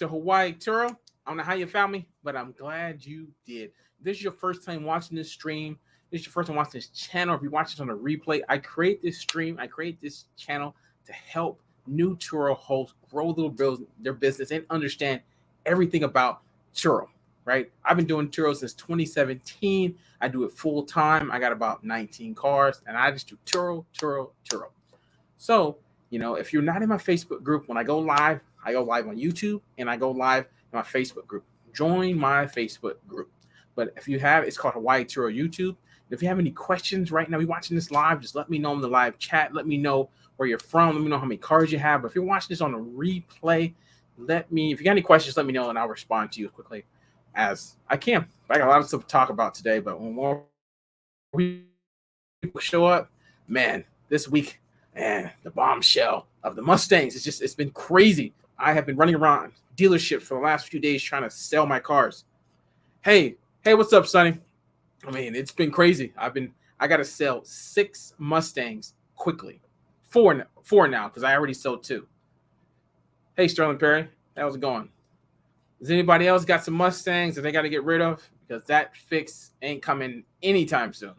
to Hawaii Turo. I don't know how you found me, but I'm glad you did. If this is your first time watching this stream, this is your first time watching this channel, if you watch this on a replay, I create this stream, I create this channel to help new Turo hosts grow their business and understand everything about Turo, right? I've been doing Turo since 2017. I do it full time. I got about 19 cars, and I just do Turo. So, if you're not in my Facebook group, when I go live on YouTube, and I go live in my Facebook group. Join my Facebook group. But if you have, it's called Hawaii Turo YouTube. If you have any questions right now, you're watching this live, just let me know in the live chat. Let me know where you're from. Let me know how many cars you have. But if you're watching this on a replay, if you got any questions, let me know, and I'll respond to you as quickly as I can. I got a lot of stuff to talk about today, but when more people show up, man, this week, the bombshell of the Mustangs, it's been crazy. I have been running around dealerships for the last few days trying to sell my cars. Hey, what's up, Sonny? I mean, it's been crazy. I got to sell 6 Mustangs quickly. 4 now, because I already sold 2. Hey, Sterling Perry, how's it going? Does anybody else got some Mustangs that they got to get rid of? Because that fix ain't coming anytime soon.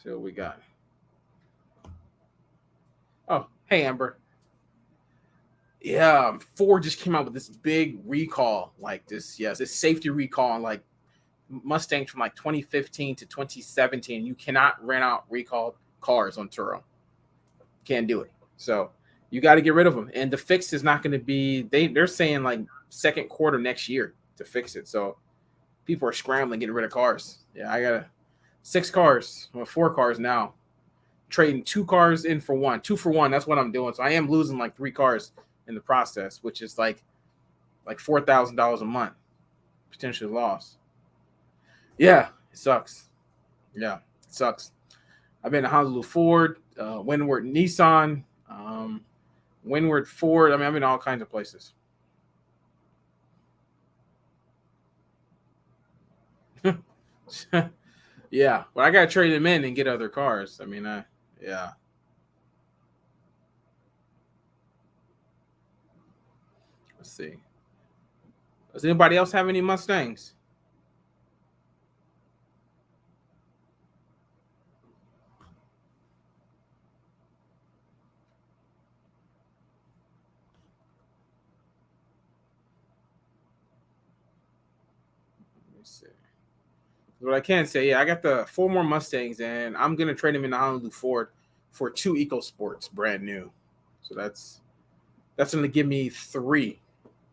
See what we got. Oh, hey, Amber. Yeah, Ford just came out with this big recall, like this. Yes, it's safety recall on like Mustangs from like 2015 to 2017. You cannot rent out recalled cars on Turo. Can't do it. So you got to get rid of them. And the fix is not going to be. They're saying like second quarter next year to fix it. So people are scrambling, getting rid of cars. Yeah, I got 6 cars, 4 cars now. Trading 2 cars in for 1, 2 for 1. That's what I'm doing. So I am losing like 3 cars in the process, which is like $4,000 a month potentially lost. Yeah, it sucks. Yeah, it sucks. I've been to Honolulu Ford, Windward Nissan, Windward Ford. I mean, I've been all kinds of places. Yeah, but I got to trade them in and get other cars. I mean, yeah. Let's see. Does anybody else have any Mustangs? Let me see. What I can say, yeah, I got the 4 more Mustangs, and I'm gonna trade them in the Honolulu Ford for 2 EcoSports, brand new. So that's gonna give me 3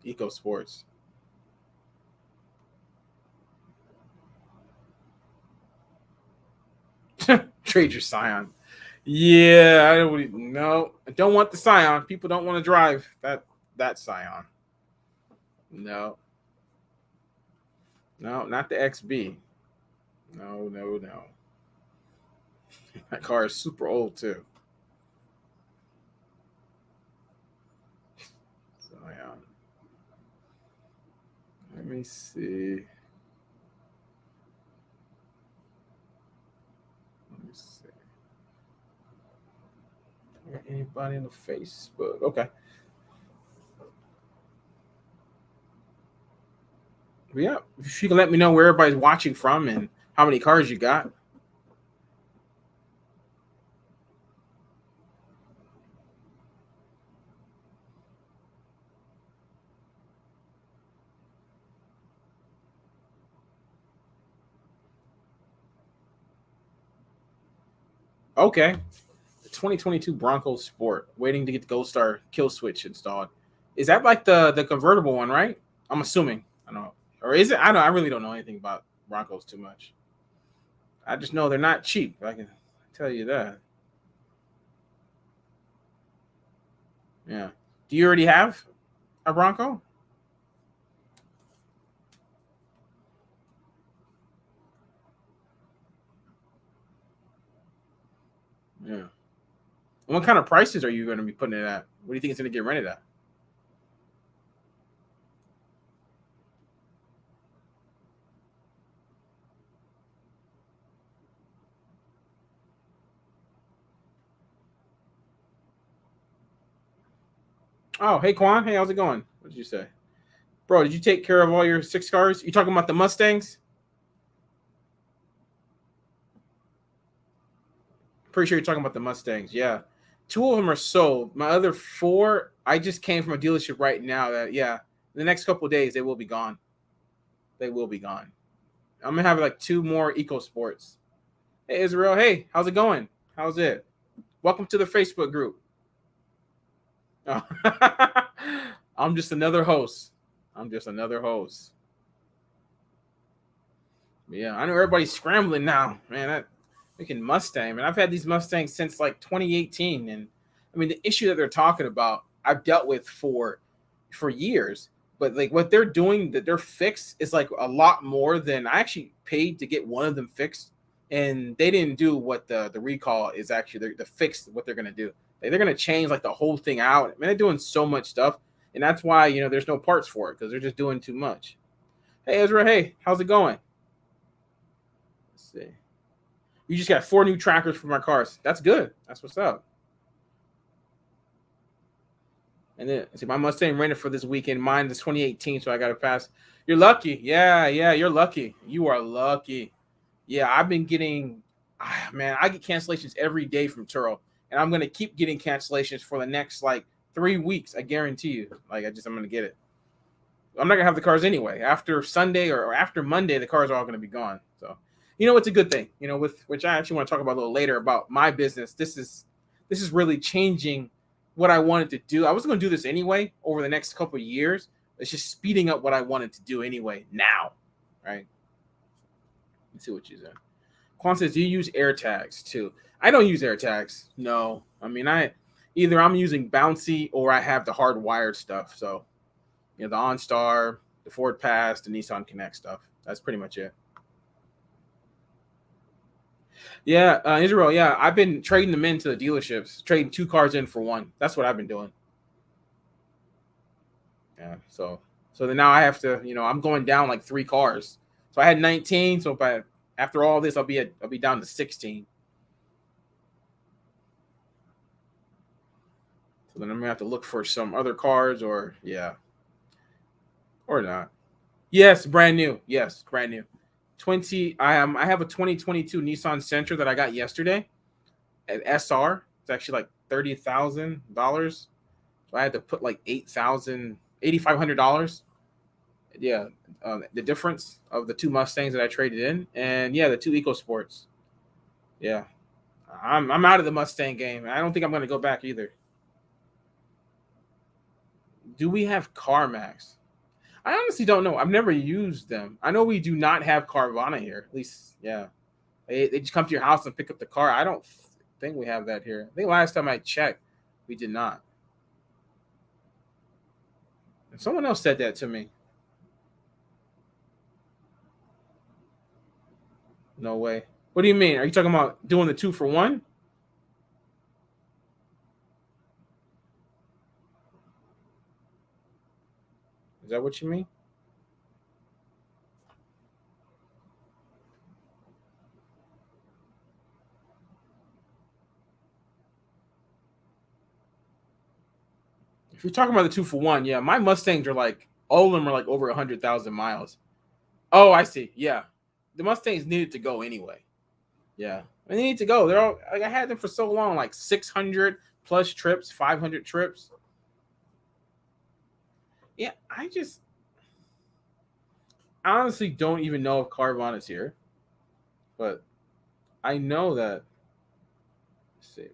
EcoSports. Trade your Scion. Yeah, I don't want the Scion. People don't want to drive that Scion. No, not the XB. No. That car is super old too. Scion. Let me see. Anybody in the Facebook? Okay. But yeah, if you can let me know where everybody's watching from and how many cars you got. Okay. The 2022 Bronco Sport, waiting to get the Gold Star kill switch installed. Is that like the convertible one, right? I'm assuming. I don't know. Or is it? I really don't know anything about Broncos too much. I just know they're not cheap. I can tell you that. Yeah. Do you already have a Bronco? Yeah. What kind of prices are you going to be putting it at? What do you think it's going to get rented at? Oh, hey Quan. Hey, how's it going? What did you say? Bro, did you take care of all your 6 cars? You talking about the Mustangs? Pretty sure you're talking about the Mustangs. Yeah. Two of them are sold. My other four, I just came from a dealership right now that, yeah, the next couple of days, they will be gone. They will be gone. I'm going to have like 2 more Eco Sports. Hey, Israel. Hey, how's it going? How's it? Welcome to the Facebook group. Oh. I'm just another host. I'm just another host. Yeah, I know everybody's scrambling now, man. That freaking Mustang, man. I've had these Mustangs since like 2018, and I mean the issue that they're talking about, I've dealt with for years. But like what they're doing, that their fix is like a lot more than I actually paid to get one of them fixed, and they didn't do what the recall is actually the fix. What they're gonna do, they're gonna change like the whole thing out. Man, they're doing so much stuff, and that's why there's no parts for it because they're just doing too much. Hey Ezra, hey, how's it going? Let's see. You just got 4 new trackers for my cars. That's good. That's what's up. And then see my Mustang rented for this weekend. Mine is 2018, so I got to pass. You're lucky. Yeah, you're lucky. You are lucky. Yeah, I've been getting, man, I get cancellations every day from Turo, and I'm gonna keep getting cancellations for the next like 3 weeks. I guarantee you. Like I'm gonna get it. I'm not gonna have the cars anyway. After Sunday or after Monday, the cars are all gonna be gone. So, it's a good thing. With which I actually want to talk about a little later about my business. This is really changing what I wanted to do. I was gonna do this anyway over the next couple of years. It's just speeding up what I wanted to do anyway now, right? Let's see what you said. Quan says, "Do you use air tags too?" I don't use air tags. No, I mean either I'm using Bouncie or I have the hardwired stuff. So the OnStar, the Ford Pass, the Nissan Connect stuff. That's pretty much it. Yeah, Israel. Yeah, I've been trading them into the dealerships, trading 2 cars in for one. That's what I've been doing. Yeah. So then now I have to, I'm going down like 3 cars. So I had 19. So after all this, I'll be down to 16. So then I'm gonna have to look for some other cars, or or not. Yes, brand new. Yes, brand new. 20. I have a 2022 Nissan Sentra that I got yesterday. An SR. It's actually like $30,000. So I had to put like $8,500. Yeah, the difference of the 2 Mustangs that I traded in, and yeah, the 2 EcoSports. Yeah, I'm out of the Mustang game. I don't think I'm gonna go back either. Do we have CarMax? I honestly don't know. I've never used them. I know we do not have Carvana here. At least, yeah, they just come to your house and pick up the car. I don't think we have that here. I think last time I checked, we did not. And someone else said that to me. No way. What do you mean? Are you talking about doing the 2 for 1? Is that what you mean? If you're talking about the 2 for 1, yeah, my Mustangs are like all of them are like over 100,000 miles. Oh, I see. Yeah, the Mustangs needed to go anyway. Yeah, they need to go. They're all like I had them for so long, like 600 plus trips, 500 trips. Yeah, I honestly don't even know if Carvana is here, but I know that. Let's see,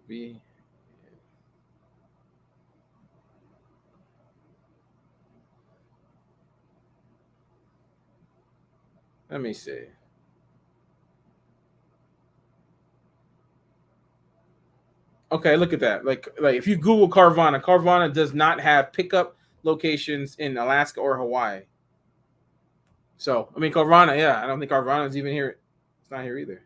let me see. Okay, look at that. Like if you Google Carvana, Carvana does not have pickup locations in Alaska or Hawaii. So I mean Carvana, yeah, I don't think Carvana is even here. It's not here either.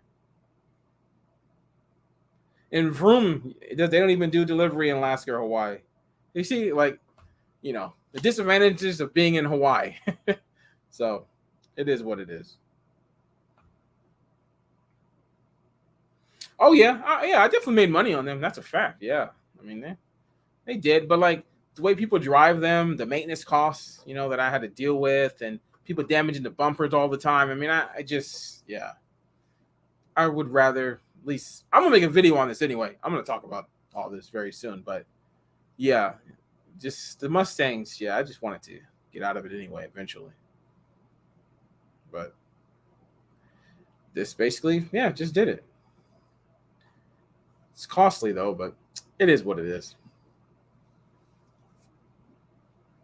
In Vroom, they don't even do delivery in Alaska or Hawaii. You see, like the disadvantages of being in Hawaii. So it is what it is. Oh yeah, yeah, I definitely made money on them. That's a fact. Yeah, I mean they did, but like the way people drive them, the maintenance costs, you know, that I had to deal with, and people damaging the bumpers all the time. I mean, I just, yeah, I would rather at least, I'm gonna make a video on this anyway. I'm gonna talk about all this very soon, but yeah, just the Mustangs. Yeah, I just wanted to get out of it anyway eventually. But this basically, yeah, just did it. It's costly though, but it is what it is.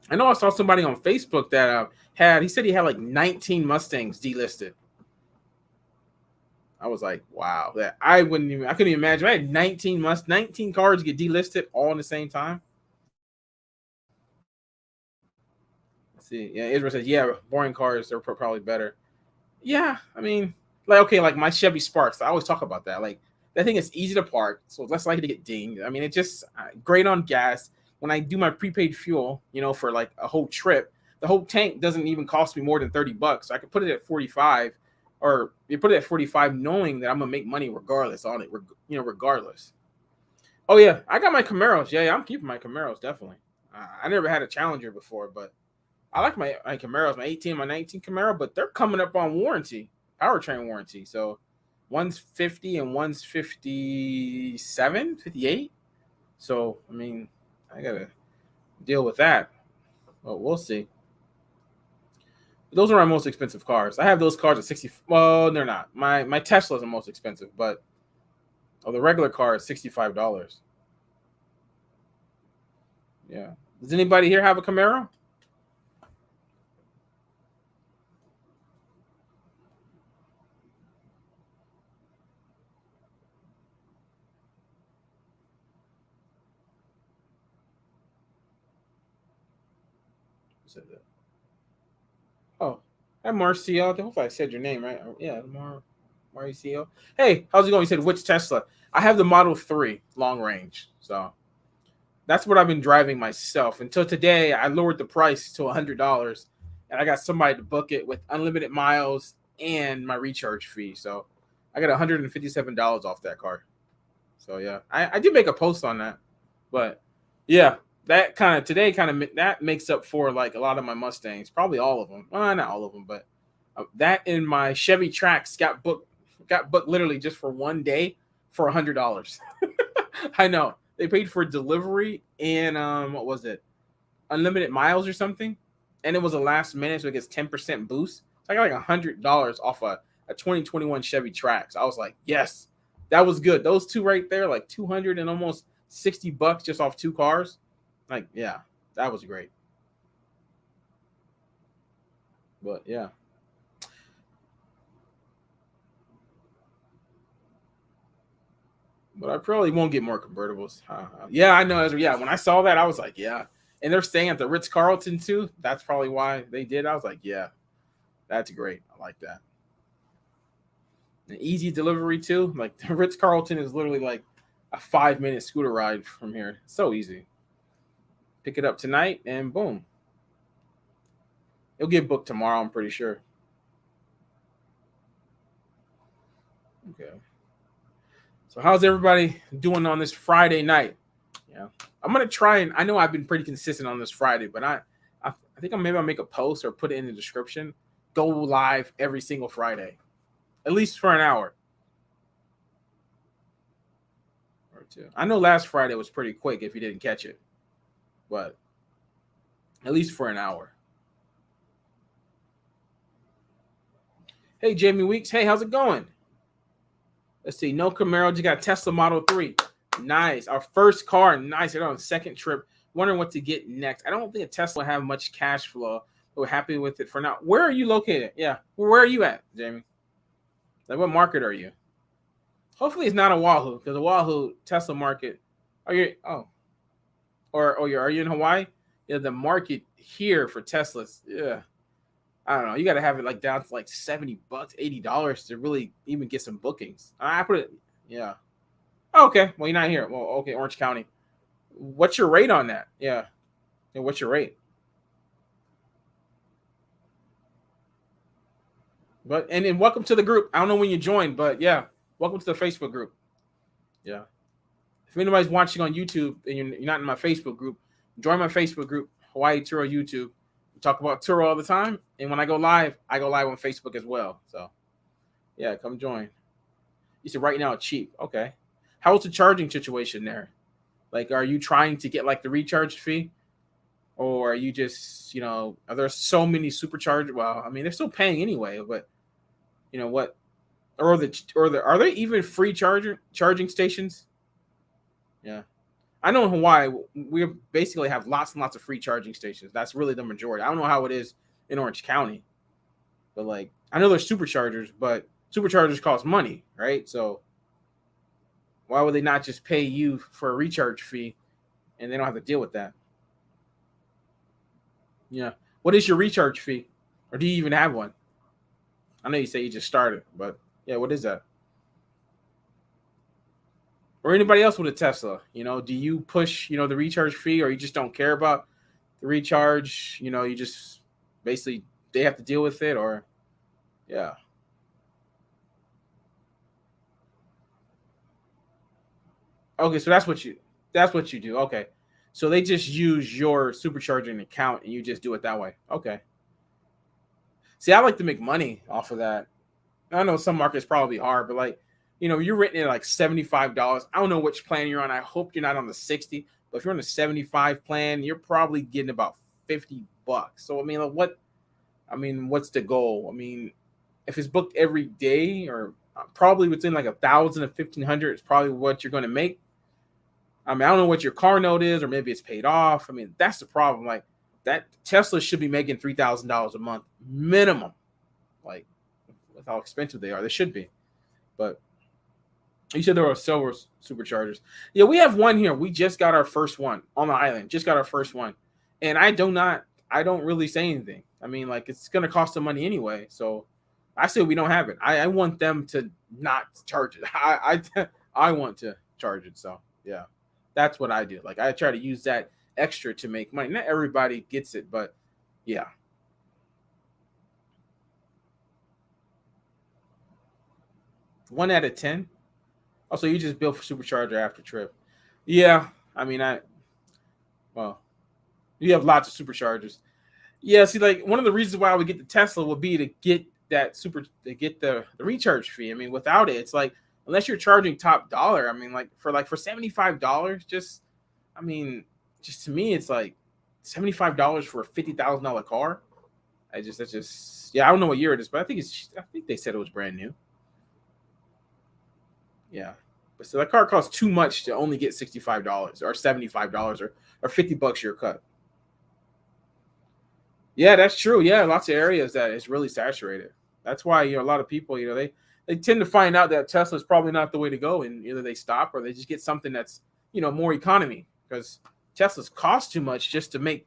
I know I saw somebody on Facebook that he said he had like 19 Mustangs delisted. I was like, wow, that I couldn't even imagine. I had 19 cars get delisted all in the same time. Let's see, yeah, Israel says, yeah, boring cars, they're probably better. Yeah, I mean, like, okay, like my Chevy Sparks, I always talk about that. Like, that thing is easy to park, so it's less likely to get dinged. I mean, it just great on gas. When I do my prepaid fuel, you know, for like a whole trip, the whole tank doesn't even cost me more than $30. So I could put it at 45, or you put it at 45, knowing that I'm gonna make money regardless on it, you know, regardless. Oh yeah, I got my Camaros. Yeah, I'm keeping my Camaros definitely. I never had a Challenger before, but I like my Camaros, my 18, my 19 Camaro, but they're coming up on warranty, powertrain warranty. So one's 50 and one's 57, 58. So I mean, I gotta deal with that. Well, we'll see. Those are my most expensive cars. I have those cars at 60. Well, they're not. My Tesla's the most expensive, but the regular car is $65. Yeah. Does anybody here have a Camaro? Who said that? Oh, hi Marcio. Hopefully I said your name right. Yeah, Marcio. Hey, how's it going? You said which Tesla? I have the Model 3 long range. So that's what I've been driving myself. Until today, I lowered the price to $100, and I got somebody to book it with unlimited miles and my recharge fee. So I got $157 off that car. So yeah, I did make a post on that, but yeah, that that makes up for like a lot of my Mustangs, probably all of them. Well, not all of them, but that in my Chevy Trax got booked literally just for one day for $100. I know they paid for delivery and what was it, unlimited miles or something, and it was a last minute, so it gets 10% boost. So I got like $100 off a 2021 Chevy Trax. I was like, yes, that was good. Those two right there, like 200 and almost $60 just off two cars. Like, yeah, that was great. But yeah. But I probably won't get more convertibles. Yeah, I know. Yeah, when I saw that, I was like, yeah. And they're staying at the Ritz-Carlton too. That's probably why they did. I was like, yeah, that's great. I like that. An easy delivery too. Like the Ritz-Carlton is literally like a 5-minute scooter ride from here. So easy. Pick it up tonight and boom. It'll get booked tomorrow, I'm pretty sure. Okay. So how's everybody doing on this Friday night? Yeah. I'm gonna try, and I know I've been pretty consistent on this Friday, but I think maybe I'll make a post or put it in the description. Go live every single Friday, at least for an hour or two. I know last Friday was pretty quick if you didn't catch it, but at least for an hour. Hey, Jamie Weeks. Hey, how's it going? Let's see. No Camaro. You got Tesla Model 3. Nice. Our first car. Nice. We're on a second trip. Wondering what to get next. I don't think a Tesla will have much cash flow. But we're happy with it for now. Where are you located? Yeah. Where are you at, Jamie? Like, what market are you? Hopefully it's not a Wahoo, because the Wahoo Tesla market. Are you? Oh. Are you in Hawaii? Yeah, the market here for Teslas. Yeah. I don't know. You got to have it like down to like $70, $80 to really even get some bookings. I put it. Yeah. Okay. Well, you're not here. Well, okay. Orange County. What's your rate on that? Yeah. What's your rate? But and welcome to the group. I don't know when you joined, but yeah, welcome to the Facebook group. Yeah. If anybody's watching on YouTube and you're not in my Facebook group, Join my Facebook group, Hawaii Turo YouTube. We talk about Turo all the time, and when I go live on Facebook as well. So yeah, come join. You said right now it's cheap. Okay. How's the charging situation there? Like, are you trying to get like the recharge fee? Or are you just, are there so many superchargers? Well, I mean, they're still paying anyway, but what? Are there even free charging stations? Yeah. I know in Hawaii, we basically have lots and lots of free charging stations. That's really the majority. I don't know how it is in Orange County, but like, I know there's superchargers, but superchargers cost money, right? So why would they not just pay you for a recharge fee and they don't have to deal with that? Yeah. What is your recharge fee? Or do you even have one? I know you say you just started, but yeah, what is that? Or anybody else with a Tesla? Do you push, the recharge fee, or you just don't care about the recharge? You just basically they have to deal with it, or yeah. Okay, so that's what you do. Okay. So they just use your supercharging account and you just do it that way. Okay. See, I like to make money off of that. I know some markets probably hard, but like, you're renting it like $75. I don't know which plan you're on. I hope you're not on the 60, but if you're on the 75 plan, you're probably getting about $50. So I mean, like, what's the goal? I mean, if it's booked every day, or probably within like 1,000 and 1,500, it's probably what you're going to make. I mean, I don't know what your car note is, or maybe it's paid off. I mean, that's the problem. Like, that Tesla should be making $3,000 a month minimum. Like, with how expensive they are, they should be. But you said there are silver superchargers. Yeah, we have one here. We just got our first one on the island. Just got our first one, and I don't really say anything. I mean, like, it's gonna cost some money anyway. So I say we don't have it. I want them to not charge it. I want to charge it. So yeah, that's what I do. Like, I try to use that extra to make money. Not everybody gets it, but yeah. 1 out of 10. Also, you just built for supercharger after trip. Yeah, I mean, well, you have lots of superchargers. Yeah, see, like, one of the reasons why I would get the Tesla would be to get the recharge fee. I mean, without it, it's like, unless you're charging top dollar. I mean, like, for $75, I mean, just to me, it's like $75 for a $50,000 car. That's just yeah. I don't know what year it is, but I think they said it was brand new. Yeah. But so that car costs too much to only get $65 or $75 or $50 your cut. Yeah, that's true. Yeah, lots of areas that it's really saturated. That's why a lot of people they tend to find out that Tesla is probably not the way to go, and either they stop or they just get something that's more economy, because Teslas cost too much just to make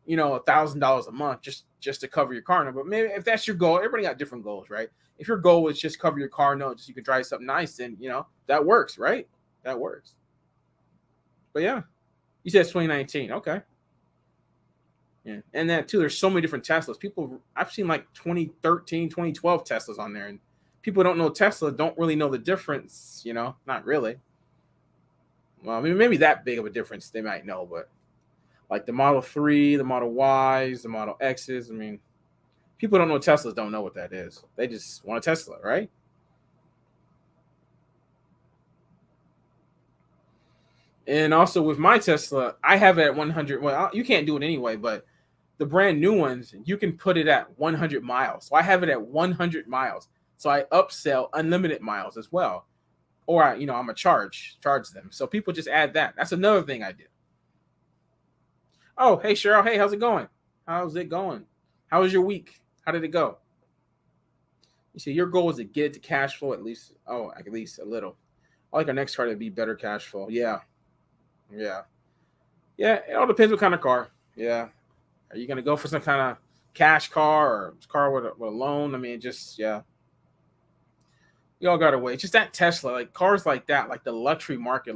$1,000 a month just to cover your car note. But maybe if that's your goal, everybody got different goals, right? If your goal is just cover your car note, just so you can drive something nice, then that works, right? That works. But yeah, you said it's 2019. Okay. Yeah. And that too, there's so many different Teslas. I've seen like 2013, 2012 Teslas on there, and people don't know Tesla don't really know the difference, not really. Well, I mean, maybe that big of a difference they might know, but like the Model 3, the Model Ys, the Model X's, I mean, people don't know Teslas don't know what that is. They just want a Tesla, right? And also with my Tesla, I have it at 100. Well, you can't do it anyway, but the brand new ones, you can put it at 100 miles. So I have it at 100 miles. So I upsell unlimited miles as well. Or I'm a charge them. So people just add that. That's another thing I do. Oh, hey Cheryl. Hey, how's it going? How's it going? How was your week? How did it go? You see, your goal is to get it to cash flow at least. Oh, at least a little. I like our next car to be better cash flow. Yeah, yeah, yeah. It all depends what kind of car. Yeah, are you gonna go for some kind of cash car or car with a loan? I mean, just yeah. You all gotta wait. Just that Tesla, like cars like that, like the luxury market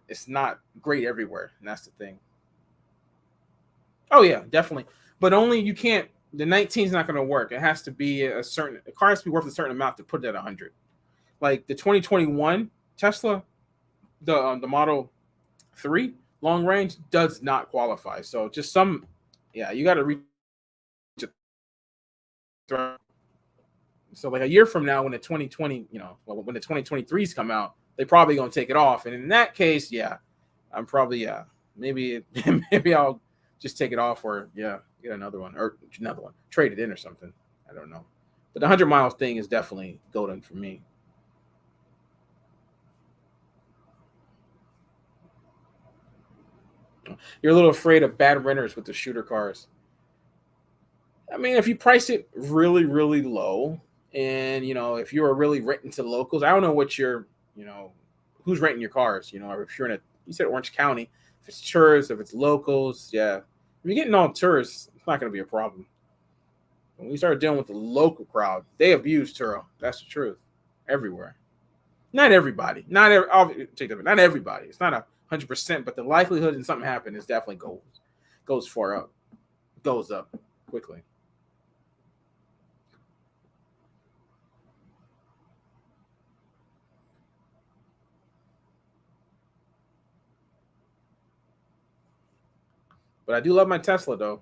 is not great everywhere, and that's the thing. Oh yeah, definitely. But only you can't. The 19 is not going to work. It has to be a car has to be worth a certain amount to put it at 100. Like the 2021 Tesla, the Model 3, long range does not qualify. So just some, yeah, you got to reach a. So like a year from now, when the 2020, when the 2023s come out, they probably gonna take it off. And in that case, yeah, I'm probably maybe maybe I'll just take it off or get another one trade it in or something. I don't know, but the 100 mile thing is definitely golden for me. You're a little afraid of bad renters with the shooter cars. I mean, if you price it really, really low, and if you are really renting to locals, I don't know what you know, who's renting your cars. Or if you're in you said Orange County, if it's tourists, if it's locals, yeah. If you're getting all tourists, it's not going to be a problem. When we start dealing with the local crowd, they abuse Turo. That's the truth. Everywhere. Not everybody. Not everybody. It's not 100%, but the likelihood in something happening is definitely goes far up, goes up quickly. But I do love my Tesla though.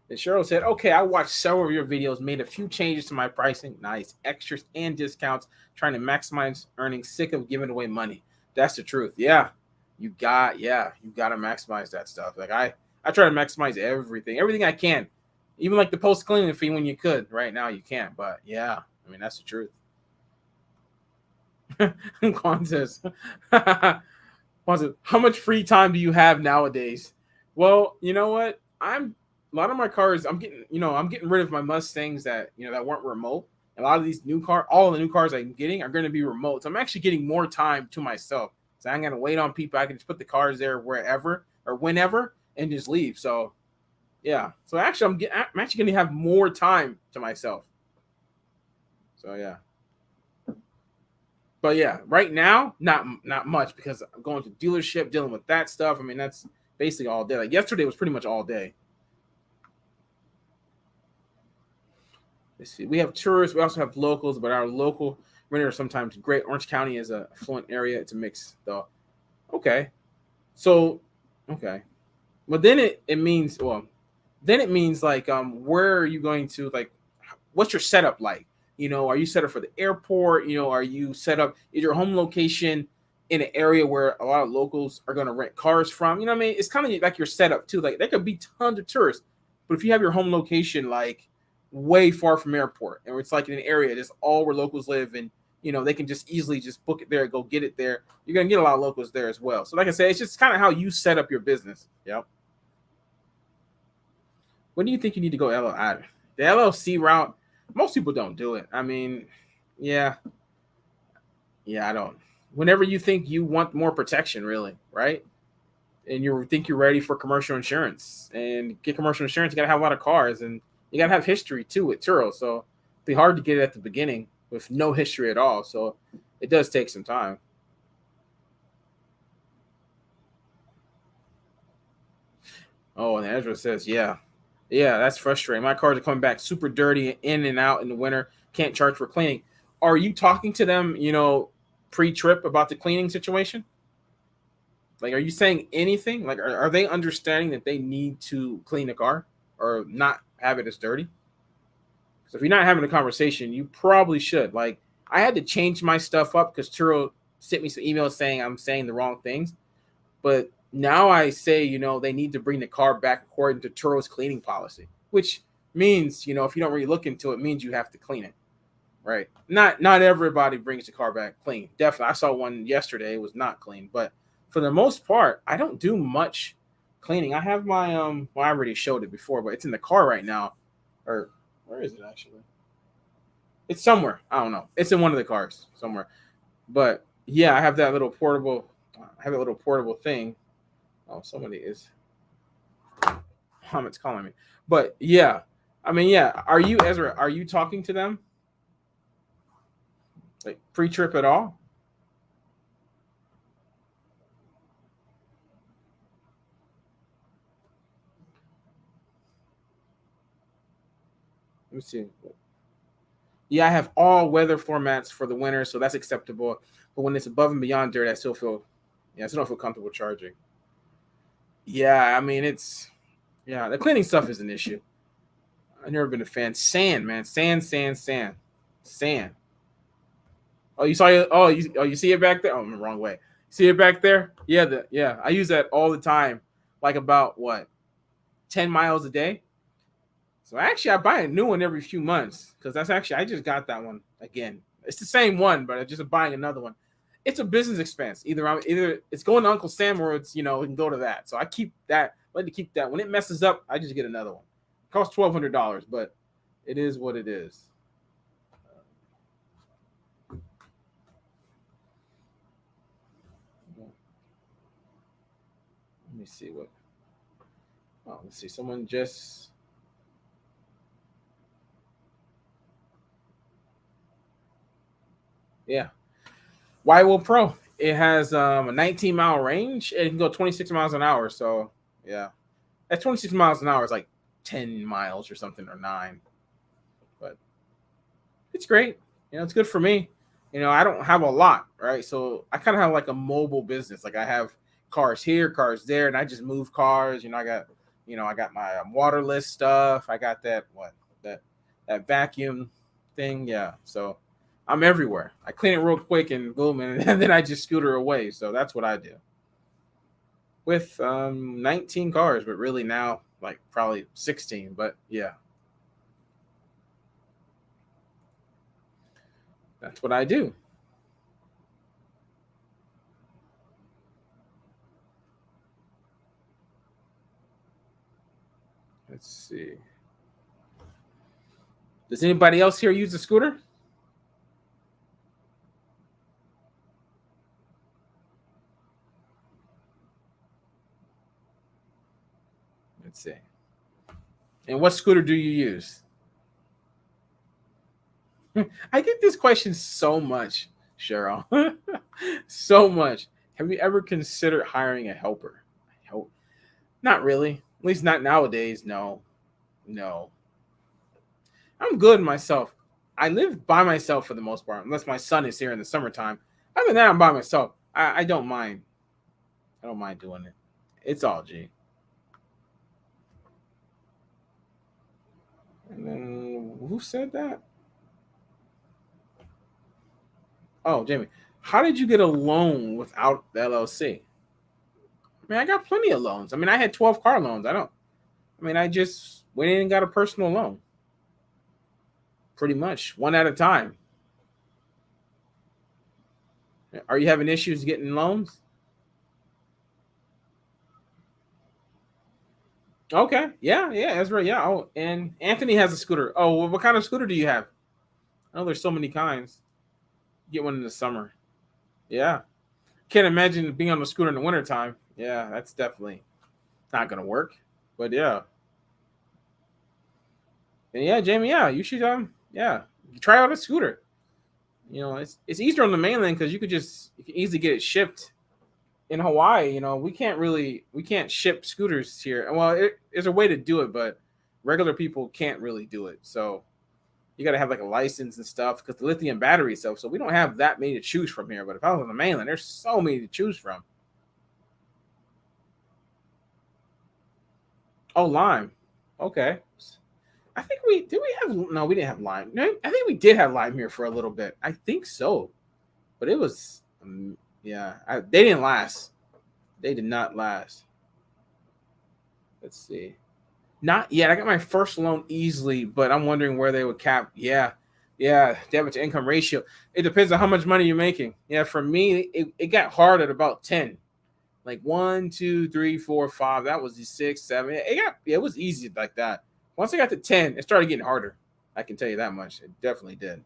And Cheryl said, "Okay, I watched several of your videos, made a few changes to my pricing, nice extras and discounts, trying to maximize earnings. Sick of giving away money. That's the truth. Yeah, you got to maximize that stuff. Like I try to maximize everything I can, even like the post cleaning fee when you could. Right now you can't, but yeah, I mean that's the truth." Quan says, "How much free time do you have nowadays?" Well, you know what? I'm a lot of my cars. I'm getting rid of my Mustangs that that weren't remote. A lot of these all of the new cars I'm getting are going to be remote. So I'm actually getting more time to myself. So I'm going to wait on people. I can just put the cars there wherever or whenever and just leave. So yeah. So actually, I'm actually going to have more time to myself. So yeah. But yeah, right now, not much because I'm going to dealership, dealing with that stuff. I mean, that's basically all day. Like yesterday was pretty much all day. Let's see. We have tourists. We also have locals, but our local renter are sometimes great. Orange County is a affluent area. It's a mix, though. Okay. So, okay. Well, then it means like where are you going to like what's your setup like? Are you set up for the airport? Are you set up is your home location in an area where a lot of locals are going to rent cars from? You know what I mean? It's kind of like your setup too. Like there could be tons of tourists, but if you have your home location like way far from airport and it's like in an area that's all where locals live and they can just easily just book it there, go get it there. You're gonna get a lot of locals there as well. So like I said, it's just kind of how you set up your business. Yep. When do you think you need to go the LLC route? Most people don't do it. I mean, yeah, yeah, I don't. Whenever you think you want more protection, really, right? And you think you're ready for commercial insurance, and get commercial insurance, you gotta have a lot of cars, and you gotta have history too with Turo. So it'd be hard to get it at the beginning with no history at all. So it does take some time. Oh, and Ezra says, yeah, yeah, that's frustrating. My cars are coming back super dirty in and out in the winter. Can't charge for cleaning. Are you talking to them, pre-trip about the cleaning situation? Like, are you saying anything? Like, are they understanding that they need to clean the car or not have it as dirty? So if you're not having a conversation, you probably should. Like, I had to change my stuff up because Turo sent me some emails saying I'm saying the wrong things. But now I say, they need to bring the car back according to Turo's cleaning policy, which means, if you don't really look into it, means you have to clean it, right? Not everybody brings the car back clean. Definitely, I saw one yesterday; it was not clean. But for the most part, I don't do much cleaning. I have my Well, I already showed it before, but it's in the car right now. Or where is it actually? It's somewhere. I don't know. It's in one of the cars somewhere. But yeah, I have that little portable. I have a little portable thing. Oh, somebody is. Hamit's calling me. But yeah, I mean, yeah. Are you Ezra? Are you talking to them like pre-trip at all? Let me see. Yeah, I have all weather formats for the winter, so that's acceptable. But when it's above and beyond dirt, I still don't feel comfortable charging. Yeah, I mean the cleaning stuff is an issue. I've never been a fan. Sand, man, sand. Oh, you saw it? You see it back there? Oh, I'm the wrong way. See it back there? Yeah. I use that all the time, like about what 10 miles a day. So actually, I buy a new one every few months because that's actually I just got that one again. It's the same one, but I'm just buying another one. It's a business expense. Either it's going to Uncle Sam or it's we can go to that. So I keep that. I like to keep that. When it messes up, I just get another one. It costs $1,200, but it is what it is. Let me see what. Oh, let's see. Someone just. Yeah. YWO Pro. It has a 19-mile range. It can go 26 miles an hour. So yeah, at 26 miles an hour is like 10 miles or something or 9. But it's great. It's good for me. I don't have a lot, right? So I kind of have like a mobile business. Like I have cars here, cars there, and I just move cars. I got my waterless stuff. I got that that vacuum thing. Yeah. So I'm everywhere. I clean it real quick and boom, and then I just scooter away. So that's what I do with 19 cars, but really now like probably 16. But yeah, that's what I do. Let's see. Does anybody else here use a scooter? Let's see. And what scooter do you use? I get this question so much, Cheryl. So much. Have you ever considered hiring a helper? Help? Not really. At least not nowadays. No. No. I'm good myself. I live by myself for the most part, unless my son is here in the summertime. Other than that, I'm by myself. I don't mind. I don't mind doing it. It's all G. And then who said that? Oh, Jamie. How did you get a loan without the LLC? I mean, I got plenty of loans. I mean, I had 12 car loans. I just went in and got a personal loan. Pretty much one at a time. Are you having issues getting loans? Okay. Yeah, Ezra. Yeah. Oh, and Anthony has a scooter. Oh, well, what kind of scooter do you have? I know there's so many kinds. Get one in the summer. Yeah. Can't imagine being on a scooter in the wintertime. Yeah, that's definitely not gonna work. But yeah. And yeah, Jamie, yeah, you should try out a scooter. It's easier on the mainland because you can easily get it shipped. In Hawaii, we can't ship scooters here. Well, there's a way to do it, but regular people can't really do it. So you got to have like a license and stuff because the lithium battery stuff. So we don't have that many to choose from here. But if I was on the mainland, there's so many to choose from. Oh, lime. Okay. I think we have no, we didn't have lime. No, I think we did have lime here for a little bit. I think so, but it was yeah. They didn't last. They did not last. Let's see. Not yet. I got my first loan easily, but I'm wondering where they would cap. Yeah, debit to income ratio. It depends on how much money you're making. Yeah, for me, it got hard at about 10. Like 1, 2, 3, 4, 5. That was the 6, 7. It was easy like that. Once I got to 10, it started getting harder. I can tell you that much. It definitely did.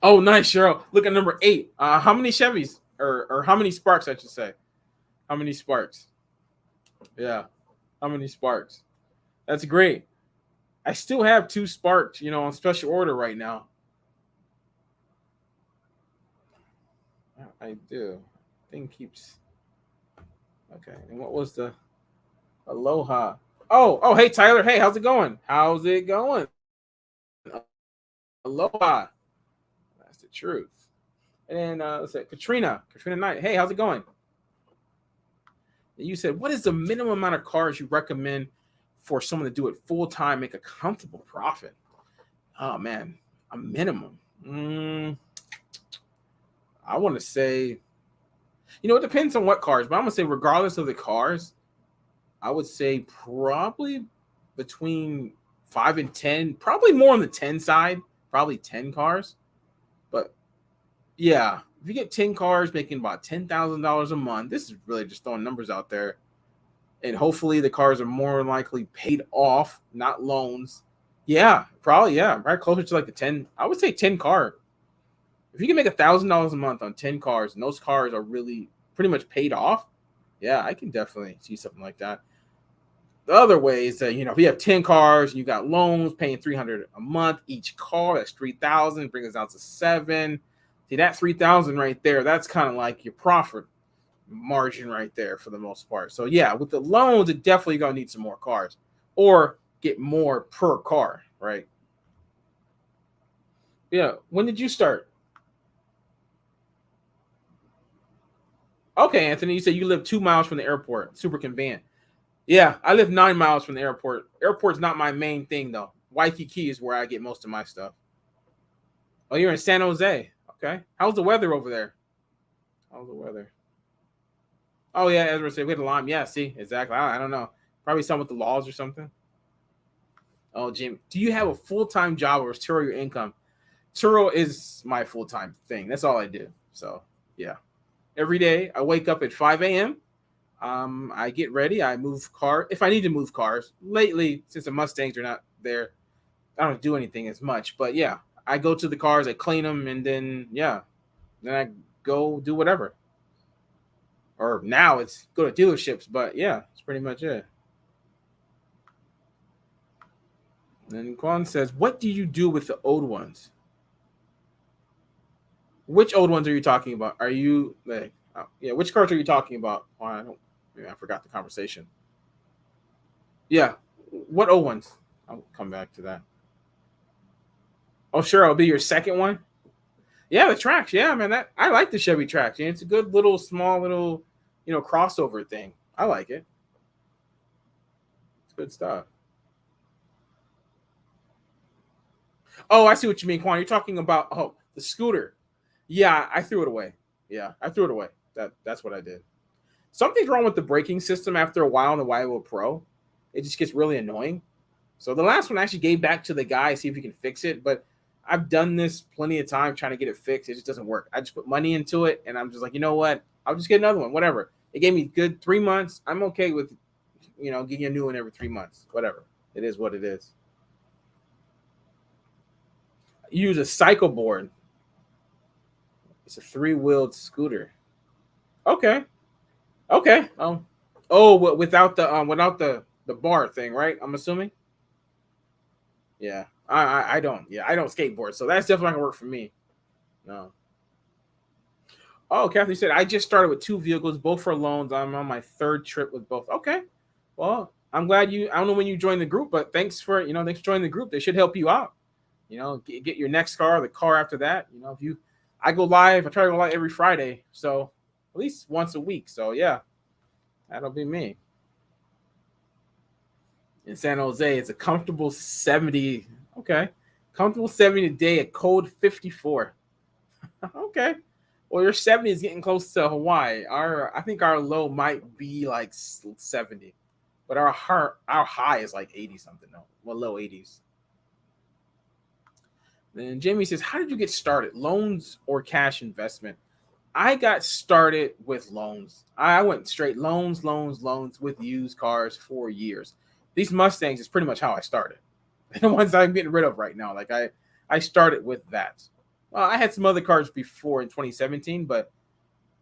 Oh, nice, Cheryl. Look at number 8. How many Chevys or how many Sparks? I should say. How many Sparks? Yeah. How many Sparks? That's great. I still have 2 Sparks, on special order right now. I do. Thing keeps. Okay. And what was the Aloha? Oh, hey Tyler. Hey, how's it going? How's it going? Aloha. That's the truth. And then let's say Katrina Knight. Hey, how's it going? And you said, what is the minimum amount of cars you recommend for someone to do it full time, make a comfortable profit? Oh man, a minimum. I want to say, it depends on what cars, but I'm gonna say regardless of the cars, I would say probably between 5 and 10, probably more on the 10 side, probably 10 cars. But yeah, if you get 10 cars making about $10,000 a month, this is really just throwing numbers out there. And hopefully the cars are more likely paid off, not loans. Yeah, probably, yeah, right closer to like the 10. I would say 10 car. If you can make $1,000 a month on 10 cars and those cars are really pretty much paid off, yeah, I can definitely see something like that. The other way is that, if you have 10 cars and you got loans paying $300 a month each car, that's 3,000, brings us down to 7. See, that 3,000 right there, that's kind of like your profit margin right there for the most part. So yeah, with the loans, it definitely gonna need some more cars or get more per car, right? Yeah. When did you start? Okay, Anthony, you said you live 2 miles from the airport. Super convenient. Yeah, I live 9 miles from the airport. Airport's not my main thing though. Waikiki is where I get most of my stuff. Oh, you're in San Jose. Okay. How's the weather over there? How's the weather? Oh yeah, Ezra said we had a lime. Yeah, see, exactly. I don't know. Probably something with the laws or something. Oh, Jim, do you have a full-time job or is Turo your income? Turo is my full-time thing. That's all I do. So yeah. Every day I wake up at 5 a.m. I get ready. I move car if I need to move cars. Lately, since the Mustangs are not there, I don't do anything as much. But yeah, I go to the cars, I clean them, and then yeah, then I go do whatever. Or now it's go to dealerships, but yeah, that's pretty much it. And then Quan says, "What do you do with the old ones? Which old ones are you talking about? Are you like, yeah? Which cars are you talking about? Oh, I don't. Yeah, I forgot the conversation. Yeah, what old ones? I'll come back to that. Oh, sure, I'll be your second one. Yeah, the tracks. Yeah, man, that I like the Chevy tracks. Yeah, it's a good little, small little, crossover thing. I like it. It's good stuff. Oh, I see what you mean, Quan. You're talking about the scooter. Yeah, I threw it away. Yeah, I threw it away. That's what I did. Something's wrong with the braking system after a while in the YO Pro. It just gets really annoying. So the last one I actually gave back to the guy, see if he can fix it. But I've done this plenty of time trying to get it fixed. It just doesn't work. I just put money into it, and I'm just like, you know what? I'll just get another one. Whatever. It gave me good 3 months. I'm okay with, getting a new one every 3 months. Whatever. It is what it is. Use a cycle board. It's a three-wheeled scooter. Okay. Okay. Without the bar thing, right? I'm assuming. Yeah. I don't. Yeah, I don't skateboard, so that's definitely not gonna work for me. No. Oh, Kathy said I just started with two vehicles, both for loans. I'm on my third trip with both. Okay. Well, I'm glad you. I don't know when you joined the group, but thanks for joining the group. They should help you out. Get your next car, the car after that. If you, I go live. I try to go live every Friday, so at least once a week. So yeah, that'll be me. In San Jose, it's a comfortable 70. Okay. Comfortable 70 a day, a cold 54. Okay. Well, your 70 is getting close to Hawaii. I think our low might be like 70, but our high is like 80 something. No, well, low 80s. Then Jamie says, "How did you get started? Loans or cash investment?" I got started with loans. I went straight loans, loans, loans with used cars for years. These Mustangs is pretty much how I started. The ones I'm getting rid of right now. Like I started with that. Well, I had some other cars before in 2017, but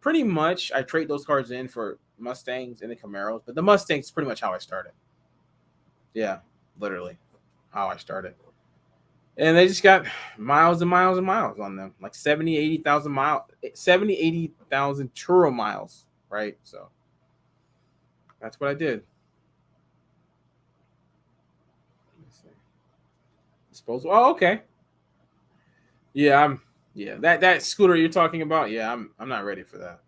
pretty much I trade those cars in for Mustangs and the Camaros. But the Mustangs is pretty much how I started. Yeah, literally how I started. And they just got miles and miles and miles on them, like 70, 80,000 miles, 70, 80,000 Turo miles, right? So that's what I did. Oh, okay. Yeah, yeah, that scooter you're talking about, yeah, I'm not ready for that.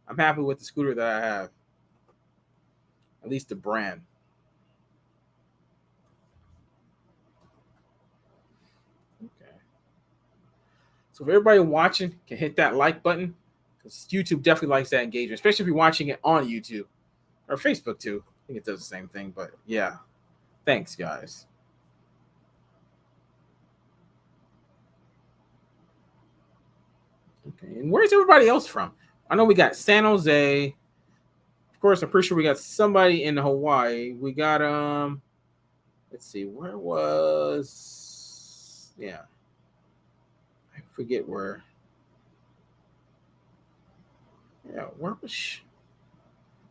I'm happy with the scooter that I have. At least the brand. Okay. So if everybody watching can hit that like button, because YouTube definitely likes that engagement, especially if you're watching it on YouTube or Facebook too. I think it does the same thing, but yeah. Thanks, guys. Okay, and where's everybody else from? I know we got San Jose. Of course, I'm pretty sure we got somebody in Hawaii. We got let's see, where was yeah, I forget where. Yeah, where was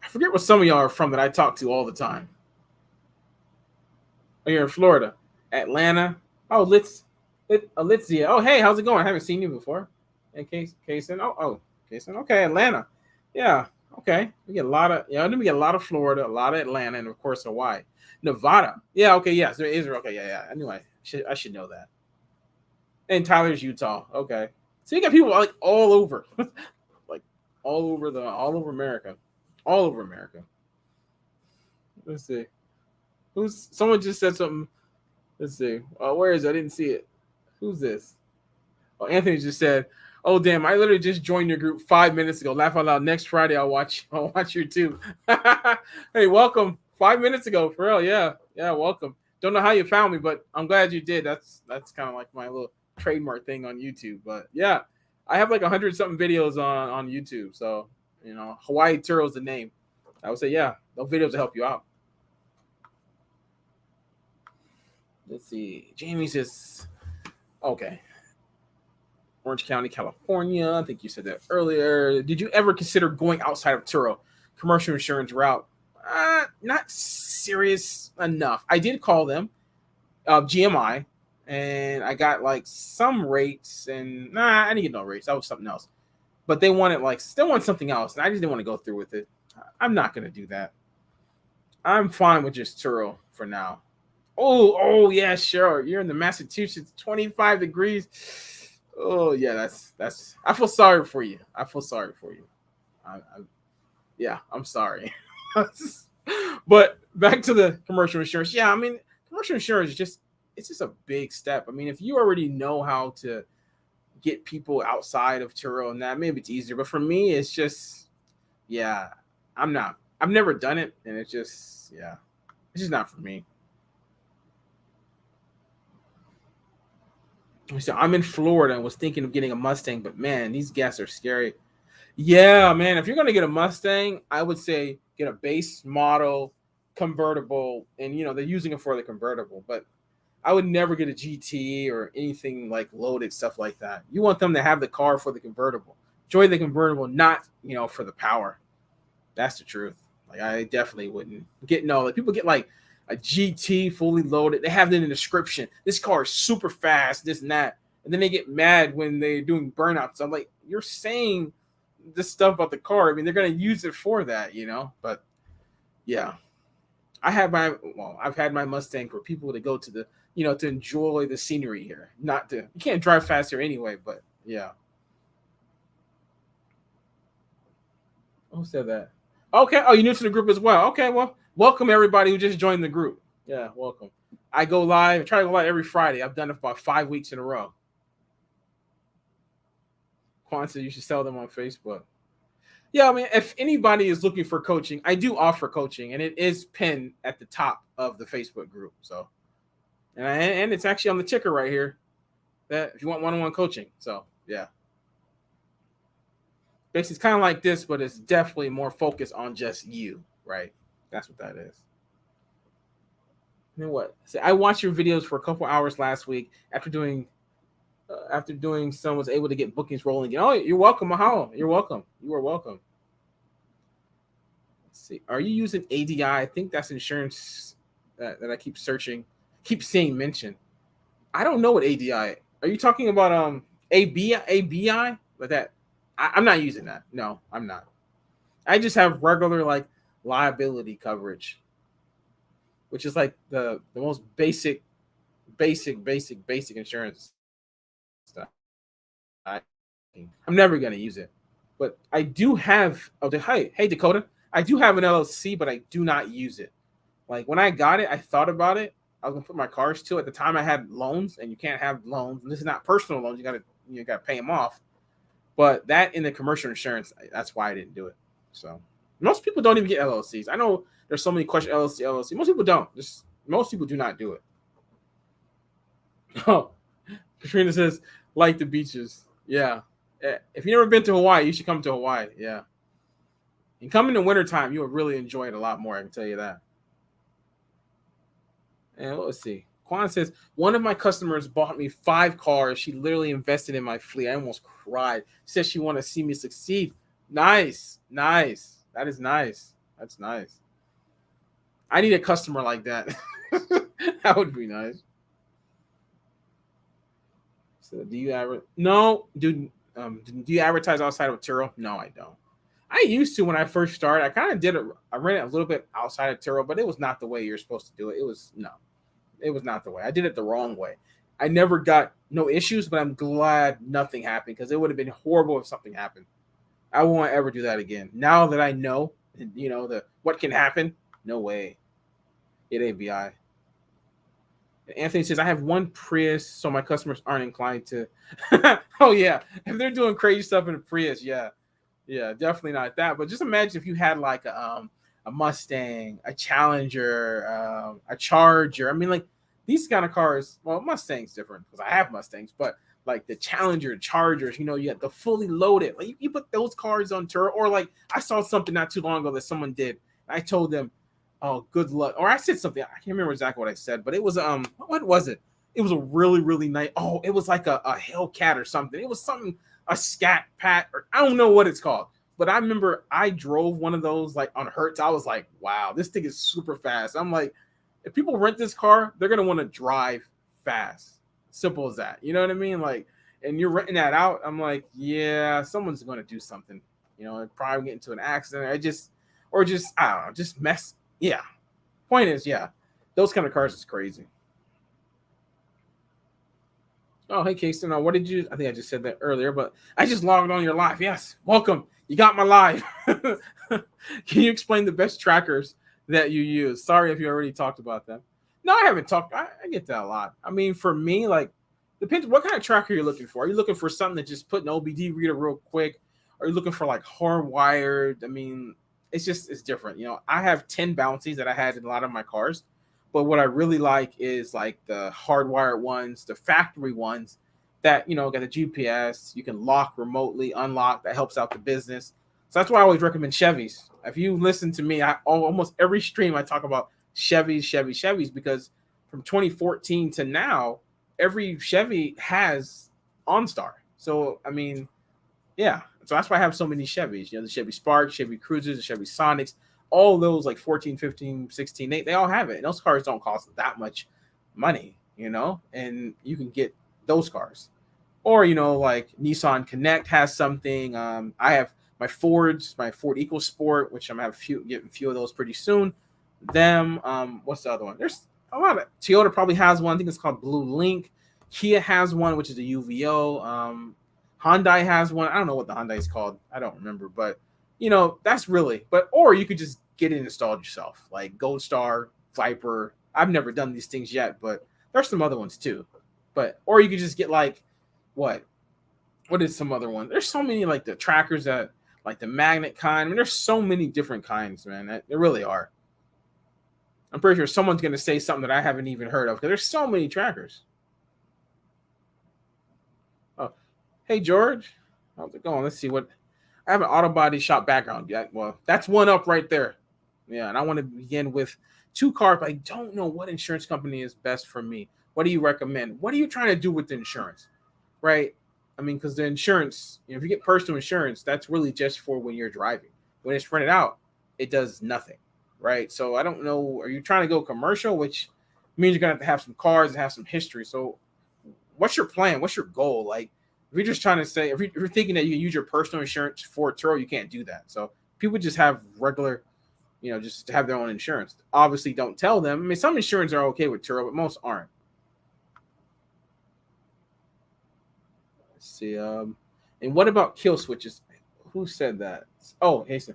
I forget where some of y'all are from that I talk to all the time. Oh, you're in Florida, Atlanta. Oh, Alitzia. Oh, hey, how's it going? I haven't seen you before. And Kason. Kason. Okay, Atlanta. Yeah. Okay. We get a lot of we get a lot of Florida, a lot of Atlanta, and of course Hawaii, Nevada. Yeah. Okay. Yes. There is. Okay. Yeah. Yeah. Anyway, I should know that. And Tyler's Utah. Okay. So you got people like all over, like all over America, all over America. Let's see. Who's someone just said something. Let's see. Where is it? I didn't see it. Who's this? Oh, Anthony just said, "Oh damn! I literally just joined your group 5 minutes ago. Laugh out loud. Next Friday, I'll watch. I'll watch your too." Hey, welcome. 5 minutes ago, for real. Yeah, yeah. Welcome. Don't know how you found me, but I'm glad you did. That's kind of like my little trademark thing on YouTube. But yeah, I have like 100 something videos on YouTube. So Hawaii Turo is the name. I would say yeah, those videos will help you out. Let's see. Jamie says, okay. Orange County, California. I think you said that earlier. Did you ever consider going outside of Turo? Commercial insurance route? Not serious enough. I did call them, GMI, and I got like some rates, and I didn't get no rates. That was something else. But they wanted still want something else, and I just didn't want to go through with it. I'm not gonna do that. I'm fine with just Turo for now. Oh yeah, sure. You're in the Massachusetts, 25 degrees. Oh yeah, that's. I feel sorry for you. I feel sorry for you. Yeah, I'm sorry. But back to the commercial insurance. Yeah, I mean, commercial insurance is just a big step. I mean, if you already know how to get people outside of Turo and that, maybe it's easier. But for me, it's just yeah, I'm not. I've never done it, and it's just it's just not for me. So I'm in Florida and was thinking of getting a Mustang, but man, these gas are scary. Yeah, man. If you're gonna get a Mustang, I would say get a base model convertible, and they're using it for the convertible. But I would never get a GT or anything like loaded stuff like that. You want them to have the car for the convertible, enjoy the convertible, not for the power. That's the truth. Like I definitely wouldn't get no. Like people get like a GT fully loaded. They have it in the description. This car is super fast, this and that, and then they get mad when they're doing burnouts. I'm like, you're saying this stuff about the car. I mean, they're gonna use it for that. But yeah, I've had my Mustang for people to go to to enjoy the scenery here. Not to you can't drive fast here anyway. But yeah, who said that? Okay. Oh, you're new to the group as well. Okay. Well, welcome everybody who just joined the group. Yeah, welcome. I go live. I try to go live every Friday. I've done it for about 5 weeks in a row. Quan said you should sell them on Facebook. Yeah, I mean, if anybody is looking for coaching, I do offer coaching, and it is pinned at the top of the Facebook group. So, and it's actually on the ticker right here. That if you want one-on-one coaching, so yeah, basically it's kind of like this, but it's definitely more focused on just you, right? That's what that is. You know what? So I watched your videos for a couple hours last week after doing some was able to get bookings rolling again. Oh, you're welcome, Mahalo. You're welcome. You are welcome. Let's see. Are you using ADI? I think that's insurance that I keep searching, keep seeing mentioned. I don't know what ADI. Are you talking about ABI? Like that? I'm not using that. No, I'm not. I just have regular like liability coverage, which is like the most basic basic insurance stuff. I'm never gonna use it, but I do have. Oh, hey Dakota, I do have an LLC, but I do not use it. Like when I got it, I thought about it. I was gonna put my cars to. At the time, I had loans, and you can't have loans. And this is not personal loans. You gotta pay them off. But that in the commercial insurance, that's why I didn't do it. So most people don't even get LLCs. I know there's so many questions LLC. Most people don't. Most people do not do it. Oh, Katrina says like the beaches. Yeah. If you've never been to Hawaii, you should come to Hawaii. Yeah. And come in the wintertime, you'll really enjoy it a lot more. I can tell you that. And let's see. Quan says, one of my customers bought me 5 cars. She literally invested in my fleet. I almost cried. She says she want to see me succeed. Nice. That is nice. That's nice. I need a customer like that. That would be nice. So do you ever? No, dude. Do you advertise outside of Turo? No, I don't. I used to when I first started. I kind of did it. I ran it a little bit outside of Turo, but it was not the way you're supposed to do it. It was not the way. I did it the wrong way. I never got no issues, but I'm glad nothing happened because it would have been horrible if something happened. I won't ever do that again. Now that I know, what can happen, no way. It ABI. Anthony says, I have one Prius, so my customers aren't inclined to. Oh, yeah. If they're doing crazy stuff in a Prius, yeah. Yeah, definitely not that. But just imagine if you had like a Mustang, a Challenger, a Charger. I mean, like these kind of cars. Well, Mustang's different because I have Mustangs, but like the Challenger, Chargers, you got the fully loaded. Like you put those cars on Turo, or like I saw something not too long ago that someone did. I told them, "Oh, good luck," or I said something. I can't remember exactly what I said, but it was what was it? It was a really really nice. Oh, it was like a Hellcat or something. It was something, a Scat Pat, or I don't know what it's called. But I remember I drove one of those like on Hertz. I was like, wow, this thing is super fast. I'm like, if people rent this car, they're going to want to drive fast. Simple as that. You know what I mean? Like, and you're renting that out. I'm like, yeah, someone's going to do something. Probably get into an accident. I don't know, just mess. Yeah. Point is, yeah, those kind of cars is crazy. Oh, hey, Kingston. What did you? I think I just said that earlier, but I just logged on your live. Yes, welcome. You got my live. Can you explain the best trackers that you use? Sorry if you already talked about them. No, I haven't talked. I get that a lot. I mean, for me, like, depends what kind of tracker you're looking for. Are you looking for something that just put an OBD reader real quick? Are you looking for like hardwired? I mean, it's different. I have 10 Bouncies that I had in a lot of my cars. But what I really like is like the hardwired ones, the factory ones that, got the GPS. You can lock remotely, unlock. That helps out the business. So that's why I always recommend Chevys. If you listen to me, almost every stream I talk about Chevys because from 2014 to now, every Chevy has OnStar. So, I mean, yeah. So that's why I have so many Chevys. The Chevy Spark, Chevy Cruisers, the Chevy Sonics. All those like 14, 15, 16, they all have it. And those cars don't cost that much money, and you can get those cars. Or, like Nissan Connect has something. I have my Ford EcoSport, which I'm getting a few of those pretty soon. What's the other one? There's a lot of Toyota probably has one. I think it's called Blue Link. Kia has one, which is a UVO. Hyundai has one. I don't know what the Hyundai is called. I don't remember, but that's really, or you could just get it installed yourself, like Gold Star, Viper. I've never done these things yet, but there's some other ones too. Or you could just get like, what is some other one? There's so many like the trackers that like the magnet kind. I mean, there's so many different kinds, man. There really are. I'm pretty sure someone's going to say something that I haven't even heard of because there's so many trackers. Oh, hey, George. How's it going? Let's see what. I have an auto body shop background. Yeah, well, that's one up right there. Yeah, and I want to begin with 2 cars, but I don't know what insurance company is best for me. What do you recommend? What are you trying to do with the insurance? Right? I mean, because the insurance, if you get personal insurance, that's really just for when you're driving. When it's rented out, it does nothing. Right? So I don't know. Are you trying to go commercial, which means you're going to have some cars and have some history. So what's your plan? What's your goal? Like, if you're just trying to say, if you're thinking that you can use your personal insurance for Turo, you can't do that. So people just have regular, just to have their own insurance. Obviously, don't tell them. I mean, some insurance are okay with Turo, but most aren't. see. And what about kill switches? Who said that? Oh, Hasten.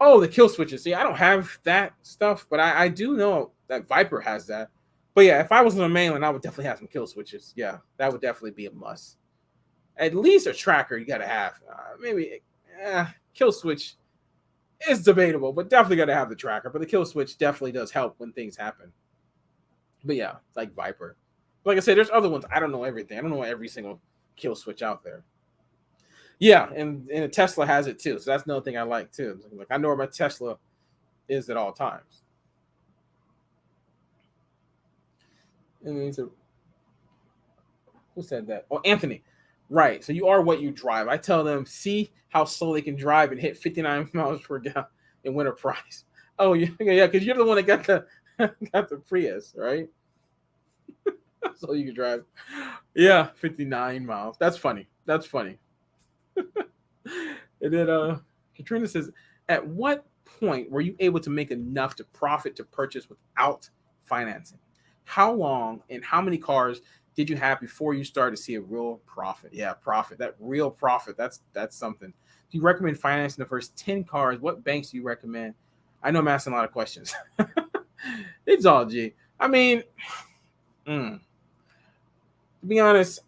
Oh, the kill switches. See, I don't have that stuff, but I do know that Viper has that. But yeah, if I was on the mainland, I would definitely have some kill switches. Yeah, that would definitely be a must. At least a tracker you gotta have. Maybe kill switch is debatable, but definitely gotta have the tracker. But the kill switch definitely does help when things happen. But yeah, like Viper. Like I said, there's other ones. I don't know everything. I don't know every single kill switch out there. Yeah, and a Tesla has it too. So that's another thing I like too. Like I know where my Tesla is at all times. And then he said, who said that? Oh, Anthony. Right. So you are what you drive. I tell them, see how slow they can drive and hit 59 miles per gallon and win a prize. Oh yeah, because you're the one that got the got the Prius, right? So you can drive. Yeah, 59 miles. That's funny. That's funny. And then Katrina says, at what point were you able to make enough to profit to purchase without financing? How long and how many cars did you have before you started to see a real profit? Yeah, profit. That real profit. That's something. Do you recommend financing the first 10 cars? What banks do you recommend? I know I'm asking a lot of questions. It's all G. I mean, to be honest,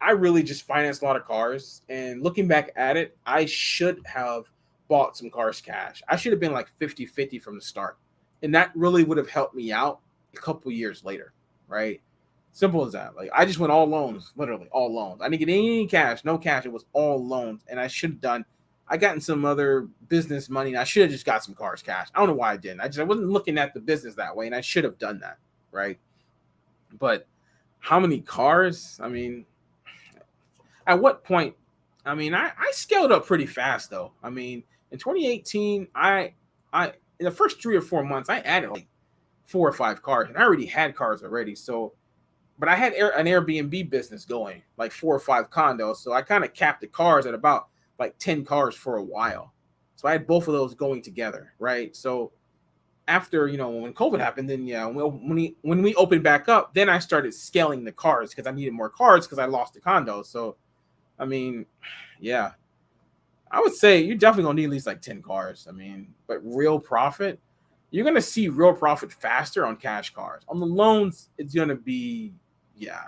I really just financed a lot of cars. And looking back at it, I should have bought some cars cash. I should have been like 50-50 from the start. And that really would have helped me out a couple years later, right? Simple as that. Like I just went all loans, literally all loans. I didn't get any cash, no cash. It was all loans. And I should have done, I gotten some other business money. And I should have just got some cars cash. I don't know why I didn't. I wasn't looking at the business that way. And I should have done that, right? But how many cars? I mean, at what point? I mean, I scaled up pretty fast though. I mean, in 2018, I in the first 3 or 4 months, I added like 4 or 5 cars, and I already had cars already. So, but I had an Airbnb business going, like 4 or 5 condos. So I kind of capped the cars at about like 10 cars for a while. So I had both of those going together, right? So after when COVID happened, then yeah, when we opened back up, then I started scaling the cars because I needed more cars because I lost the condos. So I mean, yeah, I would say you're definitely gonna need at least like 10 cars. I mean, but real profit, you're gonna see real profit faster on cash cars. On the loans, it's gonna be yeah.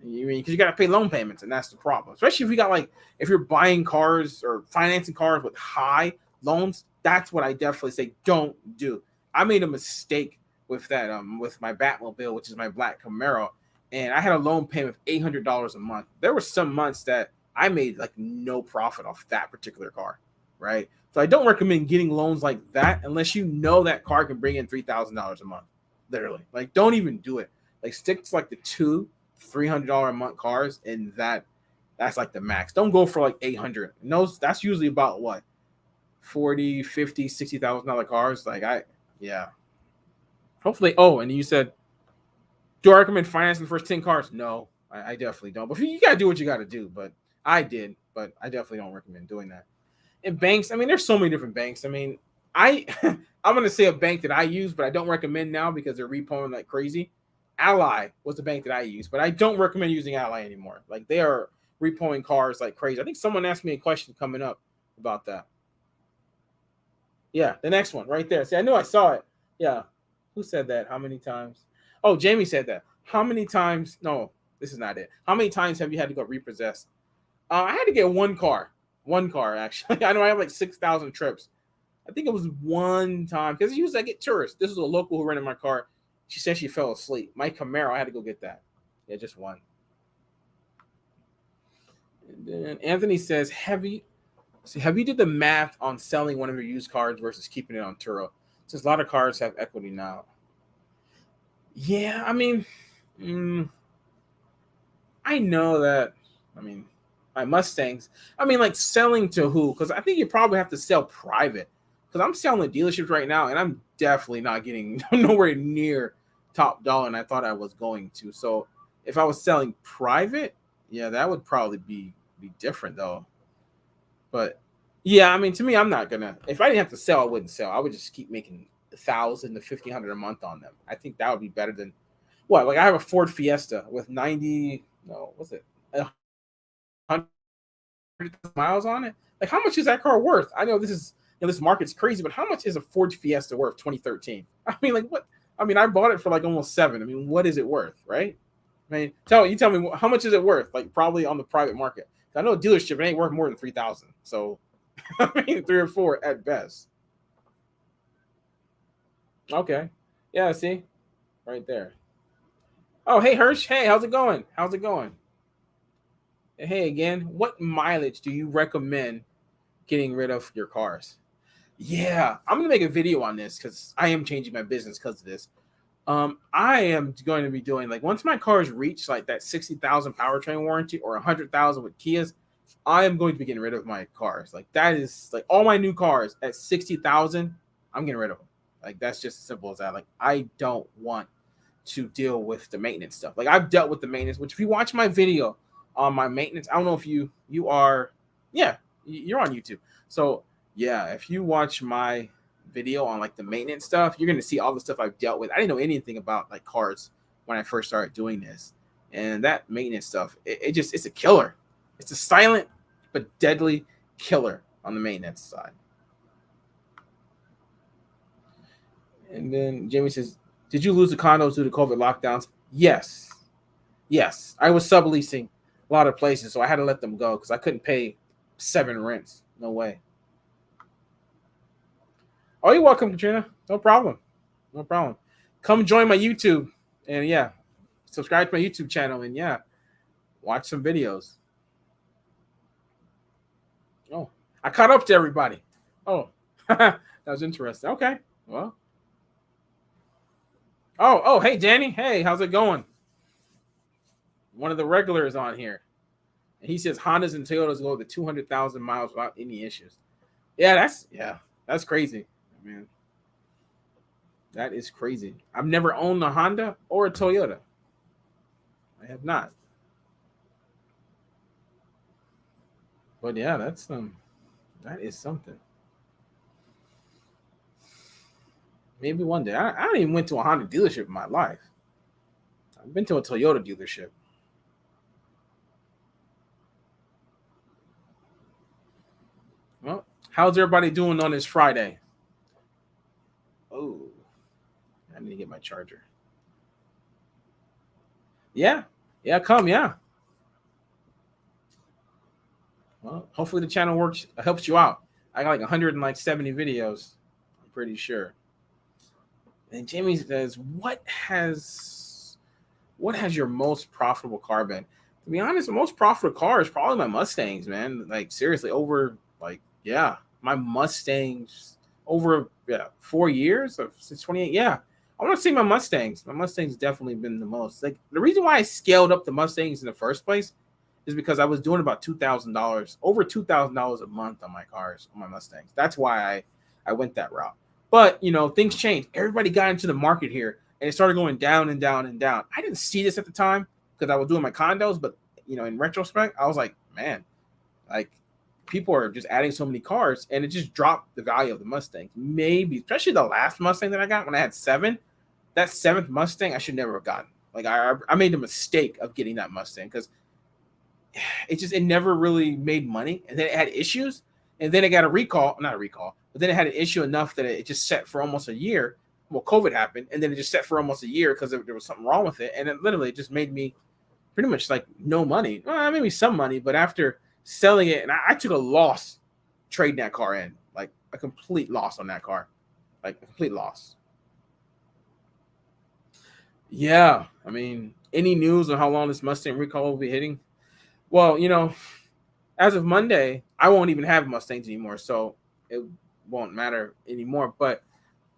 You mean because you gotta pay loan payments, and that's the problem. Especially if you got like if you're buying cars or financing cars with high loans, that's what I definitely say don't do. I made a mistake with that with my Batmobile, which is my black Camaro, and I had a loan payment of $800 a month. There were some months that I made like no profit off that particular car, right? So I don't recommend getting loans like that unless you know that car can bring in $3,000 a month. Literally, like don't even do it. Like stick to like the $200-300 a month cars, and that's like the max. Don't go for like 800. No, that's usually about what 40, 50, $60,000 cars. Yeah. Hopefully. Oh, and you said, do I recommend financing the first 10 cars? No, I definitely don't. But you gotta do what you gotta do. But I did, but I definitely don't recommend doing that. And banks, I mean, there's so many different banks. I mean, I I'm gonna say a bank that I use, but I don't recommend now because they're repoing like crazy. Ally was the bank that I used, but I don't recommend using Ally anymore. Like they are repoing cars like crazy. I think someone asked me a question coming up about that. Yeah, the next one right there. See, I knew I saw it. Yeah. Who said that? How many times? Oh, Jamie said that. How many times? No, this is not it. How many times have you had to go repossess? I had to get one car. One car, actually. I know I have like 6,000 trips. I think it was one time because usually I get tourists. This was a local who rented my car. She said she fell asleep. My Camaro, I had to go get that. Yeah, just one. And then Anthony says, have you did the math on selling one of your used cars versus keeping it on Turo? Since a lot of cars have equity now. Yeah, I mean, I know that. I mean, my Mustangs. I mean, like selling to who? Because I think you probably have to sell private. Because I'm selling the dealerships right now, and I'm definitely not getting nowhere near top dollar, and I thought I was going to. So if I was selling private, yeah, that would probably be different though. But yeah, I mean, to me, I'm not gonna. If I didn't have to sell, I wouldn't sell. I would just keep making 1,000 to 1,500 a month on them. I think that would be better than what? Like I have a Ford Fiesta with 90. No, what's it? 100,000 miles on it. Like, how much is that car worth? I know this is, this market's crazy, but how much is a Ford Fiesta worth 2013? I mean, like, what? I mean, I bought it for like almost 7. I mean, what is it worth, right? I mean, tell me how much is it worth? Like, probably on the private market. I know a dealership, it ain't worth more than 3,000. So I mean, 3 or 4 at best. Okay. Yeah, see? Right there. Oh, hey Hirsch. Hey, how's it going? How's it going? Hey again. What mileage do you recommend getting rid of your cars? Yeah, I'm gonna make a video on this because I am changing my business because of this. I am going to be doing, like, once my cars reach like that 60,000 powertrain warranty or 100,000 with Kias, I am going to be getting rid of my cars. Like, that is like all my new cars at 60,000. I'm getting rid of them. Like, that's just as simple as that. Like, I don't want to deal with the maintenance stuff. Like, I've dealt with the maintenance. Which, if you watch my video on my maintenance, I don't know if you are, yeah, you're on YouTube. So yeah, if you watch my video on like the maintenance stuff, you're gonna see all the stuff I've dealt with. I didn't know anything about like cars when I first started doing this, and that maintenance stuff, it's a killer. It's a silent but deadly killer on the maintenance side. And then Jamie says, "Did you lose the condos due to COVID lockdowns?" Yes, yes. I was subleasing a lot of places, so I had to let them go because I couldn't pay 7 rents. No way. Oh, you're welcome, Katrina. No problem. No problem. Come join my YouTube and yeah, subscribe to my YouTube channel and yeah, watch some videos. Oh, I caught up to everybody. Oh, that was interesting. Okay. Well. Oh, hey, Danny. Hey, how's it going? One of the regulars on here. And he says Hondas and Toyotas go to 200,000 miles without any issues. Yeah, that's crazy. I mean, that is crazy. I've never owned a Honda or a Toyota. I have not. But yeah, that is something. Maybe one day. I don't even went to a Honda dealership in my life. I've been to a Toyota dealership. Well, how's everybody doing on this Friday? Oh, I need to get my charger. Yeah, yeah, come, yeah. Well, hopefully the channel helps you out. I got like 170 videos. I'm pretty sure. And Jamie says, what has your most profitable car been? To be honest, the most profitable car is probably my Mustangs, man. Like, seriously, over, like, yeah, my Mustangs over 4 years since 28. Yeah, I want to see my Mustangs. My Mustangs definitely been the most. Like, the reason why I scaled up the Mustangs in the first place is because I was doing about $2,000, over $2,000 a month on my cars, on my Mustangs. That's why I went that route. But things changed. Everybody got into the market here, and it started going down and down and down. I didn't see this at the time because I was doing my condos, but in retrospect, I was like, man, like, people are just adding so many cars, and it just dropped the value of the Mustangs. Maybe, especially the last Mustang that I got when I had 7, that 7th Mustang I should never have gotten. Like, I made the mistake of getting that Mustang because it never really made money, and then it had issues, and then it got not a recall, but then it had an issue enough that it just set for almost a year. Well, COVID happened, and then it just set for almost a year because there was something wrong with it, and it literally just made me pretty much like no money. Well, maybe some money, but after selling it, and I took a loss trading that car in, like a complete loss on that car, like a complete loss. Yeah, I mean, any news on how long this Mustang recall will be hitting? Well, as of Monday, I won't even have Mustangs anymore, so it won't matter anymore. But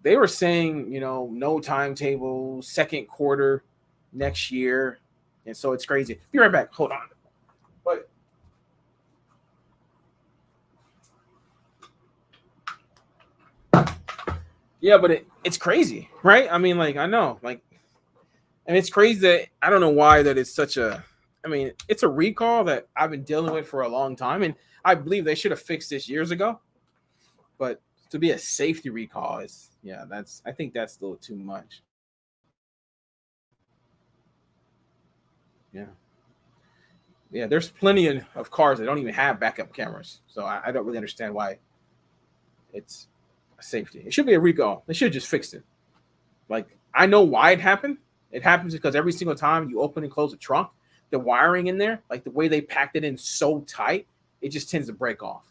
they were saying, no timetable, second quarter next year, and so it's crazy. Be right back. Hold on. But yeah, but it's crazy, right? I mean, like, I know, like, and it's crazy that I don't know why that it's such a. I mean, it's a recall that I've been dealing with for a long time, and I believe they should have fixed this years ago. But to be a safety recall is, I think that's a little too much. Yeah. Yeah, there's plenty of cars that don't even have backup cameras. So I don't really understand why it's a safety. It should be a recall. They should just fix it. Like, I know why it happened. It happens because every single time you open and close a trunk, the wiring in there, like the way they packed it in so tight, it just tends to break off.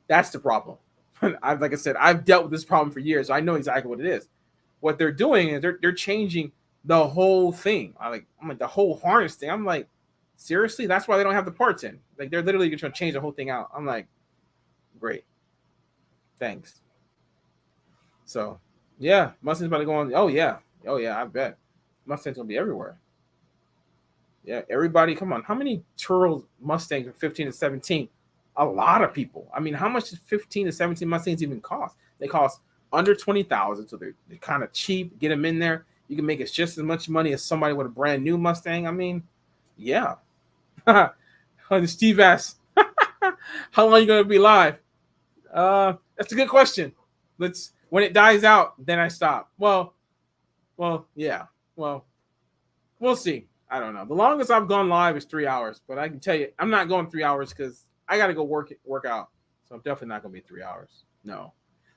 That's the problem. Like I said, I've dealt with this problem for years, so I know exactly what it is. What they're doing is they're changing the whole thing. I'm like the whole harness thing. I'm like, seriously? That's why they don't have the parts in. Like, they're literally just trying to change the whole thing out. I'm like, great, thanks. So yeah, Mustang's about to go on. Oh yeah, I bet Mustang's gonna be everywhere. Yeah, everybody, come on. How many Turo Mustangs are 15 and 17? A lot of people. I mean, how much does 15 to 17 Mustangs even cost? They cost under 20,000, so they're kind of cheap. Get them in there. You can make it just as much money as somebody with a brand new Mustang. I mean, yeah. Steve asks, how long are you gonna be live? That's a good question. Let's When it dies out, then I stop. Yeah. Well, we'll see. I don't know. The longest I've gone live is 3 hours, but I can tell you, I'm not going 3 hours because I got to go work out. So I'm definitely not going to be 3 hours. No,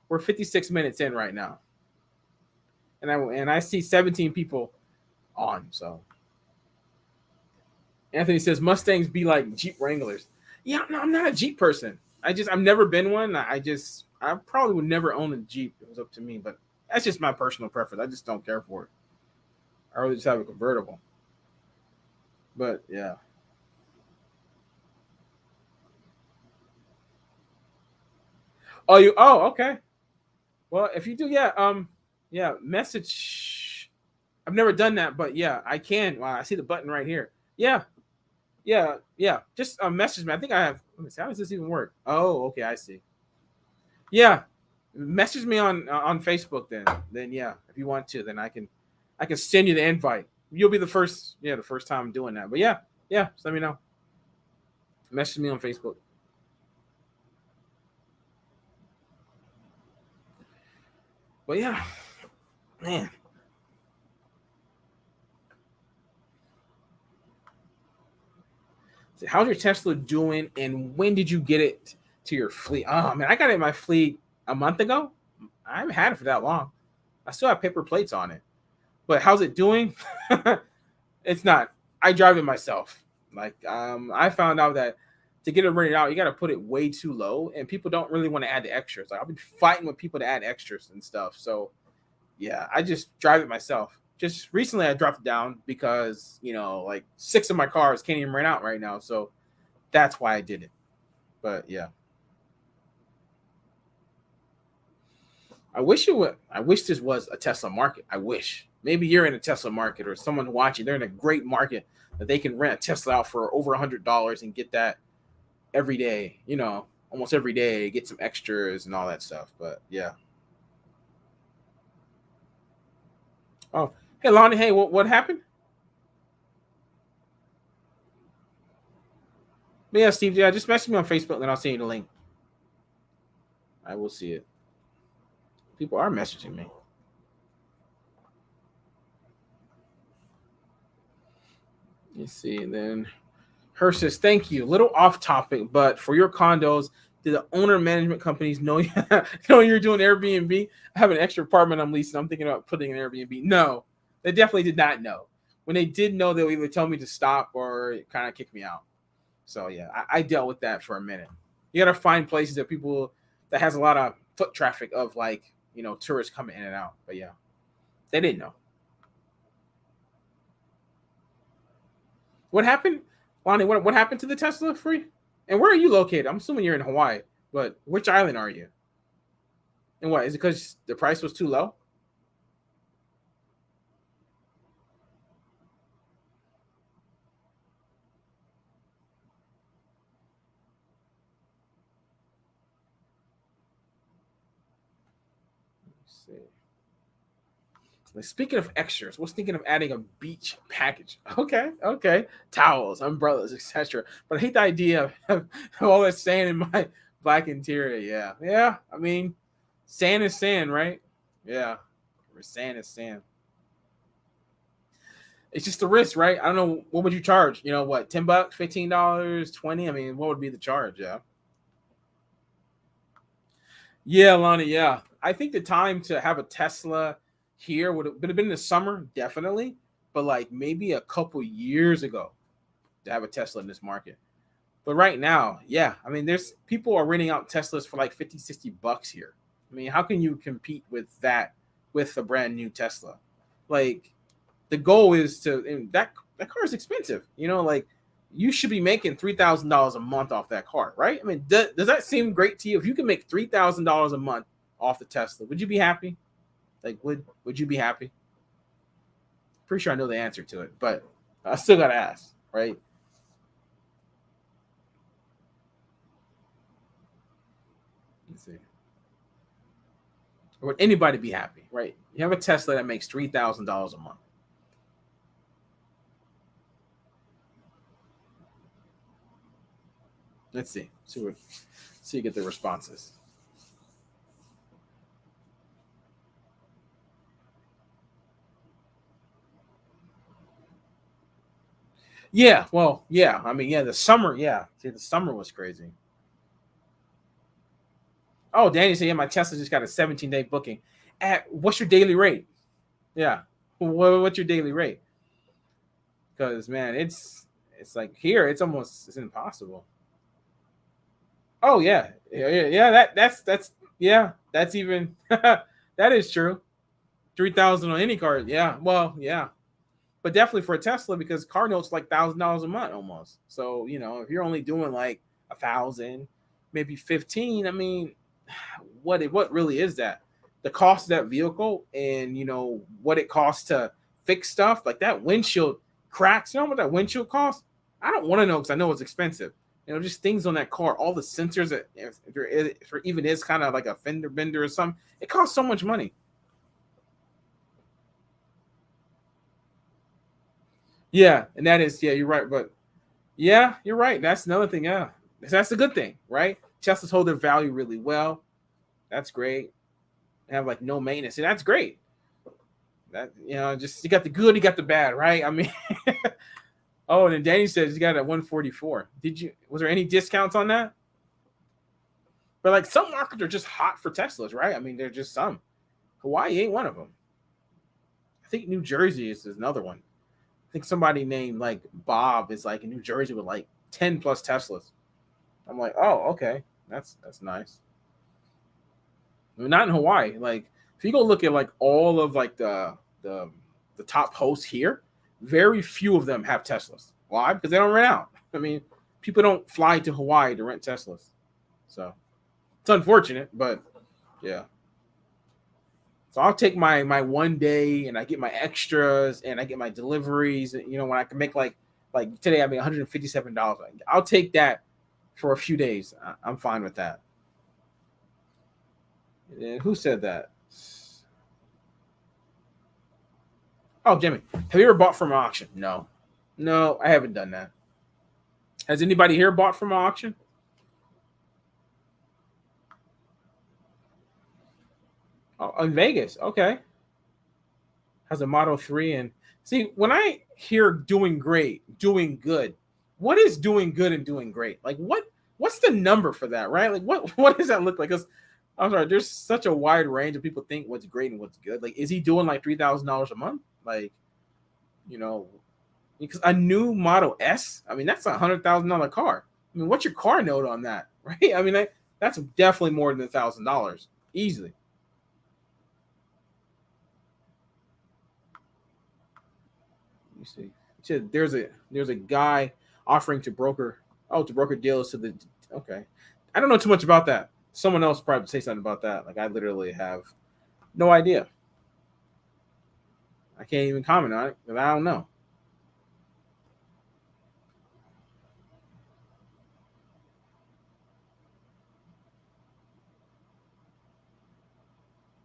we're 56 minutes in right now, and I see 17 people on. So Anthony says Mustangs be like Jeep Wranglers. Yeah, no, I'm not a Jeep person. I've never been one. I probably would never own a Jeep if it was up to me, but that's just my personal preference. I just don't care for it. I really just have a convertible. But yeah. Oh, okay. Well, if you do, yeah, message. I've never done that, but yeah, I can. Wow, I see the button right here. Yeah, yeah. Just message me. I think I have. Let me see. How does this even work? Oh, okay, I see. Yeah, message me on Facebook then. Then yeah, if you want to, then I can send you the invite. You'll be the first time doing that. But yeah, just let me know. Message me on Facebook. But yeah, man. So how's your Tesla doing, and when did you get it to your fleet? Oh man, I got it in my fleet a month ago. I haven't had it for that long. I still have paper plates on it. But how's it doing? It's not. I drive it myself. Like, I found out that to get it rented out, you got to put it way too low, and people don't really want to add the extras. Like, I've been fighting with people to add extras and stuff. So yeah, I just drive it myself. Just recently, I dropped it down because like 6 of my cars can't even rent out right now. So that's why I did it. But yeah, I wish it would. I wish this was a Tesla market. I wish maybe you're in a Tesla market, or someone watching. They're in a great market that they can rent a Tesla out for over $100 and get that every day. Almost every day, get some extras and all that stuff. But yeah. Oh, hey Lonnie. Hey, what happened? But yeah, Steve. Yeah, just message me on Facebook, and I'll send you the link. I will see it. People are messaging me. You see, and then her says, "Thank you. Little off topic, but for your condos, do the owner management companies know know you're doing Airbnb? I have an extra apartment I'm leasing. I'm thinking about putting an Airbnb. No, they definitely did not know. When they did know, they'll either tell me to stop or kind of kick me out. So yeah, I dealt with that for a minute. You got to find places that has a lot of foot traffic of, like, tourists coming in and out. But yeah, they didn't know. What happened, Lonnie? What happened to the Tesla free? And where are you located? I'm assuming you're in Hawaii, but which island are you? And what is it, because the price was too low? Let's see. Like, speaking of extras, was thinking of adding a beach package. Okay. Towels, umbrellas, etc. But I hate the idea of all that sand in my black interior. Yeah. I mean, sand is sand, right? Yeah, sand is sand. It's just the risk, right? I don't know, what would you charge? You know what, $10, $15, 20? I mean, what would be the charge? Yeah. Yeah, Lonnie. Yeah, I think the time to have a Tesla here would have been in the summer, definitely, but like maybe a couple years ago to have a Tesla in this market. But right now, yeah, I mean, there's people are renting out Teslas for like 50, $60 here. I mean, how can you compete with that with a brand new Tesla? Like, the goal is to, and that car is expensive. You know, like you should be making $3,000 a month off that car, right? I mean, does that seem great to you? If you can make $3,000 a month off the Tesla, would you be happy? Like, would you be happy? Pretty sure I know the answer to it, but I still gotta ask, right? Let's see. Or would anybody be happy, right? You have a Tesla that makes $3,000 a month. Let's see. See you get the responses. Yeah, well, yeah. I mean, yeah, the summer, yeah. See, the summer was crazy. Oh, Danny said, yeah, my Tesla just got a 17-day booking. At what's your daily rate? Yeah. What's your daily rate? Because man, it's like here, it's impossible. Oh yeah. That's yeah, that's even that is true. 3,000 on any car. Yeah. Well, yeah. But definitely for a Tesla because car notes like $1,000 a month almost. So, if you're only doing like 1,000, maybe 15, I mean, what really is that? The cost of that vehicle and what it costs to fix stuff like that windshield cracks. You know what that windshield costs? I don't want to know because I know it's expensive. Just things on that car, all the sensors that if there even is kind of like a fender bender or something, it costs so much money. Yeah, and that is yeah, you're right, but yeah, you're right. That's another thing. Yeah, that's a good thing, right? Teslas hold their value really well. That's great. They have like no maintenance, and that's great. That just you got the good, you got the bad, right? I mean, oh, and then Danny says you got it at 144. Did you? Was there any discounts on that? But like some markets are just hot for Teslas, right? I mean, there's just some. Hawaii ain't one of them. I think New Jersey is another one. I think somebody named like Bob is like in New Jersey with like 10 plus Teslas. I'm like, oh, okay, that's nice. I mean, not in Hawaii. Like, if you go look at like all of like the the top hosts here, very few of them have Teslas. Why? Because they don't rent out. I mean, people don't fly to Hawaii to rent Teslas, so it's unfortunate, but yeah. So I'll take my 1 day and I get my extras and I get my deliveries. When I can make like today I made $157. I'll take that for a few days. I'm fine with that. And who said that? Oh, Jimmy, have you ever bought from an auction? No, no, I haven't done that. Has anybody here bought from an auction? Oh, in Vegas. Okay. Has a Model 3 and see when I hear doing great, doing good, what is doing good and doing great? Like what's the number for that, right? Like what does that look like? Because I'm sorry, there's such a wide range of people think what's great and what's good. Like, is he doing like $3,000 a month? Like, you know, because a new Model S, I mean, that's $100,000 car. I mean, what's your car note on that, right? I mean, that's definitely more than $1,000 easily. You see, there's a guy offering to broker deals to the okay. I don't know too much about that. Someone else probably say something about that. Like I literally have no idea. I can't even comment on it because I don't know.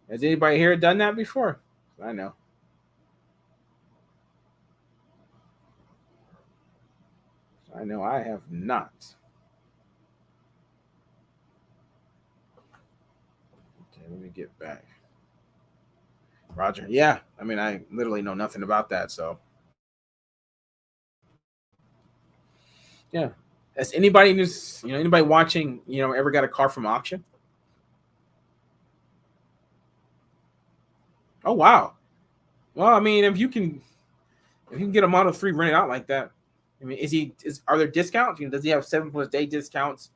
Has anybody here done that before? I know. I know I have not. Okay, let me get back. Roger. Yeah. I mean, I literally know nothing about that. So Yeah. Has anybody in this, anybody watching, ever got a car from auction? Oh wow. Well, I mean, if you can get a Model 3 rented out like that, I mean, are there discounts? Does he have 7+ day discounts?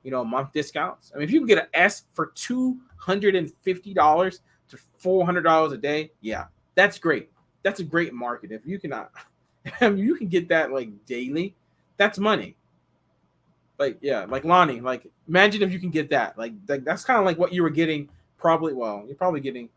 Month discounts. I mean, if you can get an S for $250 to $400 a day, yeah, that's great. That's a great market. If you cannot, I mean, you can get that like daily. That's money. Like yeah, like Lonnie. Like imagine if you can get that. Like that's kind of like what you were getting. Probably. Well, you're probably getting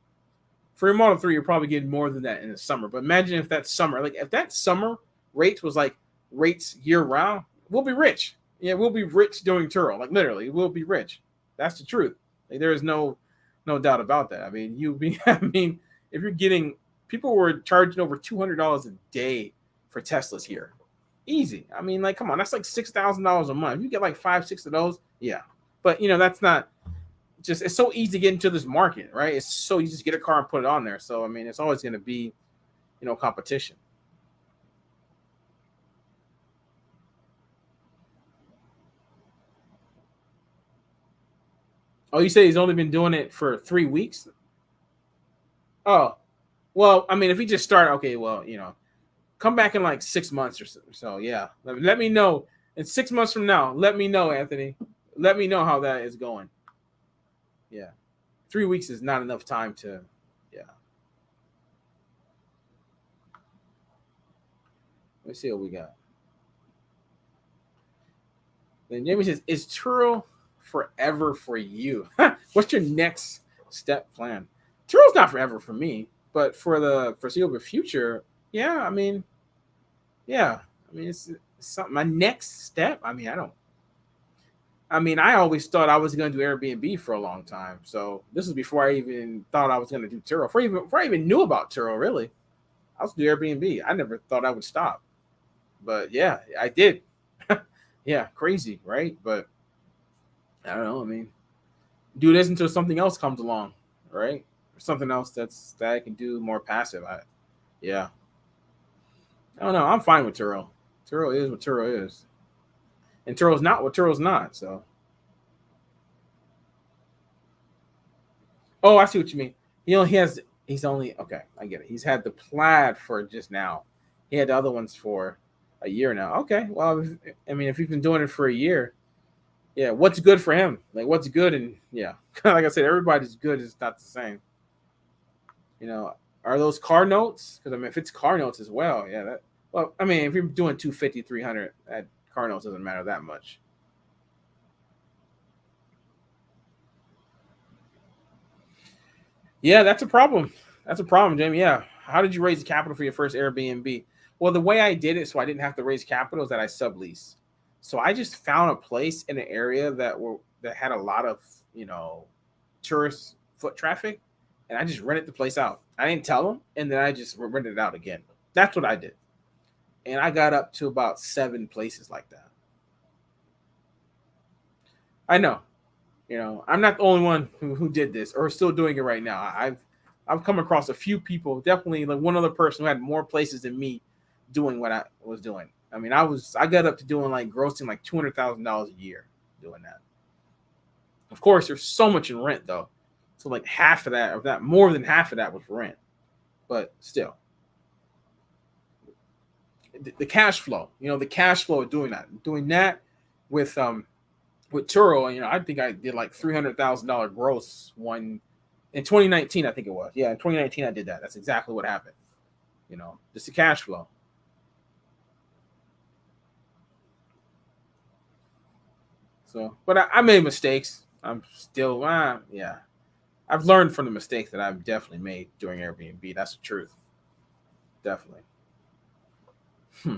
for your Model 3, you're probably getting more than that in the summer. But imagine if that summer, like if that summer rates was like rates year round, we'll be rich. Yeah, we'll be rich doing Turo. Like literally, we'll be rich. That's the truth. Like there is no doubt about that. I mean, I mean, if you're getting people were charging over $200 a day for Teslas here. Easy. I mean, like, come on, that's like $6,000 a month. You get like 5, 6 of those, yeah. But that's not just it's so easy to get into this market, right? It's so you just get a car and put it on there. So I mean, it's always going to be, competition. Oh, you say he's only been doing it for 3 weeks? Oh, well, I mean, if he just started, okay, well, come back in like 6 months or so. So yeah, let me know in 6 months from now. Let me know, Anthony. Let me know how that is going. Yeah, 3 weeks is not enough time to. Yeah, let's see what we got. Then Jamie says, "Is Turo forever for you? What's your next step plan?" Turo's not forever for me, but for the foreseeable future, yeah. I mean, yeah. I mean, it's something. My next step. I mean, I don't. I mean, I always thought I was going to do Airbnb for a long time. So this was before I even thought I was going to do Turo. Before I even knew about Turo, really, I was doing Airbnb. I never thought I would stop, but yeah, I did. Yeah, crazy, right? But I don't know. I mean, do this until something else comes along, right? Something else that I can do more passive. Yeah, I don't know. I'm fine with Turo. Turo is what Turo is, and Turo's not what Turo's not. So, oh, I see what you mean. He's only okay. I get it. He's had the plaid for just now. He had the other ones for a year now. Okay, well, I mean, if he's been doing it for a year, yeah. What's good for him? Like, what's good? And yeah, like I said, everybody's good is not the same. You know, are those car notes? Because I mean, if it's car notes as well, yeah. Well, I mean, if you're doing 250, 300, that car notes doesn't matter that much. Yeah, that's a problem. That's a problem, Jamie. Yeah. How did you raise capital for your first Airbnb? Well, the way I did it, so I didn't have to raise capital, is that I sublease. So I just found a place in an area that had a lot of tourist foot traffic, and I just rented the place out. I didn't tell them, and then I just rented it out again. That's what I did, and I got up to about 7 places like that. I know, I'm not the only one who did this or still doing it right now. I've come across a few people, definitely like one other person who had more places than me doing what I was doing. I mean, I got up to doing like grossing like $200,000 a year doing that. Of course, there's so much in rent though, so like half of that, or that more than half of that was rent. But still, the cash flow, the cash flow of doing that with Turo, I think I did like $300,000 gross one in 2019. I think it was. Yeah, in 2019 I did that. That's exactly what happened. Just the cash flow. So, but I made mistakes. I'm still, yeah. I've learned from the mistakes that I've definitely made during Airbnb. That's the truth. Definitely. Hmm.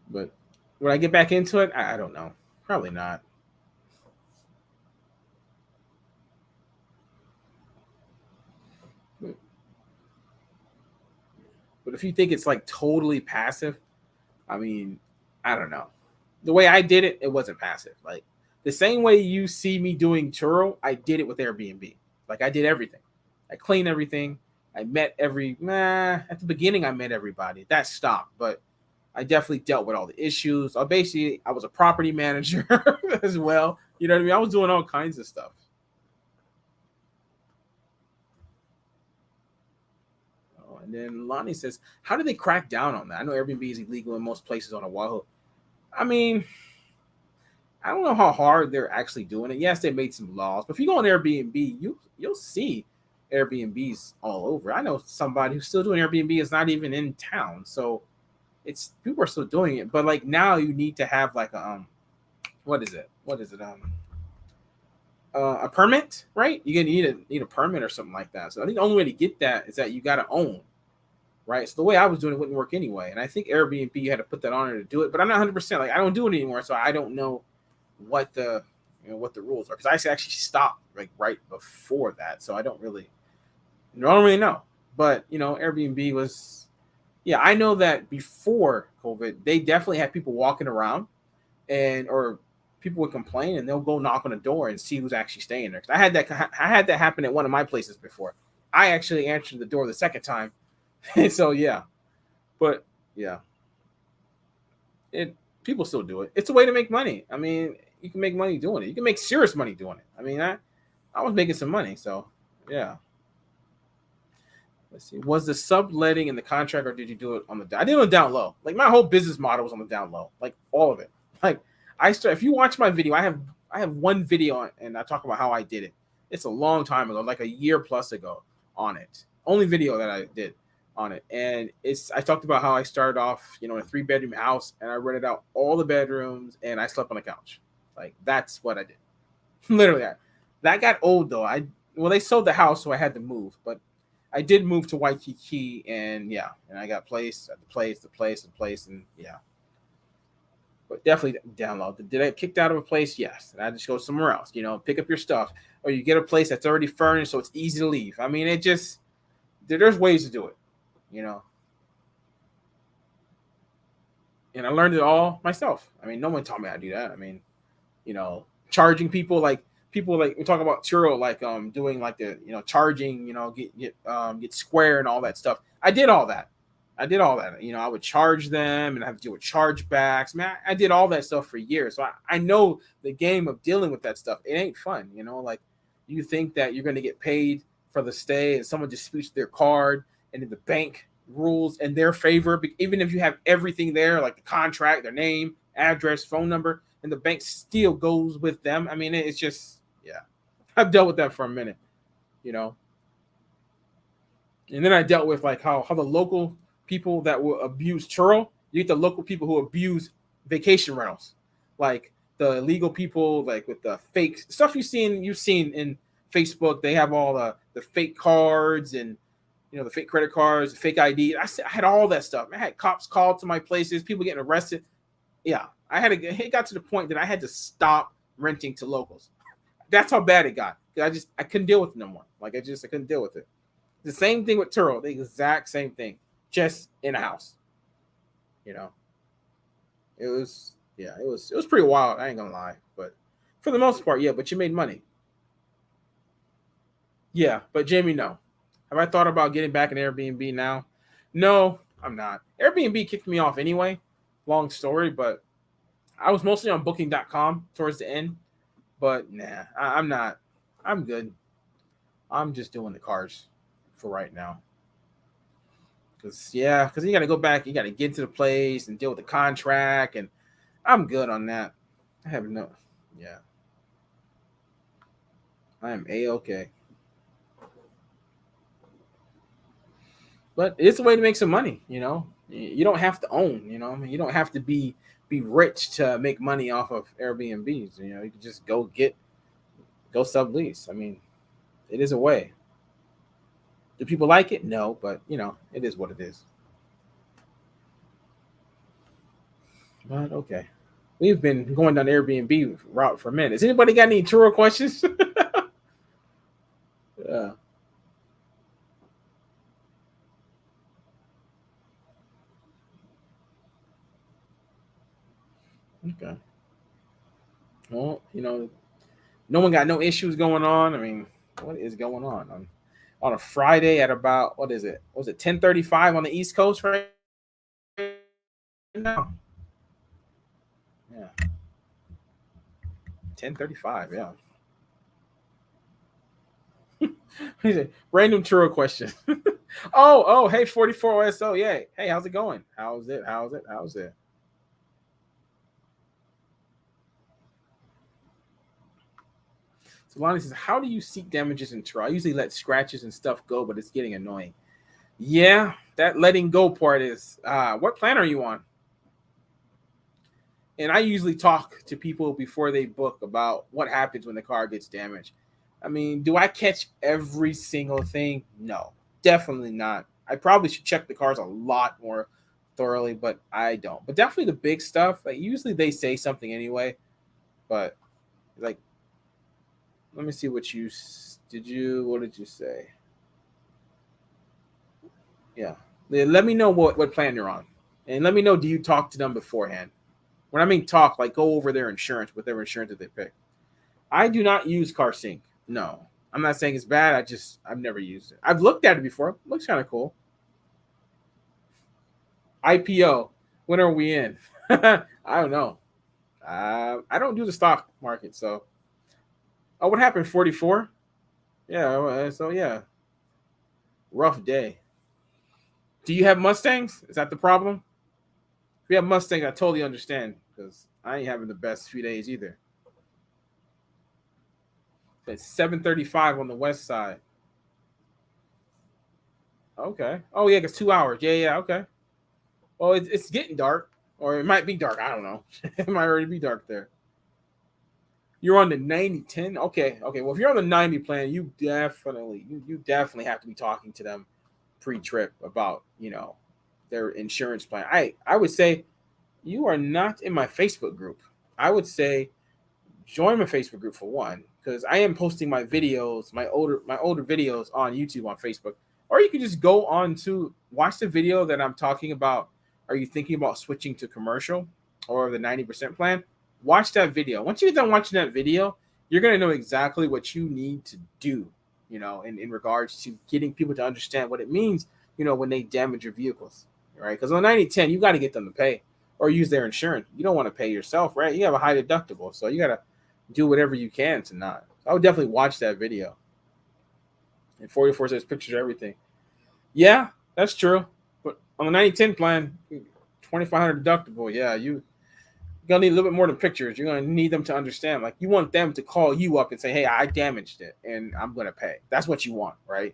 But would I get back into it? I don't know. Probably not. But if you think it's like totally passive, I mean, I don't know. The way I did it, it wasn't passive. Like the same way you see me doing Turo, I did it with Airbnb. Like I did everything. I cleaned everything. I met at the beginning I met everybody. That stopped, but I definitely dealt with all the issues. I was a property manager as well. You know what I mean? I was doing all kinds of stuff. Oh, and then Lonnie says, "How do they crack down on that? I know Airbnb is illegal in most places on Oahu. I mean, I don't know how hard they're actually doing it. Yes, they made some laws, but if you go on Airbnb, you'll see Airbnbs all over. I know somebody who's still doing Airbnb is not even in town, so it's people are still doing it. But like now, you need to have like what is it? What is it? A permit, right? You need a permit or something like that. So I think the only way to get that is that you got to own, right? So the way I was doing it wouldn't work anyway. And I think Airbnb you had to put that on there to do it, but I'm not 100%. Like I don't do it anymore, so I don't know what the what the rules are because I actually stopped like right before that, so I don't really know. But Airbnb was, yeah, I know that before COVID, they definitely had people walking around and or people would complain and they'll go knock on the door and see who's actually staying there. 'Cause I had that happen at one of my places before. I actually answered the door the second time, so yeah. But yeah, it people still do it. It's a way to make money. I mean, you can make money doing it. You can make serious money doing it. I mean, I was making some money, so yeah. Let's see. Was the subletting in the contract, or did you do it on the? I did it on down low. Like my whole business model was on the down low, like all of it. Like if you watch my video, I have one video on, and I talk about how I did it. It's a long time ago, like a year plus ago, on it. Only video that I did on it, and I talked about how I started off, in a 3-bedroom house, and I rented out all the bedrooms, and I slept on the couch. Like that's what I did. Literally, that got old though. They sold the house, so I had to move, but I did move to Waikiki, and yeah, and I got place at the place, and yeah. But definitely download. Did I get kicked out of a place? Yes. And I just go somewhere else, pick up your stuff, or you get a place that's already furnished, so it's easy to leave. I mean, there's ways to do it, you know. And I learned it all myself. I mean, no one taught me how to do that. I mean, charging people like we talk about Turo, like doing like the charging, get Square and all that stuff. I did all that. I would charge them and I have to deal with chargebacks. Man, I did all that stuff for years. So I know the game of dealing with that stuff. It ain't fun, like you think that you're gonna get paid for the stay and someone disputes their card and then the bank rules in their favor, even if you have everything there, like the contract, their name, address, phone number, and the bank still goes with them. I mean, it's just, yeah. I've dealt with that for a minute, you know. And then I dealt with like how the local people that will abuse Turo, you get the local people who abuse vacation rentals, like the illegal people, like with the fake stuff you've seen in Facebook. They have all the fake cards and the fake credit cards, the fake ID. I had all that stuff. I had cops called to my places, people getting arrested. Yeah, it got to the point that I had to stop renting to locals. That's how bad it got. I couldn't deal with it no more. Like I couldn't deal with it. The same thing with Turo, the exact same thing, just in a house. It was pretty wild. I ain't gonna lie, but for the most part, yeah. But you made money. Yeah, but Jamie, no. Have I thought about getting back in Airbnb now? No, I'm not. Airbnb kicked me off anyway. Long story, but I was mostly on Booking.com towards the end. But nah, I'm not. I'm good. I'm just doing the cars for right now. Because you got to go back. You got to get to the place and deal with the contract. And I'm good on that. I have no. Yeah. I am A-okay. But it's a way to make some money, You don't have to own, I mean, you don't have to be rich to make money off of Airbnbs. You can just go sublease. I mean, it is a way. Do people like it? No, but it is what it is. But okay. We've been going down the Airbnb route for a minute. Has anybody got any Turo questions? Yeah. Okay. Well, no one got no issues going on. I mean, what is going on a Friday at about, what is it? Was it 10:35 on the East Coast right now. Yeah. 10:35. Yeah. Random Turo question. Oh, hey, 44 OSO. Yeah. Hey, how's it going? How's it? So Lonnie says, how do you seek damages in Turo? I usually let scratches and stuff go, but it's getting annoying. Yeah, that letting go part is what plan are you on? And I usually talk to people before they book about what happens when the car gets damaged. I mean, do I catch every single thing? No, definitely not. I probably should check the cars a lot more thoroughly, but I don't. But definitely the big stuff. Like usually they say something anyway, but like, let me see what you did. What did you say? Yeah, let me know what plan you're on, and let me know, do you talk to them beforehand? When I mean talk, like go over their insurance, whatever insurance that they pick. I do not use CarSync. No, I'm not saying it's bad. I've never used it. I've looked at it before. It looks kind of cool. IPO. When are we in? I don't know. I don't do the stock market, so. Oh, what happened? 44. Yeah. So yeah, rough day. Do you have Mustangs? Is that the problem? If you have Mustangs, I totally understand because I ain't having the best few days either. It's 7:35 on the west side. Okay. Oh yeah, it's 2 hours. Yeah. Okay. Well, it's getting dark, or it might be dark. I don't know. It might already be dark there. You're on the 90/10. Okay. Well, if you're on the 90 plan, you definitely have to be talking to them pre-trip about their insurance plan. I would say you are not in my Facebook group. I would say join my Facebook group for one, because I am posting my videos, my older videos on YouTube, on Facebook, or you can just go on to watch the video that I'm talking about. Are you thinking about switching to commercial or the 90% plan? Watch that video. Once you're done watching that video, you're gonna know exactly what you need to do, in regards to getting people to understand what it means, when they damage your vehicles, right? Because on 90/10, you got to get them to pay or use their insurance. You don't want to pay yourself, right? You have a high deductible, so you gotta do whatever you can to not. I would definitely watch that video. And 44 says pictures of everything. Yeah, that's true. But on the 90/10 plan, 2,500 deductible. Yeah, you're gonna need a little bit more than pictures. You're gonna need them to understand. Like you want them to call you up and say, "Hey, I damaged it, and I'm gonna pay." That's what you want, right?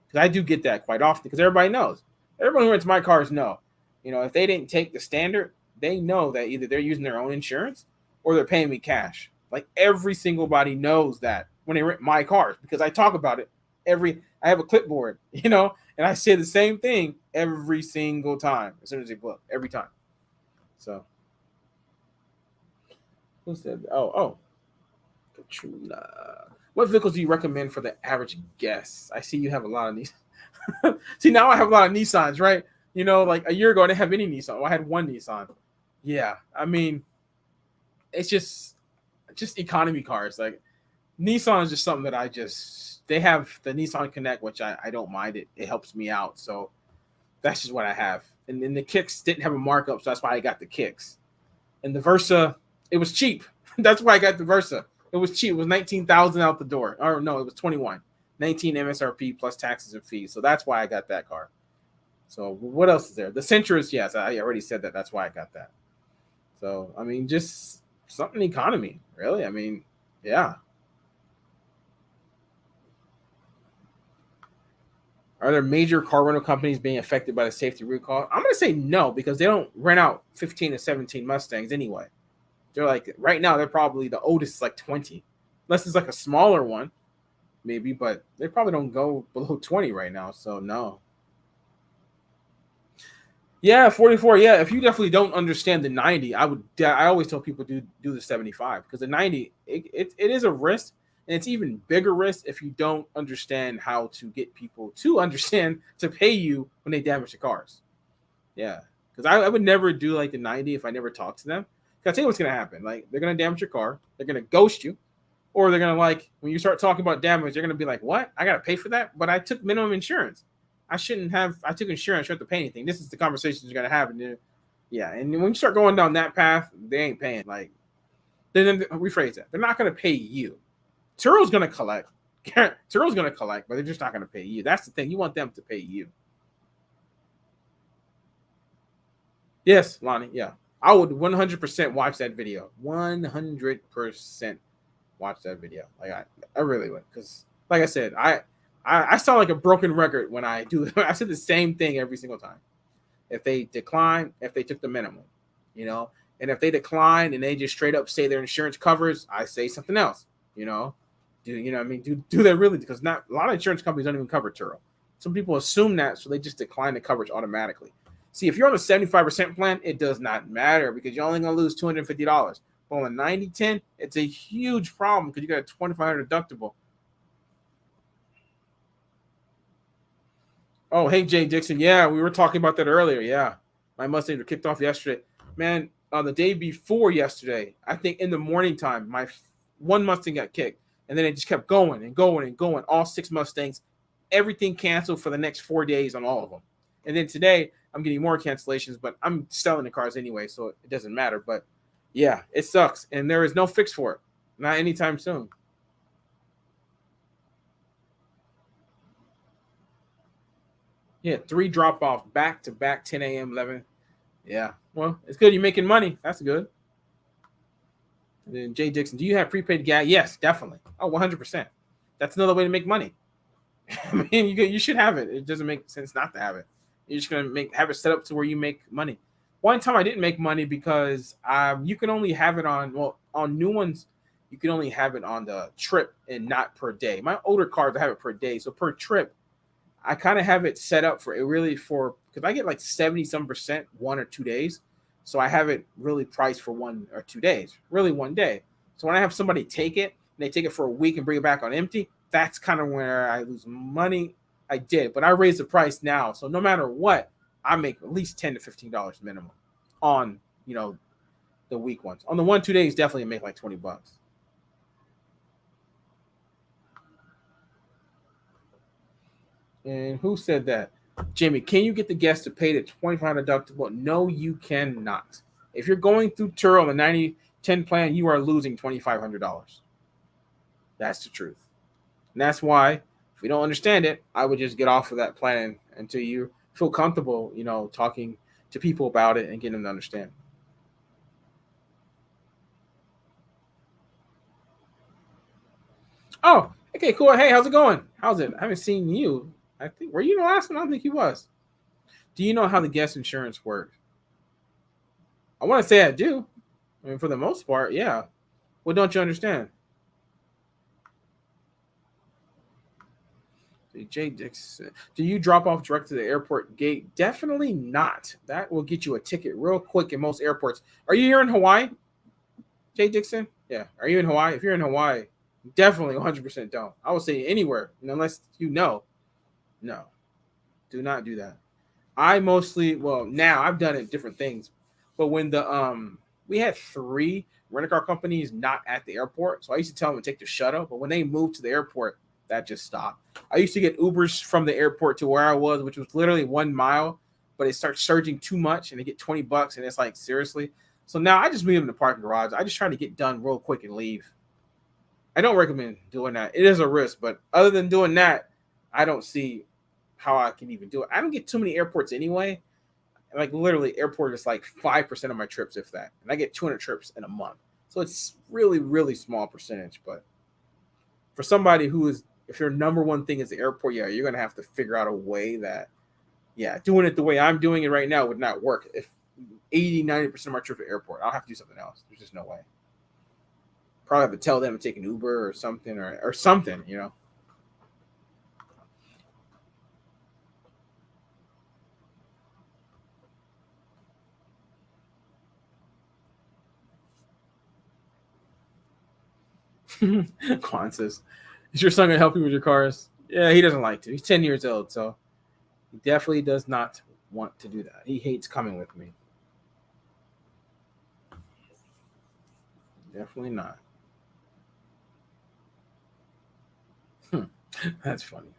Because I do get that quite often. Because everybody knows. Everybody who rents my cars know. If they didn't take the standard, they know that either they're using their own insurance or they're paying me cash. Like every single body knows that when they rent my cars, because I talk about it I have a clipboard, and I say the same thing every single time as soon as they book, every time. So who said that? Oh, Katrina. What vehicles do you recommend for the average guest? I see you have a lot of these. See, now I have a lot of Nissans, right? Like a year ago, I didn't have any Nissan. Well, I had one Nissan. Yeah, I mean, it's just economy cars. Like Nissan is just something that they have the Nissan Connect, which I don't mind. It helps me out. So that's just what I have. And then the Kicks didn't have a markup, so that's why I got the Kicks. And the Versa, it was cheap. That's why I got the Versa. It was cheap. It was 19,000 out the door. Or no, it was 21. 19 MSRP plus taxes and fees. So that's why I got that car. So what else is there? The Sentra, yes, I already said that. That's why I got that. So I mean, just something economy, really. I mean, yeah. Are there major car rental companies being affected by the safety recall? I'm going to say no, because they don't rent out 15 to 17 Mustangs anyway. They're like, right now, they're probably the oldest is like 20. Unless it's like a smaller one, maybe, but they probably don't go below 20 right now. So no. Yeah, 44. Yeah, if you definitely don't understand the 90, I always tell people do the 75, because the 90 it is a risk, and it's even bigger risk if you don't understand how to get people to understand to pay you when they damage the cars. Yeah, because I would never do like the 90 if I never talk to them. I'll tell you what's gonna happen. Like they're gonna damage your car, they're gonna ghost you, or they're gonna, like, when you start talking about damage, they're gonna be like, "What? I gotta pay for that? But I took minimum insurance. I took insurance. I don't have to pay anything." This is the conversation you're gonna have, and Yeah, and when you start going down that path, they ain't paying. Like, then rephrase that. They're not going to pay you. Turo's going to collect. Turo's going to collect, but they're just not going to pay you. That's the thing. You want them to pay you. Yes, Lonnie. Yeah, I would 100% watch that video. 100% watch that video. Like I really would, because like I said, I sound like a broken record when I do. I said the same thing every single time. If they decline, if they took the minimum, you know, and if they decline and they just straight up say their insurance covers, I say something else, you know. You know what I mean? Do that really, because not a lot of insurance companies don't even cover Turo. Some people assume that, so they just decline the coverage automatically. See, if you're on a 75% plan, it does not matter because you're only going to lose $250. But on a 90/10, it's a huge problem because you got a $2,500 deductible. Oh, hey, Jay Dixon. Yeah, we were talking about that earlier. Yeah, my Mustang kicked off yesterday. Man, on the day before yesterday, I think in the morning time, my one Mustang got kicked. And then it just kept going and going and going. All 6 Mustangs, everything canceled for the next 4 days on all of them. And then today, I'm getting more cancellations, but I'm selling the cars anyway, so it doesn't matter. But yeah, it sucks. And there is no fix for it. Not anytime soon. Yeah, 3 drop off back to back, 10 a.m., 11. Yeah, well, it's good. You're making money. That's good. And then Jay Dixon, do you have prepaid gas? Yes, definitely. Oh, 100%. That's another way to make money. I mean, you should have it. It doesn't make sense not to have it. You're just gonna have it set up to where you make money. One time I didn't make money because you can only have it on new ones. You can only have it on the trip and not per day. My older cars I have it per day, so per trip I kind of have it set up for it really for because I get like 70% 1 or 2 days. So I have it really priced for 1 or 2 days, really 1 day. So when I have somebody take it and they take it for a week and bring it back on empty, that's kind of where I lose money. I did, but I raised the price now. So no matter what, I make at least $10 to $15 minimum on, the week ones. On the 1 2 days, definitely make like $20. And who said that? Jamie, can you get the guest to pay the 25 deductible? No, you cannot. If you're going through Turo on the 90/10 plan, you are losing $2,500. That's the truth. And that's why, if you don't understand it, I would just get off of that plan until you feel comfortable, talking to people about it and getting them to understand. Oh, okay, cool. Hey, how's it going? How's it? I haven't seen you. I think, were you the last one? I don't think you was. Do you know how the guest insurance works? I want to say I do. I mean, for the most part, yeah. What don't you understand? Jay Dixon, do you drop off direct to the airport gate? Definitely not. That will get you a ticket real quick in most airports. Are you here in Hawaii, Jay Dixon? Yeah. Are you in Hawaii? If you're in Hawaii, definitely 100% don't. I would say anywhere, unless you know. No, do not do that. I mostly, well, now I've done it different things, but when we had 3 rental car companies not at the airport, so I used to tell them to take the shuttle. But when they moved to the airport, that just stopped. I used to get Ubers from the airport to where I was, which was literally 1 mile, but it starts surging too much, and they get $20, and it's like seriously. So now I just leave them in the parking garage. I just try to get done real quick and leave. I don't recommend doing that. It is a risk, but other than doing that, I don't see how I can even do it. I don't get too many airports anyway. Like literally, airport is like 5% of my trips, if that, and I get 200 trips in a month. So it's really, really small percentage. But for somebody who is, if your number one thing is the airport, yeah, you're gonna have to figure out a way that, yeah, doing it the way I'm doing it right now would not work. If 80-90% of my trip at airport, I'll have to do something else. There's just no way. Probably have to tell them to take an Uber or something, or something. Quan says, "Is your son gonna help you with your cars?" Yeah, he doesn't like to. He's 10 years old, so he definitely does not want to do that. He hates coming with me. Definitely not. That's funny.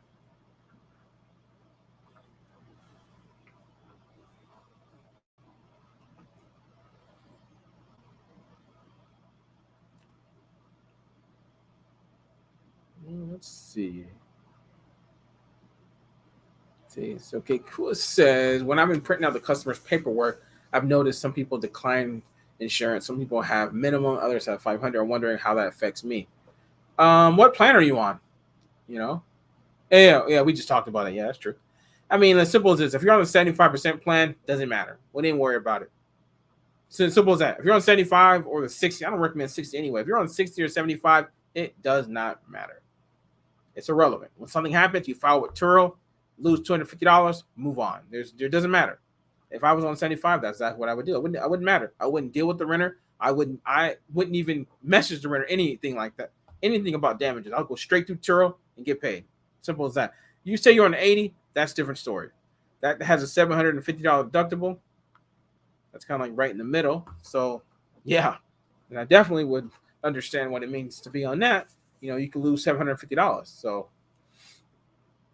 Let's see. So okay, cool. It says when I've been printing out the customer's paperwork, I've noticed some people decline insurance. Some people have minimum, others have 500. I'm wondering how that affects me. What plan are you on? You know? Yeah, we just talked about it. Yeah, that's true. I mean, as simple as this, if you're on the 75% plan, doesn't matter. We didn't worry about it. So as simple as that. If you're on 75 or the 60, I don't recommend 60 anyway. If you're on 60 or 75, it does not matter. It's irrelevant. When something happens, you file with Turo, lose $250, move on. There doesn't matter. If I was on 75, that's what I would do. I wouldn't matter. I wouldn't deal with the renter. I wouldn't even message the renter, anything like that. Anything about damages. I'll go straight through Turo and get paid. Simple as that. You say you're on 80, that's a different story. That has a $750 deductible. That's kind of like right in the middle. So yeah. And I definitely would understand what it means to be on that. You can lose $750. So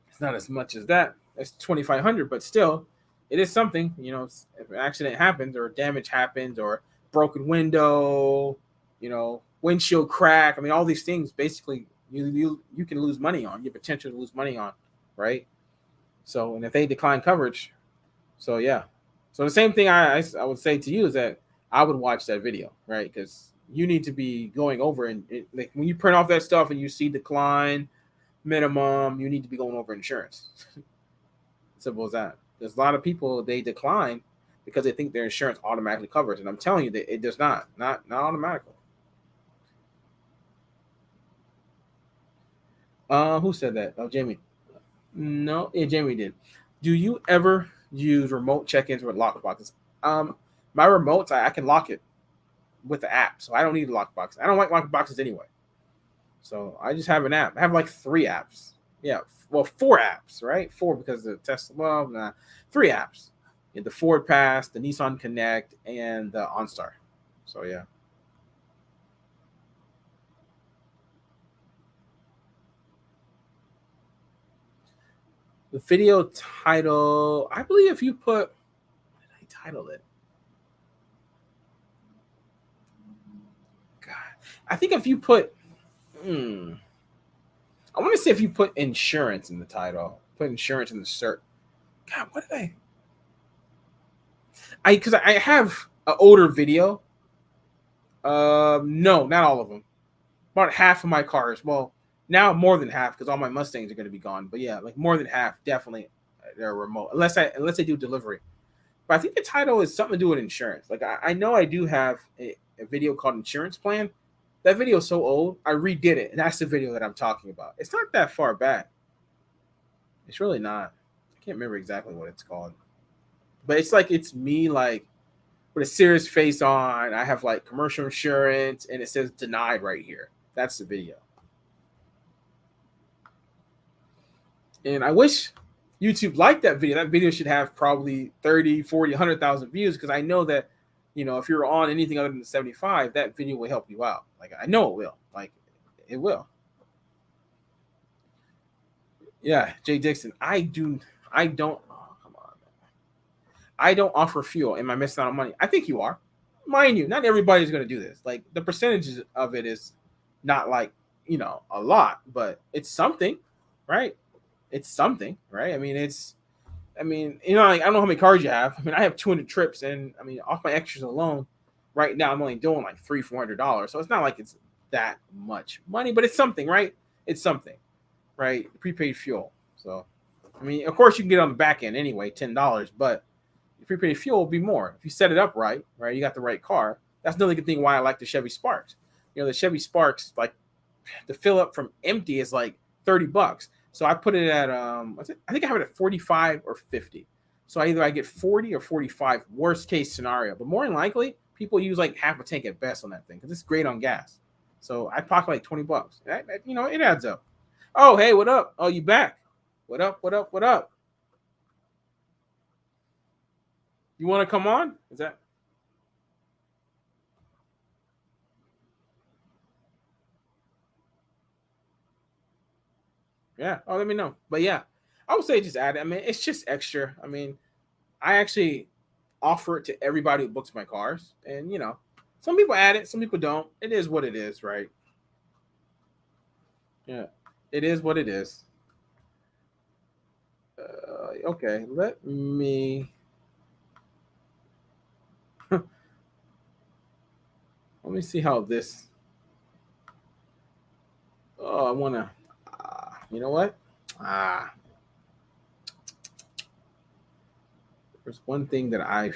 it's not as much as that. It's $2,500, but still, it is something. If an accident happens or damage happens or broken window, windshield crack. I mean, all these things basically you can lose money on. You have potential to lose money on, right? So, and if they decline coverage, so yeah. So the same thing I would say to you is that I would watch that video, right? Because you need to be going over and like when you print off that stuff and you see decline minimum, you need to be going over insurance. Simple as that. There's a lot of people, they decline because they think their insurance automatically covers, and I'm telling you that it does not automatically. Who said that? Oh, Jamie. No, yeah, Jamie did. Do you ever use remote check-ins with lockboxes? My remotes, I can lock it with the app, so I don't need a lockbox. I don't like lockboxes anyway. So I just have an app. I have like 3 apps. Yeah, well, 4 apps, right? 4 because the Tesla. Well, nah, 3 apps. The Ford Pass, the Nissan Connect, and the OnStar. So yeah. The video title, I believe if you put, what did I title it? God, I think if you put, I want to say if you put insurance in the title, put insurance in the cert. God, what did because I have an older video. No, not all of them. About half of my cars. Well, now more than half because all my Mustangs are going to be gone. But yeah, like more than half definitely they're remote unless they do delivery. But I think the title is something to do with insurance. Like I know I do have a video called Insurance Plan. That video is so old, I redid it, and that's the video that I'm talking about. It's not that far back. It's really not. I can't remember exactly what it's called. But it's me like with a serious face on. I have like commercial insurance and it says denied right here. That's the video. And I wish YouTube liked that video. That video should have probably 30, 40, 100,000 views because I know that, if you're on anything other than 75, that video will help you out. Like, I know it will. Like, it will. Yeah, Jay Dixon. I don't, oh, come on. I don't offer fuel. Am I missing out on money? I think you are. Mind you, not everybody's going to do this. Like, the percentages of it is not like, a lot, but it's something, right? It's something, right? I mean, like, I don't know how many cars you have. I mean, I have 200 trips, and I mean, off my extras alone, right now I'm only doing like $300-$400. So it's not like it's that much money, but it's something, right? It's something, right? Prepaid fuel. So, I mean, of course you can get on the back end anyway, $10, but prepaid fuel will be more if you set it up right. You got the right car. That's another good thing why I like the Chevy Sparks. The Chevy Sparks, like the fill up from empty is like $30. So I put it at I think I have it at 45 or 50. So I get 40 or 45, worst case scenario. But more than likely, people use like half a tank at best on that thing because it's great on gas. So I pocket like $20. It adds up. Oh, hey, what up? Oh, you back? What up? What up? What up? You want to come on? Is that? Yeah. Oh, let me know. But yeah, I would say just add it. I mean, it's just extra. I mean, I actually offer it to everybody who books my cars. And, some people add it, some people don't. It is what it is, right? Yeah. It is what it is. Okay, let me. Let me see how this. Oh, I want to. You know what? There's one thing that I.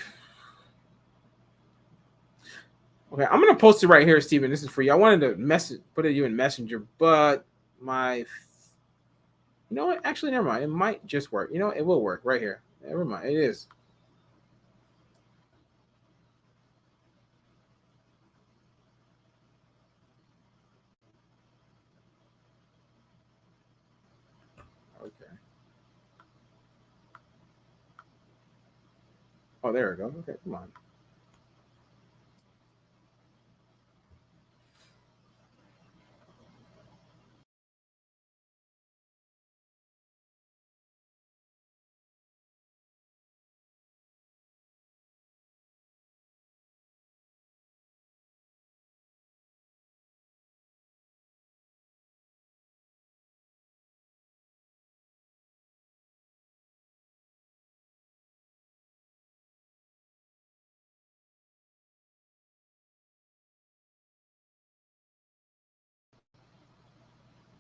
Okay, I'm gonna post it right here, Steven. This is for you. I wanted to put it you in Messenger, but my. You know what? Actually, never mind. It might just work. You know, it will work right here. Never mind. It is. Okay. Oh, there we go. Okay, come on.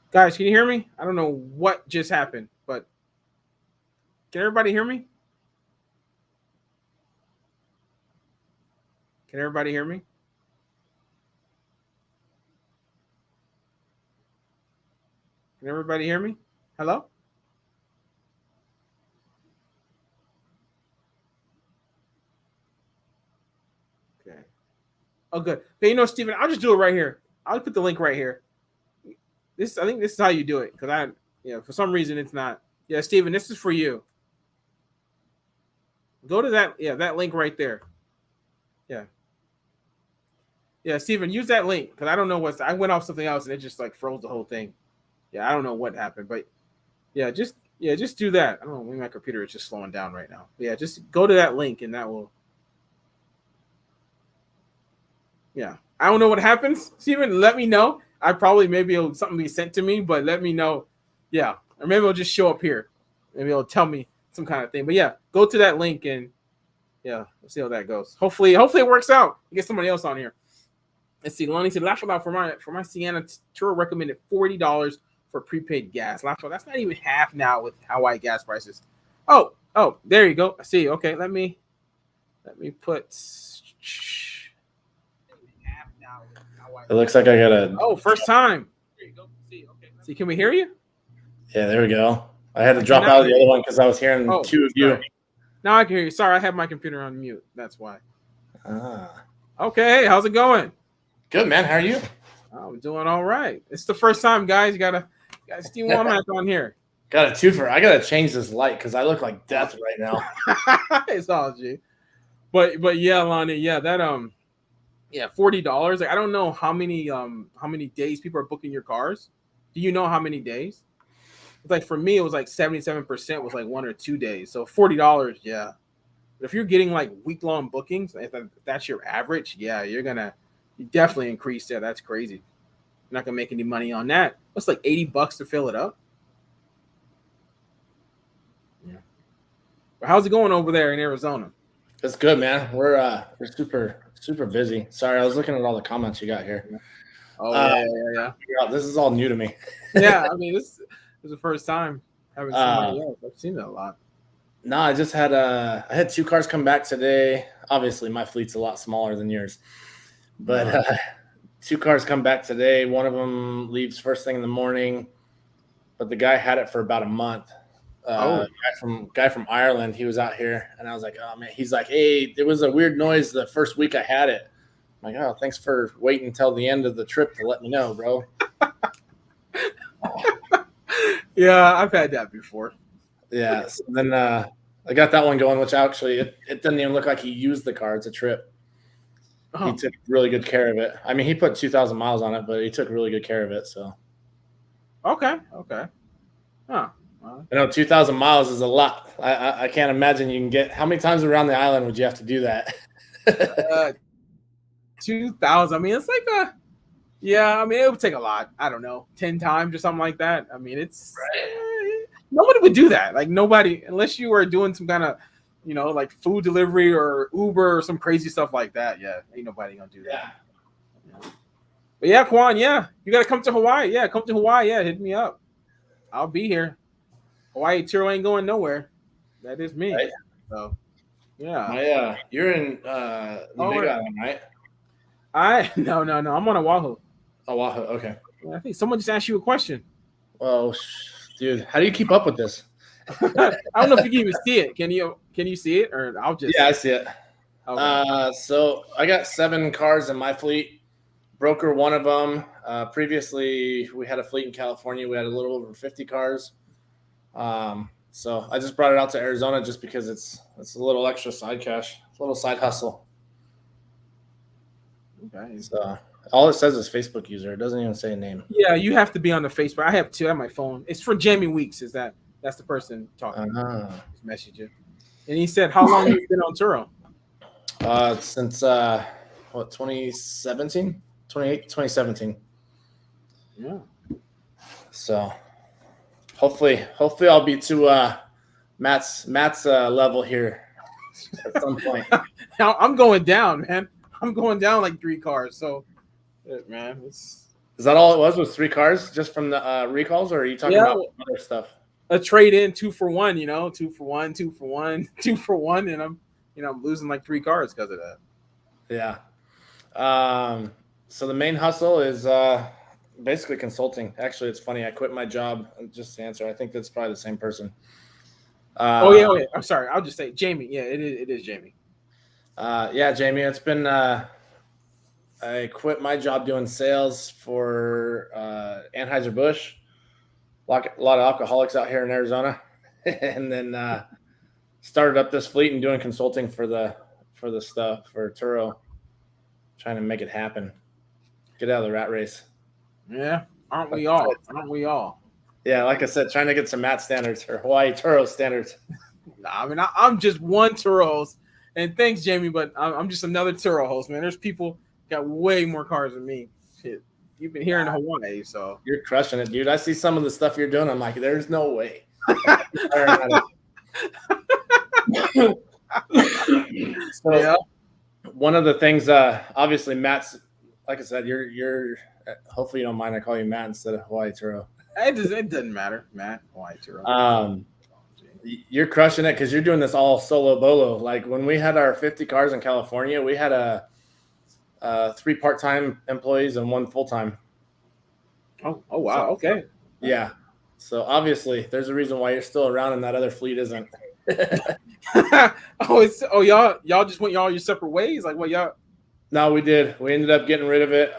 Guys, can you hear me? I don't know what just happened, but can everybody hear me? Can everybody hear me? Can everybody hear me? Hello? Okay. Oh, good. Okay, you know, Steven, I'll just do it right here. I'll put the link right here. I think this is how you do it because for some reason it's not. Yeah, Steven, this is for you. Go to that link right there. Yeah. Yeah, Steven, use that link because I don't know I went off something else and it just like froze the whole thing. Yeah, I don't know what happened, but just do that. I don't know, maybe my computer is just slowing down right now. Yeah, just go to that link and that will. Yeah, I don't know what happens. Steven, let me know. Maybe something be sent to me, but let me know. Yeah, or maybe it'll just show up here. Maybe it'll tell me some kind of thing. But yeah, go to that link and yeah, we'll see how that goes. Hopefully it works out. Get somebody else on here. Let's see. Lonnie said, laugh out for my Sienna Turo recommended $40 for prepaid gas. Laugh out. That's not even half now with Hawaii gas prices. Oh, there you go. I see. Okay, let me put. It looks like I got a. Oh, first time. There you go. See, can we hear you? Yeah, there we go. I had to drop out of the other one because I was hearing two of you. Now I can hear you. Sorry, I have my computer on mute. That's why. Okay, hey, how's it going? Good, man. How are you? I'm doing all right. It's the first time, guys. You got Steve Womack on here. Got a twofer. I gotta change this light because I look like death right now. It's all G. But yeah, Lonnie, yeah, that $40. Like, I don't know how many days people are booking your cars. Do you know how many days? It's like for me, it was like 77% was like 1 or 2 days. So $40, yeah. But if you're getting like week-long bookings, if that's your average, yeah, you definitely increase that. That's crazy. You're not gonna make any money on that. It's like $80 to fill it up. Yeah. But how's it going over there in Arizona? It's good, man. We're super busy. Sorry, I was looking at all the comments you got here. Oh yeah. This is all new to me. Yeah, I mean this is the first time having somebody else. I've seen that a lot. No, I just had I had 2 cars come back today. Obviously, my fleet's a lot smaller than yours, but 2 cars come back today. One of them leaves first thing in the morning, but the guy had it for about a month. Guy from Ireland, he was out here, and I was like, oh man. He's like, hey, there was a weird noise the first week I had it. I'm like, oh, thanks for waiting until the end of the trip to let me know, bro. Yeah, I've had that before. Yeah. So then I got that one going, which actually it doesn't even look like he used the car. It's a trip. He took really good care of it. I mean, he put 2,000 miles on it, but he took really good care of it. So. Okay. Huh. I know 2,000 miles is a lot. I can't imagine you can get. How many times around the island would you have to do that? 2,000. I mean, it's like Yeah, I mean, it would take a lot. I don't know, 10 times or something like that. I mean, it's Right. nobody would do that. Like nobody, unless you were doing some kind of, like food delivery or Uber or some crazy stuff like that. Yeah, ain't nobody gonna do that. Yeah. Yeah. But yeah, Kwan, yeah, you gotta come to Hawaii. Yeah, come to Hawaii. Yeah, hit me up. I'll be here. Hawaii Turo ain't going nowhere. That is me. Right. So yeah. You're in Oh, Big Island, right? no. I'm on Oahu. Oahu. Okay. I think someone just asked you a question. Well, dude, how do you keep up with this? I don't know if you can even see it. Can you see it? Or I'll just Yeah, I see it. okay. So I got 7 cars in my fleet. Broker one of them. Previously, we had a fleet in California. We had a little over 50 cars. So I just brought it out to Arizona just because it's a little extra side cash, a little side hustle. Okay. So all it says is Facebook user. It doesn't even say a name. Yeah, you have to be on the Facebook. I have 2 on my phone. It's for Jamie Weeks. That's the person talking? Message you. And he said, "How long have you been on Turo?" Since 2017, 2017. Yeah. So hopefully I'll be to Matt's level here at some point. Now I'm going down, man. I'm going down like 3 cars. So, man, it's Is that all it was 3 cars just from the recalls, or are you talking about other stuff? A trade in 2 for 1. 2 for 1, 2 for 1, 2 for 1, and I'm losing like 3 cars because of that. Yeah. So the main hustle is basically consulting. Actually, it's funny. I quit my job. Just to answer, I think that's probably the same person. Yeah. I'm sorry. I'll just say Jamie. Yeah, it is Jamie. Yeah, Jamie. It's been. I quit my job doing sales for Anheuser-Busch. A lot of alcoholics out here in Arizona, and then started up this fleet and doing consulting for the stuff for Turo, trying to make it happen. Get out of the rat race. Yeah, aren't we all? Aren't we all? Yeah, like I said, trying to get some Matt standards or Hawaii Turo standards. Nah, I mean, I'm just one Turo host, and thanks, Jamie, but I'm just another Turo host, man. There's people got way more cars than me. Shit, you've been here in Hawaii, so you're crushing it, dude. I see some of the stuff you're doing. I'm like, there's no way. So, yeah. One of the things, obviously, Matt's, like I said, you're. Hopefully, you don't mind I call you Matt instead of Hawaii Turo. It doesn't matter, Matt. Hawaii Turo. You're crushing it because you're doing this all solo bolo. Like when we had our 50 cars in California, we had 3 part-time employees and 1 full-time. Oh wow. Okay. Yeah. So obviously, there's a reason why you're still around and that other fleet isn't. Y'all just went your separate ways. Like what y'all? No, we did. We ended up getting rid of it.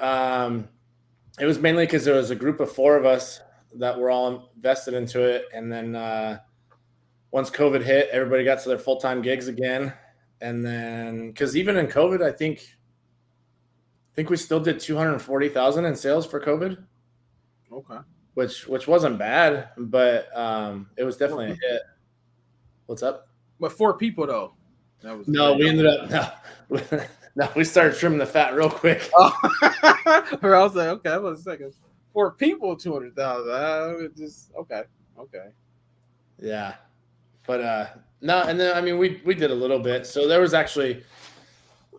It was mainly because there was a group of 4 of us that were all invested into it, and then once COVID hit, everybody got to their full-time gigs again, and then because even in COVID, I think we still did 240,000 in sales for COVID. Okay. Which wasn't bad, but it was definitely a hit. What's up? But 4 people though. We ended up no, we started trimming the fat real quick. Or I was like, okay, that was a second. 4 people, 200,000. Just okay. Yeah, but no, and then I mean we did a little bit. So there was actually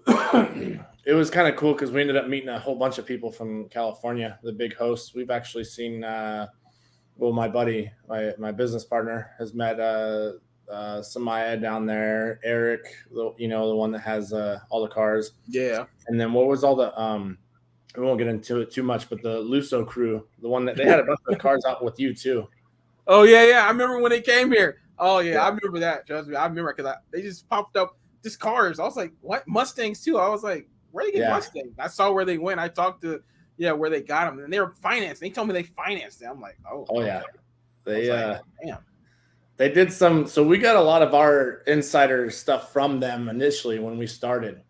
it was kind of cool because we ended up meeting a whole bunch of people from California, the big hosts. We've actually seen my buddy, my business partner has met Samaya down there, Eric, the one that has all the cars. Yeah. And then what was all the we won't get into it too much, but the Luso crew, the one that they had a bunch of cars out with you too. Oh yeah. I remember when they came here. Oh yeah. I remember that. Trust me, I remember because they just popped up just cars. I was like, what? Mustangs too. I was like, where they get Mustangs? I saw where they went. I talked to where they got them, and they were financed. They told me they financed them. I'm like, oh yeah. They damn. They did some. So we got a lot of our insider stuff from them initially when we started.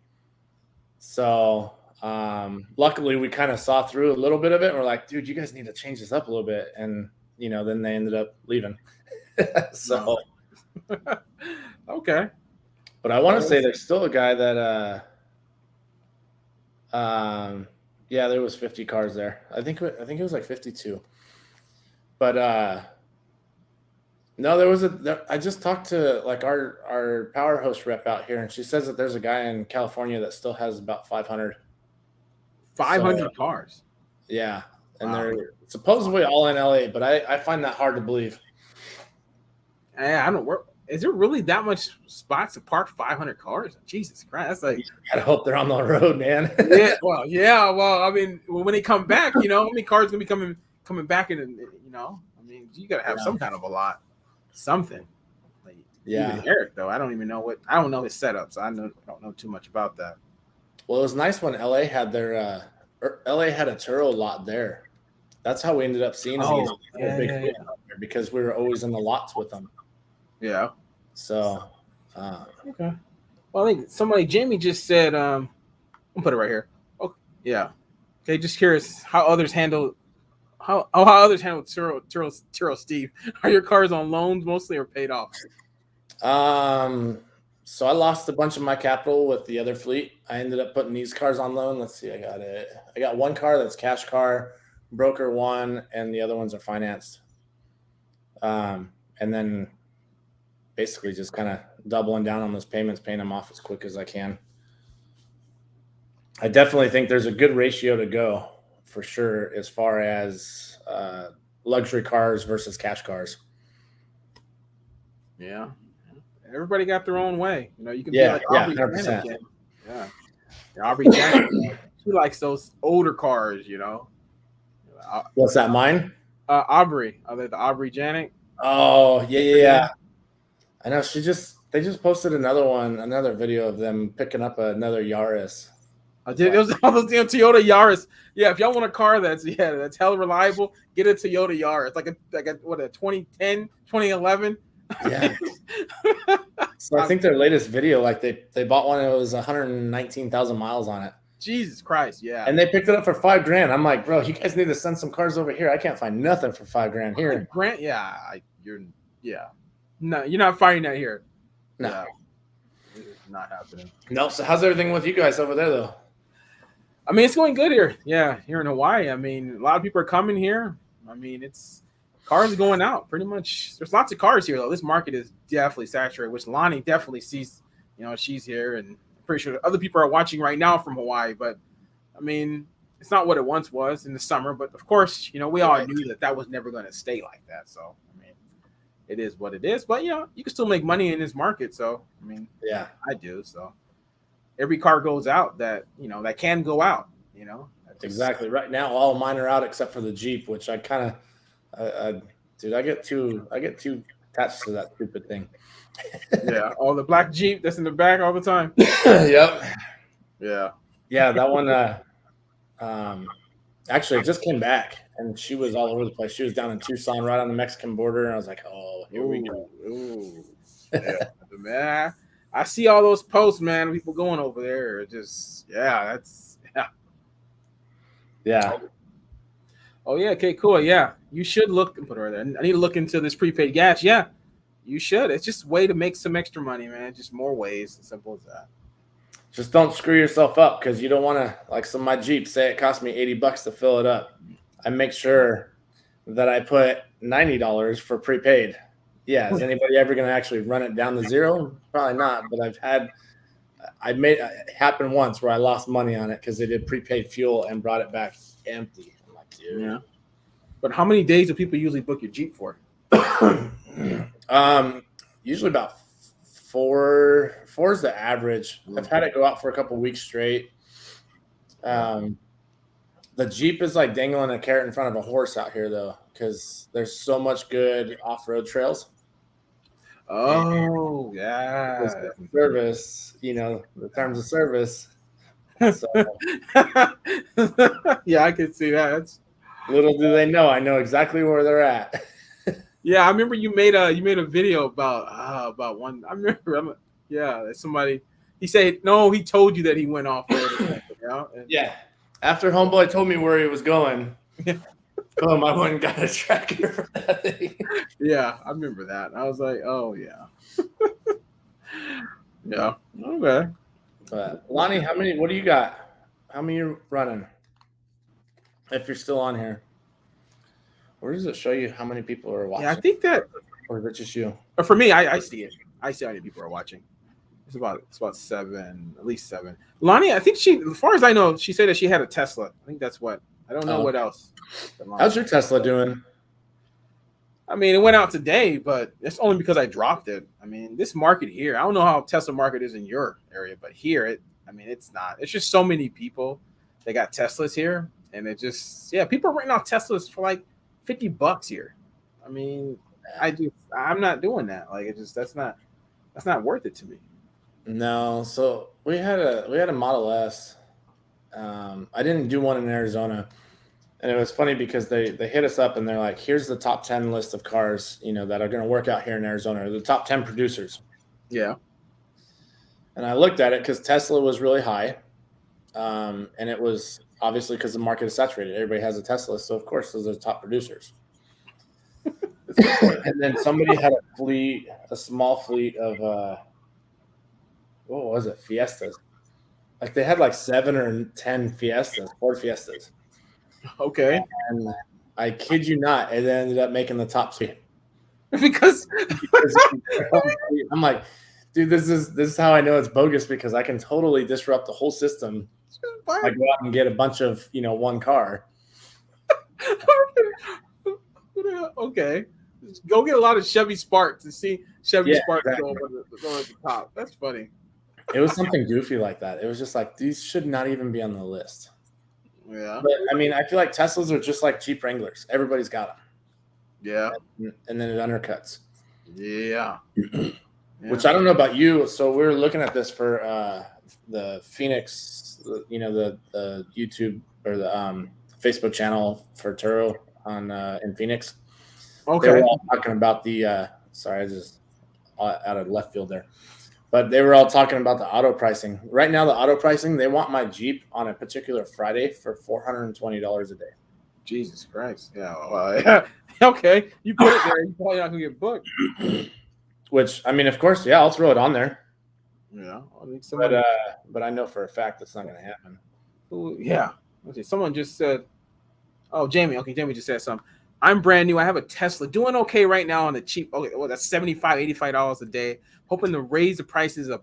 So luckily we kind of saw through a little bit of it. And we're like, dude, you guys need to change this up a little bit. And then they ended up leaving. So okay. But I want to say there's still a guy that Yeah, there was 50 cars there. I think it was like 52. But no, I just talked to like our power host rep out here, and she says that there's a guy in California that still has about 500. 500 cars. Yeah, and they're supposedly all in LA, but I find that hard to believe. I don't work. Is there really that much spots to park 500 cars? Jesus Christ, that's like. I hope they're on the road, man. Yeah, well, I mean, when they come back, you know, how many cars gonna be coming back in? You know, I mean, you gotta have some kind of a lot, something. Like, even Eric, though, I don't know his setup, so I don't know too much about that. Well, it was nice when LA had their LA had a Turo lot there. That's how we ended up seeing them because we were always in the lots with them. Yeah. So, okay. Well, I think Jamie just said, I'll put it right here. Oh, yeah. Okay, just curious how others handle Turo, Steve. Are your cars on loans mostly or paid off? So I lost a bunch of my capital with the other fleet. I ended up putting these cars on loan. Let's see, I got one car that's cash car, broker one, and the other ones are financed. And then basically just kind of doubling down on those payments, paying them off as quick as I can. I definitely think there's a good ratio to go for sure as far as luxury cars versus cash cars. Yeah. Everybody got their own way. You know, you can be like Aubrey Janet. Yeah. Aubrey Janet, she likes those older cars, you know. What's that, mine? Aubrey. Are they the Aubrey Janet? Oh, yeah. I know they just posted another video of them picking up another Yaris. It was all those damn Toyota Yaris. Yeah, if y'all want a car that's hella reliable, get a Toyota Yaris. Like a 2010, 2011. Yeah. So I think their latest video, like they bought one, it was 119,000 miles on it. Jesus Christ, yeah. And they picked it up for $5,000. I'm like, bro, you guys need to send some cars over here. I can't find nothing for $5,000 here. $5,000, yeah. No, you're not finding that here. No. Yeah. It's not happening. No, so how's everything with you guys over there though? I mean, it's going good here. Yeah, here in Hawaii. I mean, a lot of people are coming here. I mean, cars are going out pretty much. There's lots of cars here, though. This market is definitely saturated, which Lonnie definitely sees. You know, she's here, and I'm pretty sure other people are watching right now from Hawaii. But, I mean, it's not what it once was in the summer. But, of course, you know, we all knew that was never going to stay like that. So, I mean, it is what it is. But, you know, you can still make money in this market. So, I mean, yeah, I do. So, every car goes out that can go out, you know. Exactly. Right now, all mine are out except for the Jeep, which I kind of dude, I get too attached to that stupid thing. Yeah, the black Jeep that's in the back all the time. Yep. Yeah, that one actually it just came back, and she was all over the place. She was down in Tucson, right on the Mexican border, and I was like, oh, here we go. Ooh. Yeah, man. I see all those posts, man. People going over there. Yeah. Oh yeah. Okay. Cool. Yeah. You should look and put her there. I need to look into this prepaid gas. Yeah. You should. It's just a way to make some extra money, man. Just more ways. As simple as that. Just don't screw yourself up because you don't want to, like some of my Jeep, say it cost me $80 to fill it up. I make sure that I put $90 for prepaid. Yeah, is anybody ever going to actually run it down to zero? Probably not, but I made it happen once where I lost money on it because they did prepaid fuel and brought it back empty. I'm like, dude. Yeah. But how many days do people usually book your Jeep for? Usually about 4 is the average. I've had it go out for a couple weeks straight. The Jeep is like dangling a carrot in front of a horse out here, though, because there's so much good off-road trails. Oh, yeah. Service, the terms of service. So, yeah, I can see that. Little do they know, I know exactly where they're at. Yeah, I remember you made a video about one. I remember, somebody. He said no. He told you that he went off road. Yeah. After Homeboy told me where he was going, I went and got a tracker for that thing. Yeah, I remember that. I was like, oh yeah. Yeah. Okay. But Lonnie, what do you got? How many are you running? if you're still on here. Where does it show you how many people are watching? Yeah, I think that. Or is it just you? For me, I see it. I see how many people are watching. It's about 7, at least 7. Lonnie, I think as far as I know, she said that she had a Tesla. I think that's what. I don't know what else. How's your Tesla doing? I mean, it went out today, but it's only because I dropped it. I mean, this market here, I don't know how Tesla market is in your area, but here, it's not. It's just so many people that got Teslas here, and it just, people are renting out Teslas for like $50 here. I mean, I'm not doing that. Like, that's not worth it to me. No, so we had a Model S. I didn't do one in Arizona. And it was funny because they hit us up and they're like, here's the top 10 list of cars, that are going to work out here in Arizona, or the top 10 producers. Yeah. And I looked at it because Tesla was really high. And it was obviously because the market is saturated. Everybody has a Tesla. So, of course, those are the top producers. And then somebody had a small fleet of, what was it? Fiestas. Like they had like 7 or 10 Ford Fiestas. Okay. And I kid you not, it ended up making the top 3. because I'm like, dude, this is how I know it's bogus, because I can totally disrupt the whole system. I go out and get a bunch of one car. Okay. Go get a lot of Chevy Sparks to see Chevy Sparks exactly. go at the top. That's funny. It was something goofy like that. It was just like, these should not even be on the list. Yeah. But I mean, I feel like Teslas are just like Jeep Wranglers. Everybody's got them. Yeah. And then it undercuts. Yeah. Which I don't know about you. So we're looking at this for the Phoenix, the YouTube or the Facebook channel for Turo in Phoenix. Okay. They were all talking about the sorry, I just out of left field there. But they were all talking about the auto pricing. Right now, the auto pricing, they want my Jeep on a particular Friday for $420 a day. Jesus Christ. Yeah. Well, okay. You put it there, you're probably not going to get booked. Which, I mean, of course, I'll throw it on there. Yeah. But I know for a fact that's not going to happen. Yeah. Okay. Someone just said, oh, Jamie. Okay, Jamie just said something. I'm brand new. I have a Tesla. Doing okay right now on the cheap. Okay, well, that's $75, $85 a day. Hoping to raise the prices a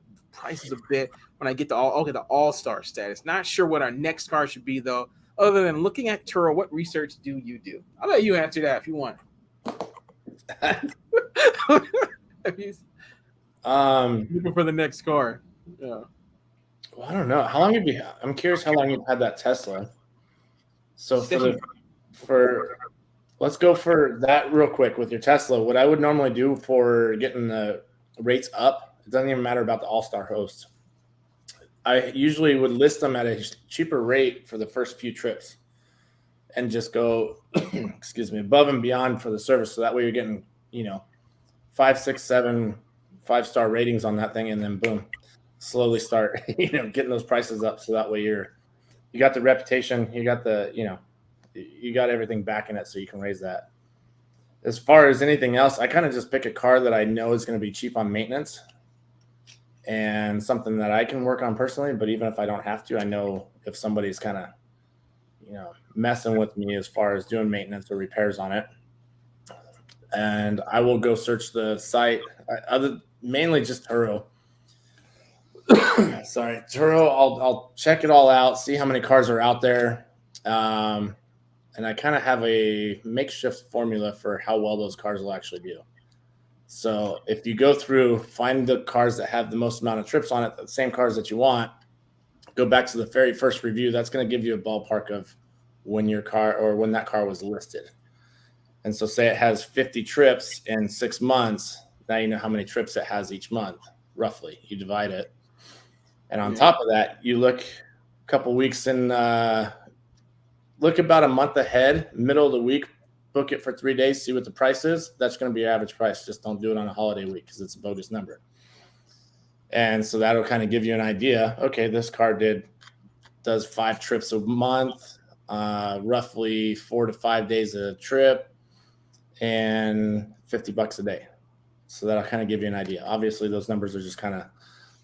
bit when I get the all-star status. Not sure what our next car should be, though. Other than looking at Turo, what research do you do? I'll let you answer that if you want. Looking for the next car. Yeah. Well, I don't know. How long have you? I'm curious how long you've had that Tesla. So let's go for that real quick with your Tesla. What I would normally do for getting the rates up, it doesn't even matter about the all-star hosts. I usually would list them at a cheaper rate for the first few trips and just go, above and beyond for the service. So that way you're getting, 5, 6, 7 5-star ratings on that thing, and then boom, slowly start, getting those prices up. So that way you got the reputation, you got you got everything back in it, so you can raise that. As far as anything else, I kind of just pick a car that I know is going to be cheap on maintenance and something that I can work on personally. But even if I don't have to, I know if somebody's kind of, messing with me as far as doing maintenance or repairs on it. And I will go search the site, mainly just Turo. Sorry, Turo. I'll check it all out, see how many cars are out there. And I kind of have a makeshift formula for how well those cars will actually do. So if you go through, find the cars that have the most amount of trips on it, the same cars that you want, go back to the very first review. That's going to give you a ballpark of when that car was listed. And so say it has 50 trips in 6 months. Now you know how many trips it has each month, roughly. You divide it. And on top of that, you look a couple weeks in, look about a month ahead, middle of the week, book it for 3 days, see what the price is. That's going to be your average price. Just don't do it on a holiday week because it's a bogus number. And so that'll kind of give you an idea. Okay, this car does 5 trips a month, roughly 4 to 5 days a trip, and $50 a day. So that'll kind of give you an idea. Obviously, those numbers are just kind of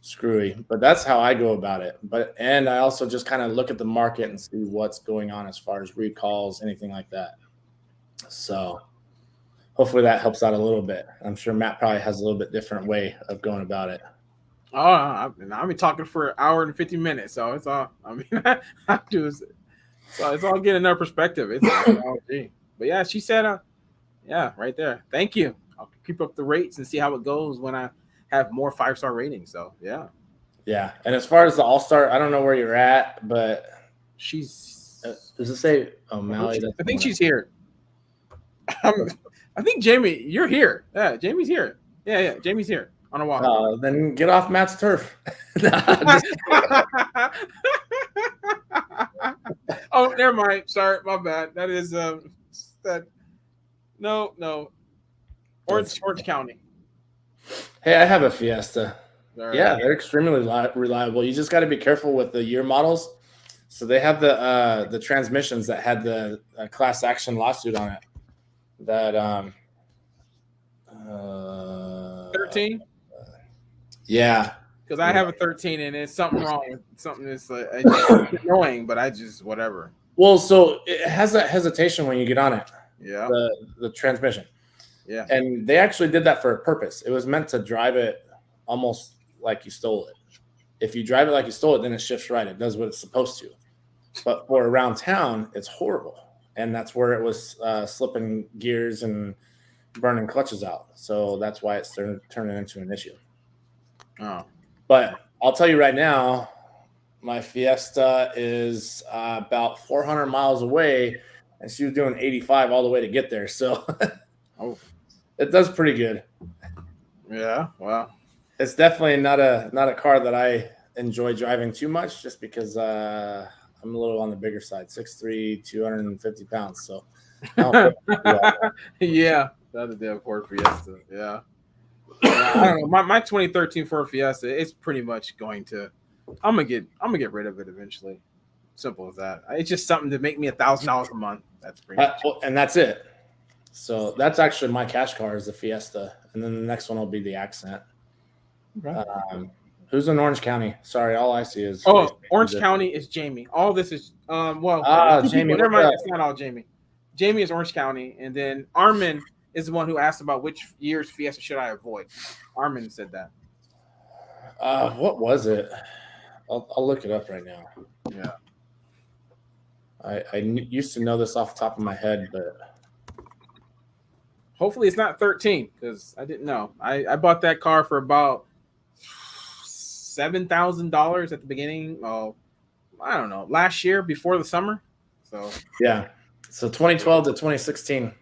screwy. But that's how I go about it. And I also just kind of look at the market and see what's going on as far as recalls, anything like that. So hopefully that helps out a little bit. I'm sure Matt probably has a little bit different way of going about it. Oh, I've been talking for an hour and 50 minutes, so it's all. I mean, I do. So it's all getting another perspective. It's technology. But yeah, she said, yeah, right there. Thank you. I'll keep up the rates and see how it goes when I have more 5-star ratings. So yeah. Yeah, and as far as the All-Star, I don't know where you're at, but She's. does it say O'Malley? I think she's here. I think Jamie, you're here. Yeah, Jamie's here. Yeah, Jamie's here on a walk. Then get off Matt's turf. Oh, never mind. Sorry, my bad. That is that. No. Orange County. Hey, I have a Fiesta. Right. Yeah, they're extremely reliable. You just got to be careful with the year models. So they have the transmissions that had the class action lawsuit on it. That 13. Yeah, because I have a 13 and it's something wrong with something that's it's annoying, but I just whatever. Well, so it has that hesitation when you get on it. Yeah, the transmission. Yeah, and they actually did that for a purpose. It was meant to drive it almost like you stole it. If you drive it like you stole it, then it shifts right. It does what it's supposed to. But for around town, it's horrible. And that's where it was slipping gears and burning clutches out. So that's why it's turning into an issue. Oh. But I'll tell you right now, my Fiesta is about 400 miles away, and she was doing 85 all the way to get there. So it does pretty good. Yeah, wow. It's definitely not a car that I enjoy driving too much, just because I'm a little on the bigger side, 6'3", 250 pounds. So yeah, that's a damn Ford Fiesta. Yeah. I don't know. My 2013 Ford Fiesta, it's pretty much going to. I'm gonna get rid of it eventually. Simple as that. It's just something to make me $1,000 a month. That's pretty much. And that's it. So that's actually my cash car is the Fiesta, and then the next one will be the Accent. Okay. Who's in Orange County? Sorry, all I see is Orange County is Jamie. All this is Jamie. Never mind, it's not all Jamie. Jamie is Orange County, and then Armin is the one who asked about which year's Fiesta should I avoid. Armin said that. What was it? I'll look it up right now. Yeah. I used to know this off the top of my head, but hopefully it's not 13 because I didn't know. I bought that car for about $7,000 at the beginning. Oh, I don't know. Last year before the summer. So yeah. So 2012 to 2016.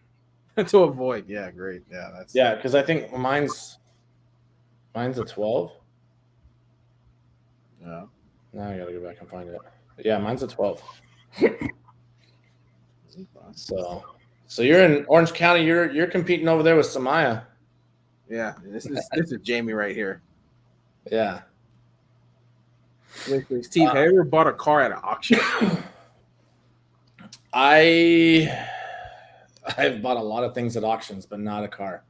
To avoid. Yeah, great. Yeah, that's because I think mine's a 12. Yeah. Now I gotta go back and find it. But yeah, mine's a 12. So you're in Orange County. You're competing over there with Samaya. Yeah, this is Jamie right here. Yeah. Steve, have you ever bought a car at an auction? I've bought a lot of things at auctions, but not a car.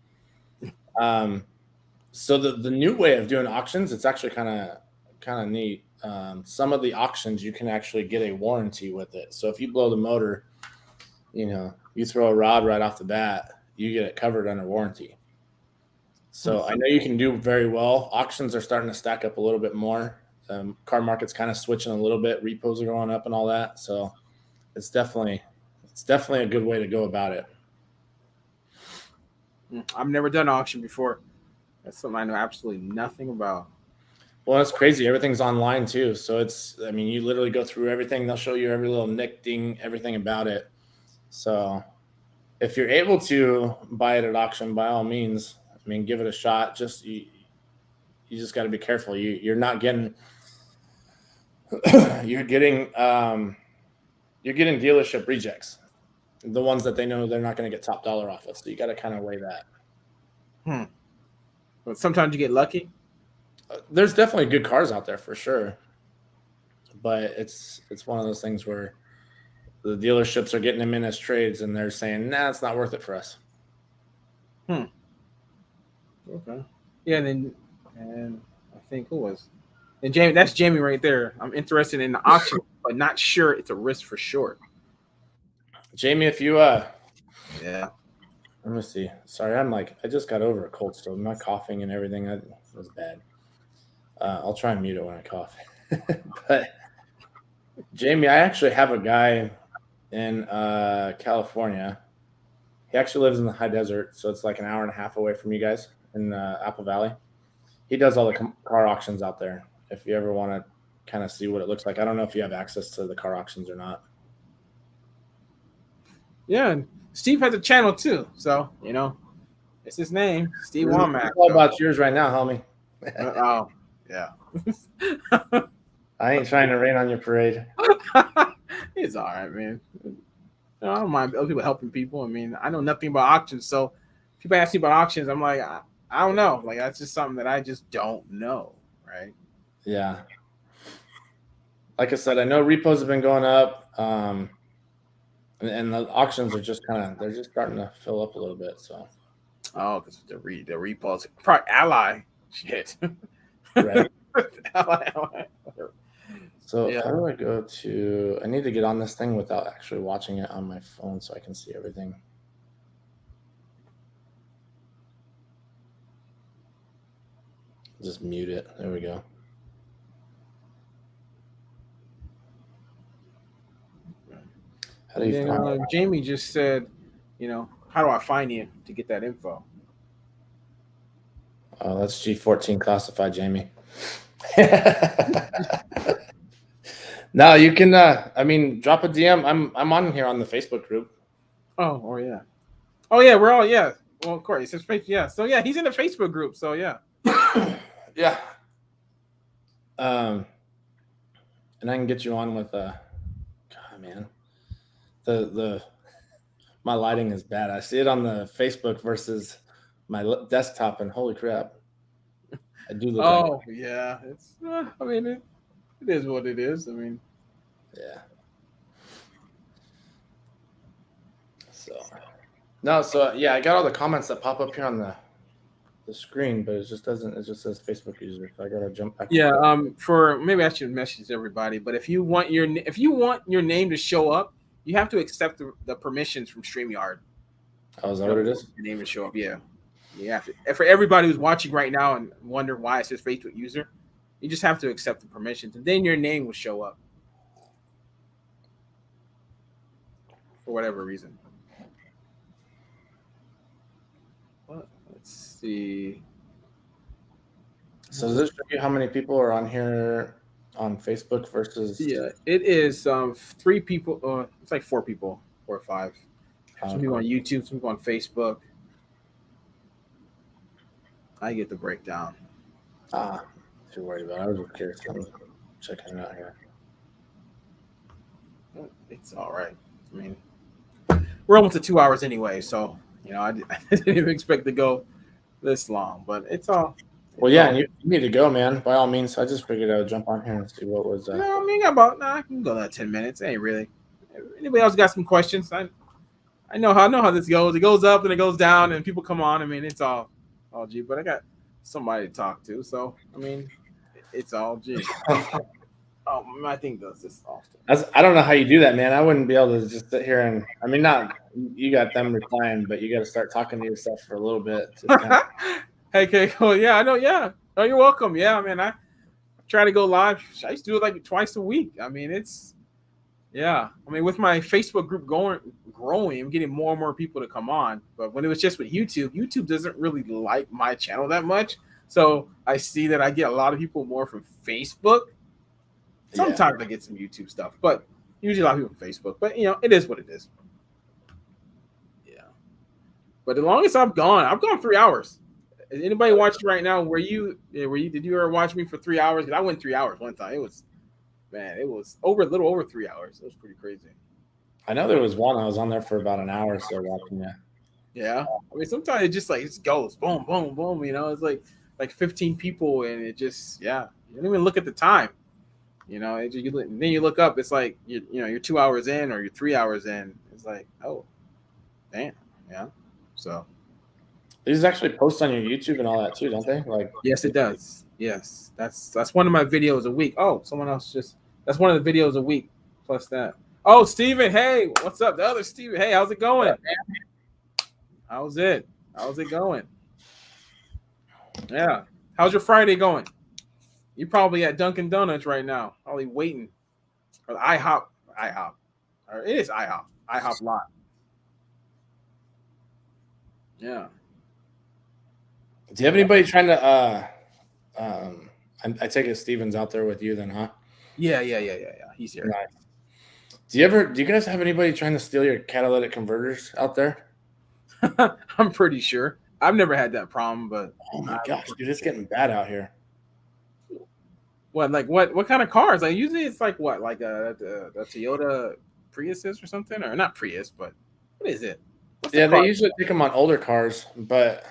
So the new way of doing auctions, it's actually kind of neat. Some of the auctions you can actually get a warranty with it. So if you blow the motor, you throw a rod right off the bat, you get it covered under warranty. So I know you can do very well. Auctions are starting to stack up a little bit more. Car market's kind of switching a little bit. Repos are going up and all that. So it's definitely a good way to go about it. I've never done auction before. That's something I know absolutely nothing about. Well, it's crazy. Everything's online too. So you literally go through everything. They'll show you every little nick, ding, everything about it. So if you're able to buy it at auction, by all means, give it a shot. Just you just got to be careful. You're not getting you're getting dealership rejects, the ones that they know they're not going to get top dollar off of. So you got to kind of weigh that. But sometimes you get lucky. There's definitely good cars out there for sure, but it's one of those things where the dealerships are getting them in as trades, and they're saying, "Nah, it's not worth it for us." Okay. Yeah, and I think who was And Jamie, that's Jamie right there. I'm interested in the auction, but not sure it's a risk for short. Jamie, if you Yeah. let me see. Sorry, I just got over a cold, so my coughing and everything was bad. I'll try and mute it when I cough. But Jamie, I actually have a guy in California. He actually lives in the high desert, so it's like an hour and a half away from you guys in Apple Valley. He does all the car auctions out there. If you ever want to kind of see what it looks like, I don't know if you have access to the car auctions or not. Yeah, and Steve has a channel too, so it's his name, Steve Womack. It's all about yours right now, homie. Oh, yeah. I ain't trying to rain on your parade. It's all right, man. I don't mind other people helping people. I mean, I know nothing about auctions, so people ask me about auctions, I'm like, I don't know. Like that's just something that I just don't know, right? Yeah. Like I said, I know repos have been going up, and the auctions are just they're just starting to fill up a little bit. So. Oh, because the repos, probably Ally, shit. Right. Ally. So how do I go to? I need to get on this thing without actually watching it on my phone, so I can see everything. Just mute it. There we go. How do you find Jamie just said, how do I find you to get that info? Oh, that's G14 classified, Jamie. No, you can. Drop a DM. I'm on here on the Facebook group. Oh yeah. Oh yeah, we're all Well, of course, it's his face. Yeah. So yeah, he's in the Facebook group. So yeah. Yeah. And I can get you on with God, man. My lighting is bad. I see it on the Facebook versus my desktop, and holy crap, I do look. Oh yeah, it's. It is what it is. Yeah. So yeah, I got all the comments that pop up here on the screen, but it just doesn't. It just says Facebook user, so I gotta jump back. Yeah. For maybe I should message everybody, but if you want your name to show up, you have to accept the permissions from StreamYard. Oh, is that what it is? Your name to show up. Yeah. You have to. And for everybody who's watching right now and wonder why it says Facebook user, you just have to accept the permissions, and then your name will show up. For whatever reason. Let's see. So does this show you how many people are on here on Facebook versus? Yeah, it is 3 people. It's like 4 people, 4 or 5. Some people on YouTube, some people on Facebook. I get the breakdown. If you're worried about it, I was just curious. I'm checking it out here. It's all right. We're almost at 2 hours anyway, so I didn't even expect to go this long, but it's all. Well, yeah, and you need to go, man. By all means, I just figured I would jump on here and see what was. No, I can go that 10 minutes. It ain't really. Anybody else got some questions? I know how this goes. It goes up and it goes down, and people come on. It's all G. But I got somebody to talk to, so it's all G. My thing does this often. I don't know how you do that, man. I wouldn't be able to just sit here and not you got them replying, but you got to start talking to yourself for a little bit. Hey, okay, cool. Yeah, I know. Yeah. Oh, you're welcome. Yeah, I try to go live. I used to do it like twice a week. It's. Yeah, with my Facebook group growing, I'm getting more and more people to come on. But when it was just with YouTube doesn't really like my channel that much. So I see that I get a lot of people more from Facebook. Sometimes I get some YouTube stuff, but usually a lot of people from Facebook. But it is what it is. Yeah. But the longest I've gone 3 hours. Is anybody watching right now? Did you ever watch me for 3 hours? Because I went 3 hours one time. It was a little over 3 hours. It was pretty crazy. I know there was one. I was on there for about an hour or so watching you. Yeah. Sometimes it just it just goes boom, boom, boom. It's like 15 people, and it just, you don't even look at the time. Then you look up, it's like, you're 2 hours in or you're 3 hours in. It's like, oh, damn. Yeah. So. These actually post on your YouTube and all that too, don't they? Like, Yes, it does. Yes, that's one of my videos a week. Oh, someone else just that's one of the videos a week plus that. Oh, Steven, hey, what's up? The other Steven, hey, how's it going? How's it? How's it going? Yeah. How's your Friday going? You're probably at Dunkin' Donuts right now, probably waiting. Or IHOP. Or it is IHOP. IHOP lot. Yeah. do you have anybody trying to? I take it Steven's out there with you then, huh? Yeah. He's here. Nice. Do you guys have anybody trying to steal your catalytic converters out there? I'm pretty sure. I've never had that problem, but Oh my gosh, dude, it's getting bad out here. what kind of cars? Like usually it's like what, like the Toyota Priuses or something, or not Prius, but what is it? What's Yeah, the car? they usually pick them on older cars, but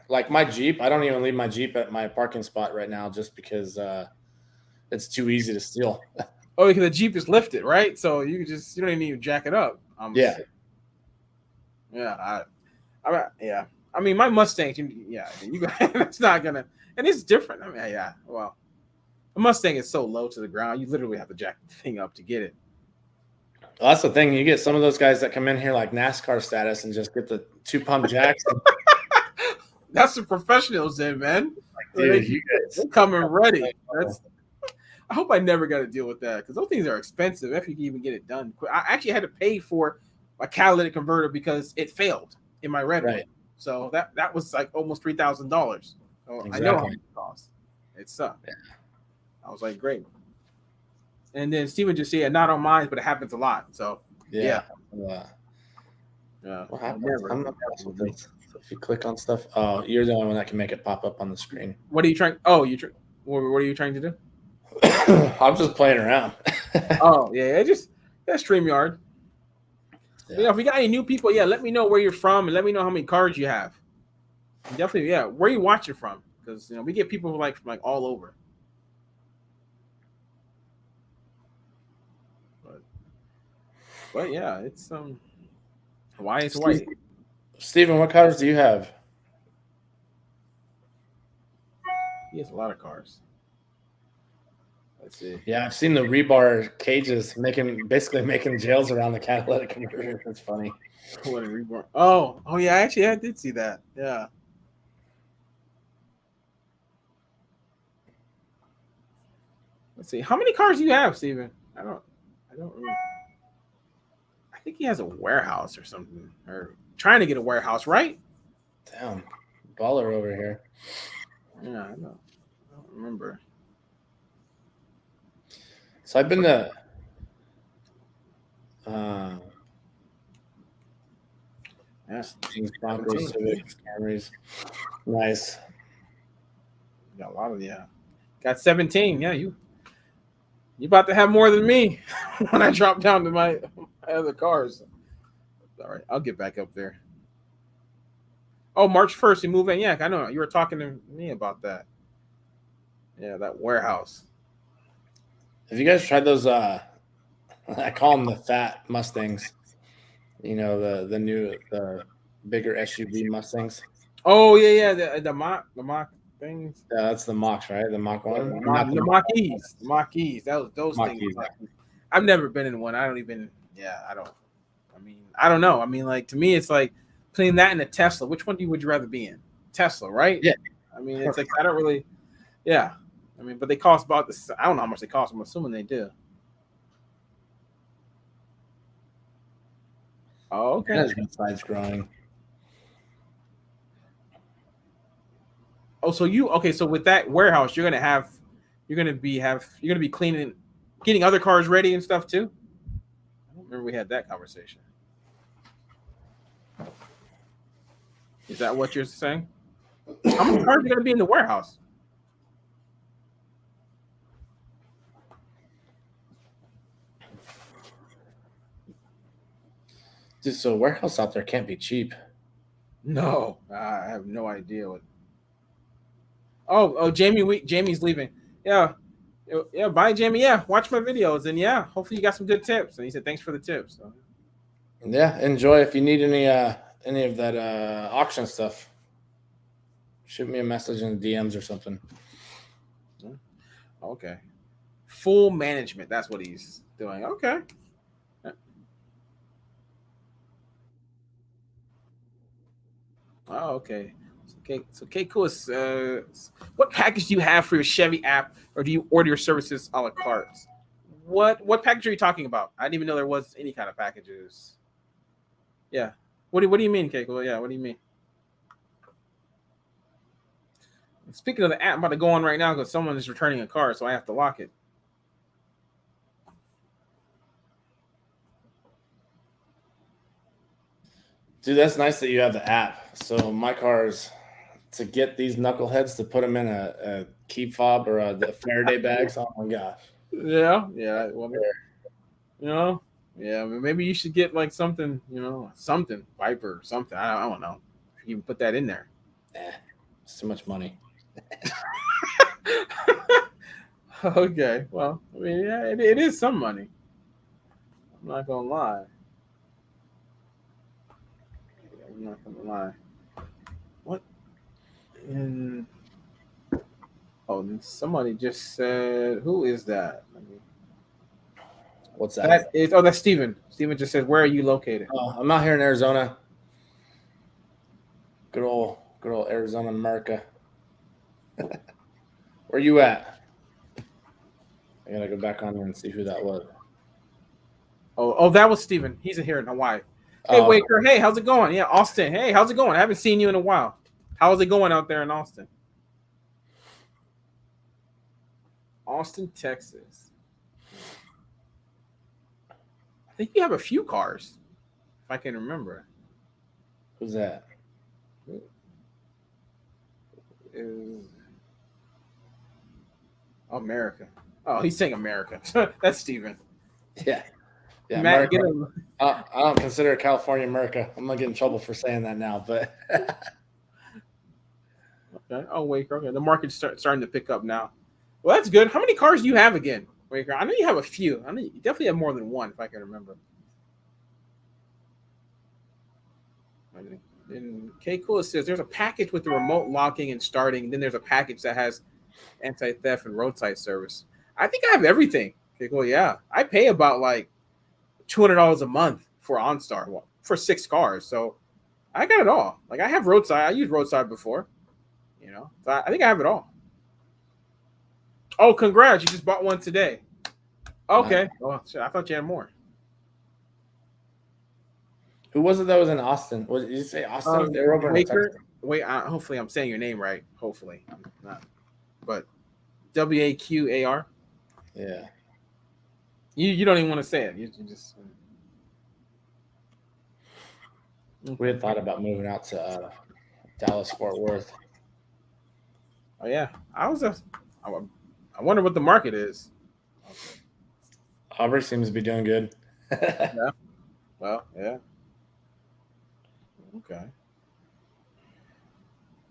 like my Jeep, I don't even leave my Jeep at my parking spot right now just because it's too easy to steal. Oh, because the Jeep is lifted, right? So you don't even need to jack it up. Yeah. Yeah. Yeah. I mean, my Mustang, it's not gonna, and it's different. I mean, yeah. Well, a Mustang is so low to the ground, you literally have to jack the thing up to get it. Well, that's the thing. You get some of those guys that come in here like NASCAR status and just get the 2-pump jacks. That's the professionals in, man. Dude, they're coming ready. I hope I never got to deal with that because those things are expensive if you can even get it done. I actually had to pay for a catalytic converter because it failed in my red one. So that was like almost $3,000. So exactly. I know how much it costs. It sucked. Yeah. I was like, great. And then Steven just said, not on mine, but it happens a lot. So yeah. What happens? I'm not with this. So if you click on stuff, oh, you're the only one that can make it pop up on the screen. What are you trying? Oh, what are you trying to do? I'm just playing around. Oh yeah, that's StreamYard. Yeah. If we got any new people, let me know where you're from and let me know how many cards you have. And definitely, where you watching from? Because we get people from all over. But yeah, it's why it's white. Steven, what cars do you have? He has a lot of cars. Let's see. Yeah, I've seen the rebar cages basically making jails around the catalytic converter. That's funny. What a rebar. Oh yeah, actually I did see that. Yeah. Let's see. How many cars do you have, Steven? I don't remember. I think he has a warehouse or something. Or trying to get a warehouse, right? Damn. Baller over here. Yeah, I don't remember. So I've been to Broncos, Civics, Camrys. Nice. Got a lot of got 17. Yeah, you about to have more than me when I drop down to my other cars. All right, I'll get back up there. Oh, March 1st, you move in. Yeah, I know. You were talking to me about that. Yeah, that warehouse. Have you guys tried those? I call them the fat Mustangs. The bigger SUV Mustangs. Oh yeah, the Mach things. Yeah, that's the Mach, right? The Mach 1. The Mach-E's. The Mach-E's. Those things. I've never been in one. I don't even. Yeah, I don't. I don't know. To me, it's like putting that in a Tesla. Which one would you rather be in? Tesla, right? Yeah. It's like I don't really. Yeah. But they cost about this. I don't know how much they cost. I'm assuming they do. Oh, okay. That's side's growing. Oh, so with that warehouse, you're gonna be cleaning, getting other cars ready and stuff too. I don't remember we had that conversation. Is that what you're saying? How many cars are gonna be in the warehouse? Dude, so a warehouse out there can't be cheap. No, I have no idea what. Oh, Jamie's leaving. Yeah, bye, Jamie. Yeah, watch my videos and hopefully you got some good tips. And he said thanks for the tips. So. Yeah, enjoy. If you need any of that auction stuff, Shoot me a message in the DMs or something. Okay. Full management. That's what he's doing. Okay. Oh, okay. Okay, cool. What package do you have for your Chevy app, or do you order your services a la carte? What package are you talking about? I didn't even know there was any kind of packages. Yeah. What do you mean, Keiko? Yeah, what do you mean? Speaking of the app, I'm about to go on right now because someone is returning a car, so I have to lock it. Dude, that's nice that you have the app. So my cars, to get these knuckleheads to put them in a key fob or the Faraday bags. Oh my gosh. Yeah. Well, yeah. Maybe you should get like something, something Viper or something. I don't know. If you can put that in there. It's too much money. Okay. Well, I mean, yeah, it is some money. I'm not gonna lie. What? Somebody just said, "Who is that?" What's that? That's Steven. Steven just said, "Where are you located?" I'm out here in Arizona. Good old Arizona, America. Where you at? I gotta go back on there and see who that was. Oh, that was Steven. He's here in Hawaii. Hey, Waker. Hey, how's it going? Yeah, Austin. Hey, how's it going? I haven't seen you in a while. How's it going out there in Austin? Austin, Texas. I think you have a few cars, if I can remember. Who's that? Is America. Oh, he's saying America. That's Steven. Yeah. Matt, I don't consider California America. I'm gonna get in trouble for saying that now, but okay. Oh, Waker. Okay, the market's starting to pick up now. Well, that's good. How many cars do you have again, Waker? I know you have a few. I know you definitely have more than one, if I can remember. And K Cool says there's a package with the remote locking and starting. Then there's a package that has anti-theft and roadside service. I think I have everything. Okay, cool. Yeah, I pay about like $200 a month for OnStar for 6 cars, so I got it all. Like I have roadside. I used roadside before, so I think I have it all. Oh, congrats! You just bought one today. Okay. Oh, shit, I thought you had more. Who was it that was in Austin? Did you say Austin? They were over in Texas. Wait, hopefully I'm saying your name right. Hopefully I'm not. But WAQAR. Yeah. You don't even want to say it. You just. We had thought about moving out to Dallas, Fort Worth. Oh yeah, I wonder what the market is. Aubrey seems to be doing good. Yeah. Well, yeah. Okay.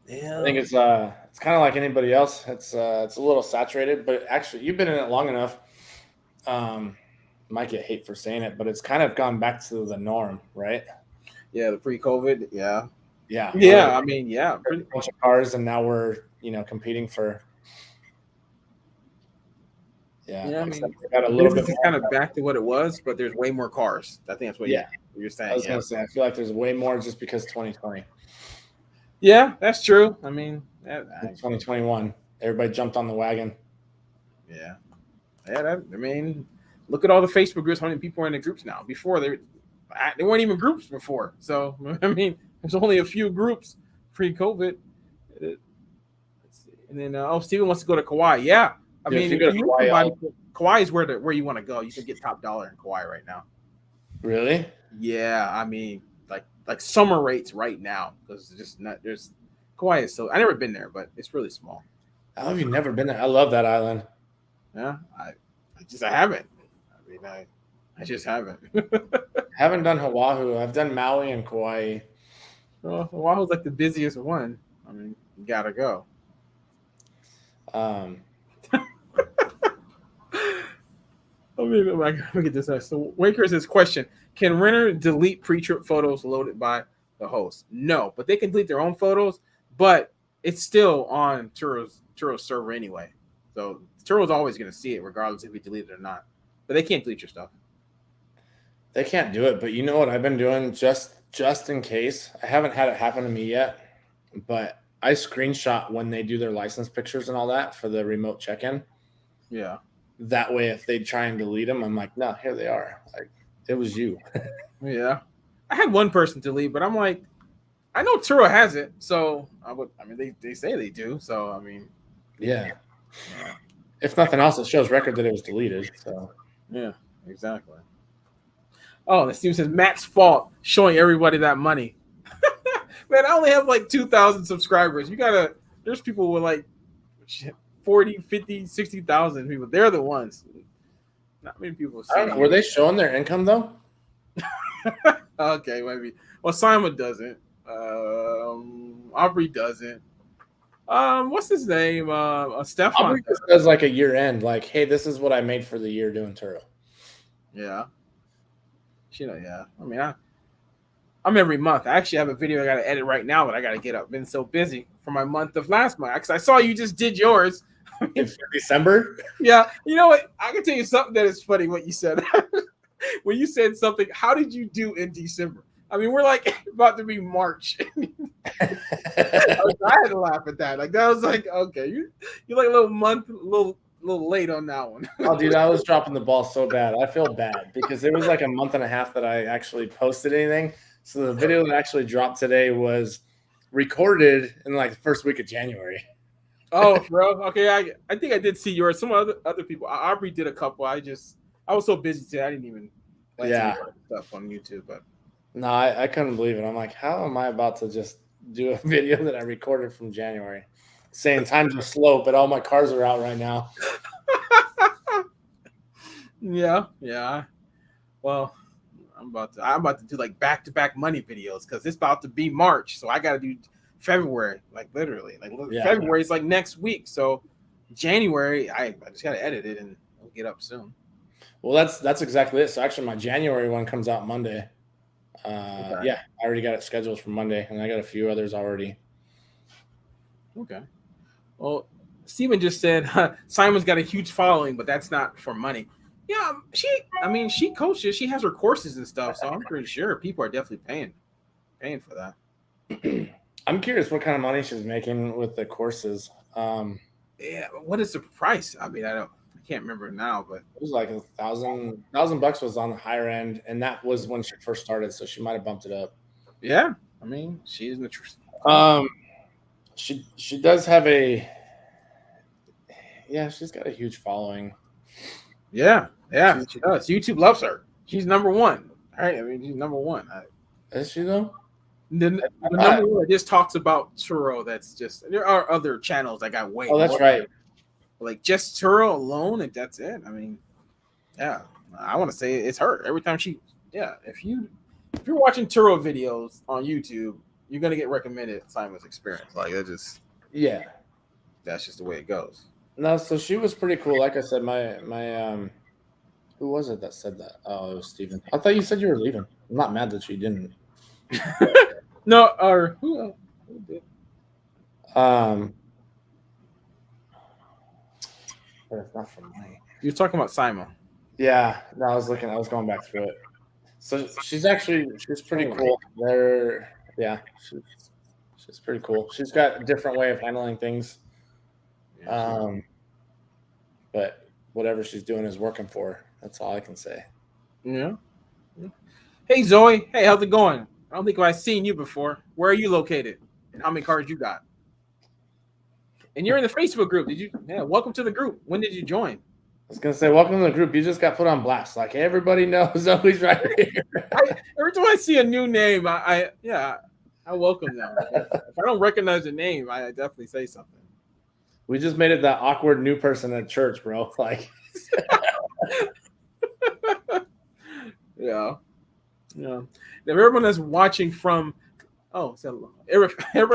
Yeah. I think it's kind of like anybody else. It's a little saturated, but actually you've been in it long enough. Might get hate for saying it, but it's kind of gone back to the norm, right? Yeah, the pre-COVID. Yeah. Yeah. Yeah. I mean, yeah. A bunch of cars, and now we're competing for. Yeah. I mean, got a little bit kind of back to what it was, but there's way more cars. I think that's what you're saying. I was gonna say, I feel like there's way more just because 2020. Yeah, that's true. I mean, 2021, everybody jumped on the wagon. Yeah. I mean, look at all the Facebook groups. How many people are in the groups now? Before they weren't even groups before. So I mean, there's only a few groups pre-COVID. Let's see. And then Steven wants to go to Kauai. Yeah. I mean, Kauai is where you want to go. You can get top dollar in Kauai right now. Really? Yeah. I mean, like summer rates right now, because there's Kauai is so. I never been there, but it's really small. How have you never been there? I love that island. Yeah, I haven't. I mean, I just haven't. Haven't done Oahu. I've done Maui and Kauai. Well, Oahu's like the busiest one. I mean, you gotta go. Let me get this out. So Waker says, question: can renter delete pre-trip photos loaded by the host? No, but they can delete their own photos. But it's still on Turo's server anyway. So Turo's always going to see it regardless if you delete it or not. But they can't delete your stuff. They can't do it, but you know what I've been doing just in case? I haven't had it happen to me yet, but I screenshot when they do their license pictures and all that for the remote check-in. Yeah. That way, if they try and delete them, I'm like, no, here they are. Like, it was you. Yeah. I had one person delete, but I'm like, I know Turo has it, so they say they do, so I mean, yeah. If nothing else, it shows record that it was deleted. So yeah, exactly. Oh, the Steve says Matt's fault showing everybody that money. Man, I only have like 2,000 subscribers. There's people with like 40, 50, 60,000 people. They're the ones. Not many people see. Were they showing their income though? Okay, maybe. Well, Simon doesn't. Aubrey doesn't. What's his name? Stefan. Aubrey just does like a year end, like, hey, this is what I made for the year doing Turo. Yeah. Yeah. I mean, I'm every month. I actually have a video I got to edit right now, but I got to get up. Been so busy for my month of last month because I saw you just did yours in December. Yeah, you know what? I can tell you something that is funny. What you said when you said something. How did you do in December? I mean, we're like about to be March. I had to laugh at that. Like that was like okay, you're like a little late on that one. Oh, dude, I was dropping the ball so bad. I feel bad because it was like a month and a half that I actually posted anything. So the video that actually dropped today was recorded in like the first week of January. Oh, bro. Okay, I think I did see yours. Some other people. Aubrey did a couple. I was so busy today. I didn't even stuff on YouTube. But no, I couldn't believe it. I'm like, how am I about to just do a video that I recorded from January, saying times are slow, but all my cars are out right now. Yeah. Well, I'm about to do like back-to-back money videos because it's about to be March, so I got to do February, like literally, February is like next week. So January, I just got to edit it and it'll get up soon. Well, that's exactly it. So actually, my January one comes out Monday. Okay. Yeah, I already got it scheduled for Monday, and I got a few others already. Okay. Well, Steven just said Simon's got a huge following, but that's not for money. Yeah, she coaches. She has her courses and stuff, so I'm pretty sure people are definitely paying for that. I'm curious what kind of money she's making with the courses. Yeah, what is the price? I mean, I can't remember now, but it was like $1,000 was on the higher end, and that was when she first started, so she might have bumped it up. Yeah, I mean, she's interesting. She does have she's got a huge following. Yeah, she does. YouTube loves her. She's number one. All right, I mean, she's number one. Is she though? The number one just talks about Turo. That's just there are other channels that got way. Oh, that's right. Like just Turo alone, and that's it. I mean, yeah, I want to say it's her. Every time if you're watching Turo videos on YouTube, you're gonna get recommended Simon's Experience. Like that's just the way it goes. No, so she was pretty cool. Like I said, my who was it that said that? Oh, it was Steven. I thought you said you were leaving. I'm not mad that you didn't. No, or who did? But it's not from me. You're talking about Simon. Yeah, no, I was going back through it. So she's pretty cool. She's pretty cool. She's got a different way of handling things. But whatever she's doing is working for her. That's all I can say. Yeah. Hey Zoe. Hey, how's it going? I don't think I've seen you before. Where are you located? And how many cars you got? And you're in the Facebook group. Welcome to the group. When did you join? I was gonna say, welcome to the group. You just got put on blast. Like everybody knows Zoe's right here. Every time I see a new name, I welcome them. If I don't recognize the name, I definitely say something. We just made it that awkward new person at church, bro. Like, yeah. If everyone that's watching from, everyone's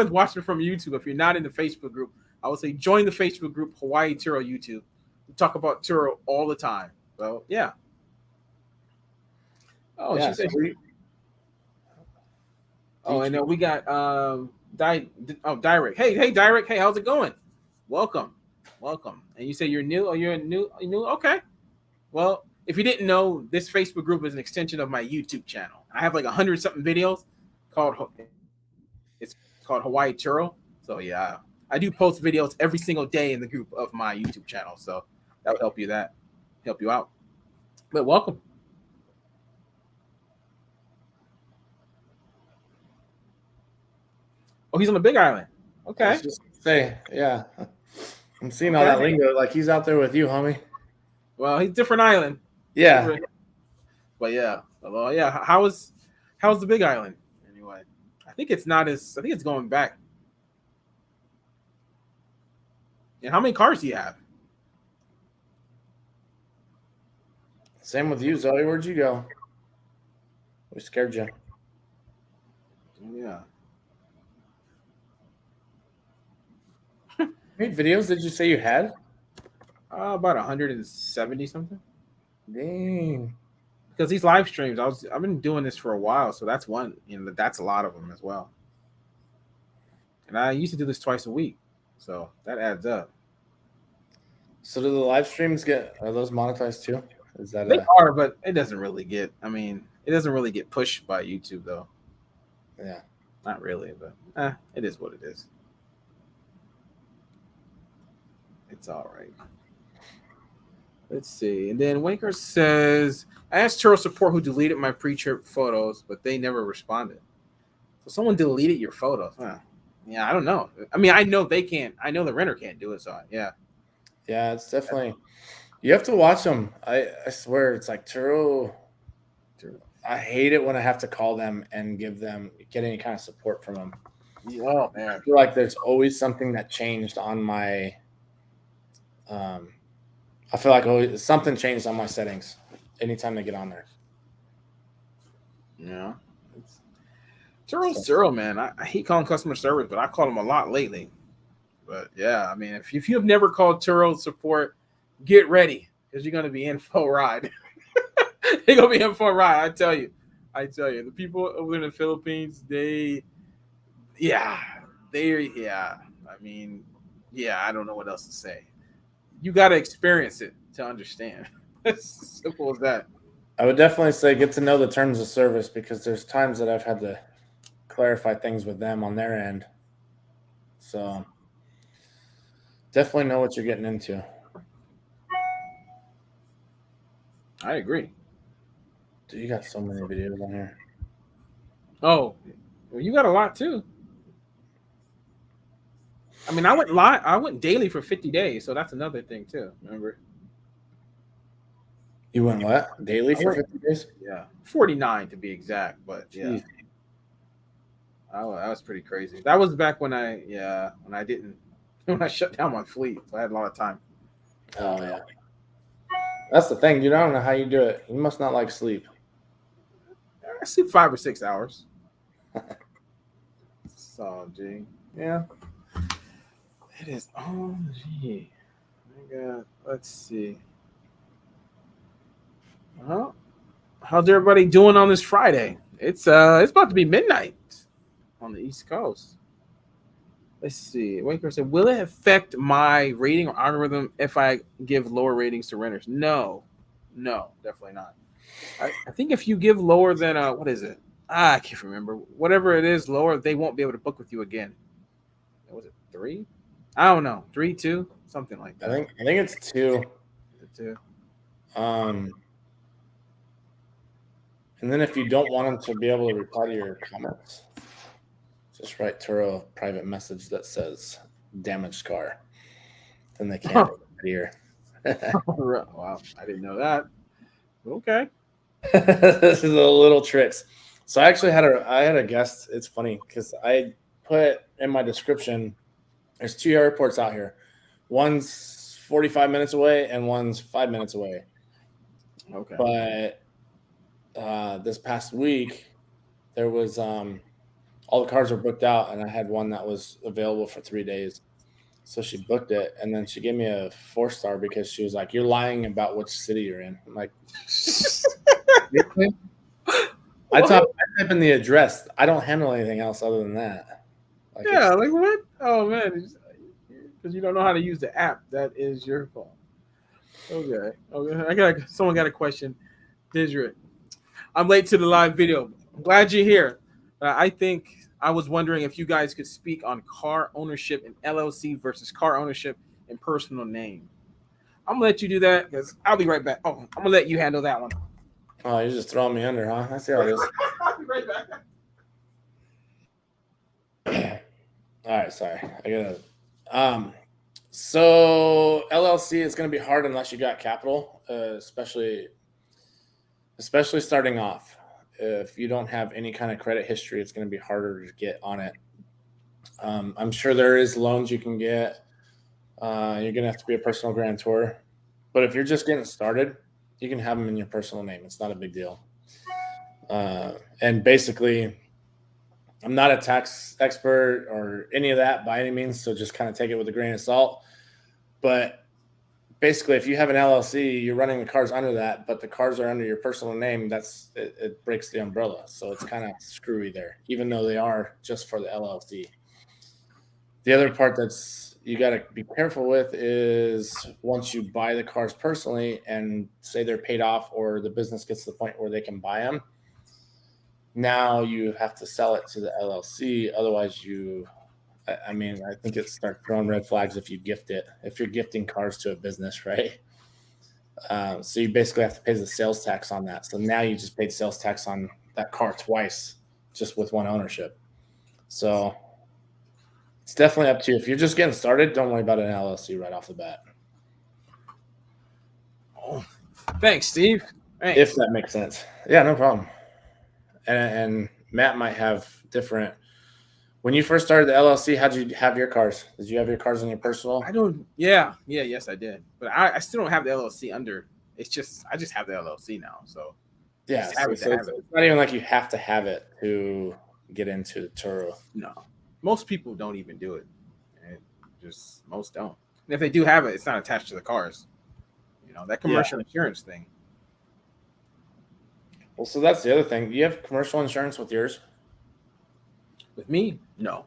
watching from YouTube. If you're not in the Facebook group, I would say join the Facebook group Hawaii Turo YouTube. We talk about Turo all the time. So yeah. Oh, yeah, she said. And then we got Direct. Hey, Direct. Hey, how's it going? Welcome. And you say you're new? Oh, you're new? Okay. Well, if you didn't know, this Facebook group is an extension of my YouTube channel. I have like 100 something videos called it's called Hawaii Turo. So yeah, I do post videos every single day in the group of my YouTube channel. So that would help you out. But welcome. Oh, he's on the Big Island. I Okay. was just say, yeah. I'm seeing all Okay. that lingo. Like he's out there with you, homie. Well, he's different island. Yeah. Different. But yeah. Well, yeah. How's the Big Island anyway? I think it's not as. I think it's going back. And how many cars do you have? Same with you, Zoe. Where'd you go? We scared you. Yeah. How many videos did you say you had? About 170 something. Dang. Because these live streams, I've been doing this for a while, so that's one. That's a lot of them as well. And I used to do this twice a week, so that adds up. So do the live streams are those monetized too? Is that They are, but it doesn't really get. I mean, it doesn't really get pushed by YouTube though. Yeah. Not really, but it is what it is. It's all right. Let's see. And then Waker says, I asked Turo support who deleted my pre-trip photos, but they never responded. So someone deleted your photos. Huh. Yeah, I don't know. I mean, I know they can't. I know the renter can't do it. So yeah. Yeah, it's definitely. You have to watch them. I swear, it's like Turo. I hate it when I have to call them and get any kind of support from them. Oh man, I feel like there's always something that changed on my. I feel like something changed on my settings anytime they get on there. Yeah, Turo's Turo, man. I hate calling customer service, but I call them a lot lately. But yeah, I mean, if you have never called Turo support, get ready because you're gonna be in for a ride. You're gonna be in for a ride. I tell you, the people over in the Philippines, I mean, I don't know what else to say. You got to experience it to understand. It's simple as that. I would definitely say get to know the terms of service because there's times that I've had to clarify things with them on their end. So definitely know what you're getting into. I agree. Dude, you got so many videos on here. Oh, well, you got a lot too. I mean, I went daily for 50 days, so that's another thing too. Remember? You went what? Daily for 50 days? Yeah, 49 to be exact. But yeah, that was pretty crazy. That was back when I shut down my fleet. So I had a lot of time. Oh yeah, that's the thing, dude. I don't know how you do it. You must not like sleep. I sleep 5 or 6 hours. So, gee, yeah. It is. Oh, gee. My God. Let's see. Well, how's everybody doing on this Friday? It's about to be midnight on the East Coast. Let's see. Waker said, "Will it affect my rating or algorithm if I give lower ratings to renters?" No, definitely not. I think if you give lower than what is it? I can't remember. Whatever it is, lower, they won't be able to book with you again. Was it 3? I don't know. 3, 2, something like that. I think it's 2. 2. And then if you don't want them to be able to reply to your comments, just write Turo a private message that says "damaged car." Then they can't hear. Wow, I didn't know that. Okay. This is a little tricks. So I actually had a guest. It's funny because I put in my description. There's 2 airports out here. One's 45 minutes away and one's 5 minutes away. Okay. But this past week, there was all the cars were booked out, and I had one that was available for 3 days. So she booked it, and then she gave me a 4-star because she was like, "You're lying about which city you're in." I'm like, I type in the address. I don't handle anything else other than that. Like Yeah, like what? Oh man, because you don't know how to use the app. That is your fault. Okay. Okay. Someone got a question. Desiree, I'm late to the live video. I'm glad you're here. I think I was wondering if you guys could speak on car ownership and LLC versus car ownership and personal name. I'm gonna let you do that because I'll be right back. Oh, I'm gonna let you handle that one. oh, you're just throwing me under, huh? I see how it is. I'll be right back. All right, sorry. I gotta. So LLC is going to be hard unless you got capital, especially starting off. If you don't have any kind of credit history, it's going to be harder to get on it. I'm sure there is loans you can get. You're going to have to be a personal grantor, but if you're just getting started, you can have them in your personal name. It's not a big deal. And basically, I'm not a tax expert or any of that by any means, so just kind of take it with a grain of salt. But basically, if you have an LLC, you're running the cars under that, but the cars are under your personal name, it breaks the umbrella. So it's kind of screwy there, even though they are just for the LLC. The other part that's you got to be careful with is once you buy the cars personally and say they're paid off or the business gets to the point where they can buy them, now you have to sell it to the LLC. Otherwise, I think it starts throwing red flags if you gift it, if you're gifting cars to a business, right? So you basically have to pay the sales tax on that. So now you just paid sales tax on that car twice, just with one ownership. So it's definitely up to you. If you're just getting started, don't worry about an LLC right off the bat. Oh, thanks, Steve. Thanks. If that makes sense. Yeah, no problem. And Matt might have different. When you first started the LLC, how'd you have your cars? Did you have your cars on your personal? I don't. Yeah. Yes, I did. But I still don't have the LLC under. It's just I just have the LLC now. So yeah, so it's not even like you have to have it to get into Turo. No, most people don't even do it. And just most don't. And if they do have it, it's not attached to the cars. You know that commercial insurance thing. Well, so that's the other thing. Do you have commercial insurance with yours? With me, no.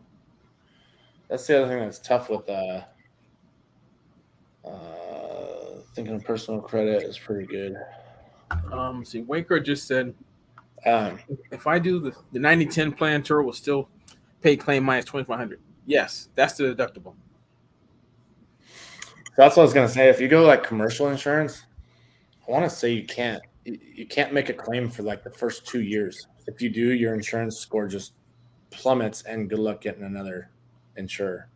That's the other thing that's tough with thinking of personal credit is pretty good. See, Waker just said if I do the 90-10 plan, Turo will still pay claim minus $2,500. Yes, that's the deductible. So that's what I was gonna say. If you go like commercial insurance, I want to say you can't make a claim for like the first 2 years. If you do, your insurance score just plummets, and good luck getting another insurer.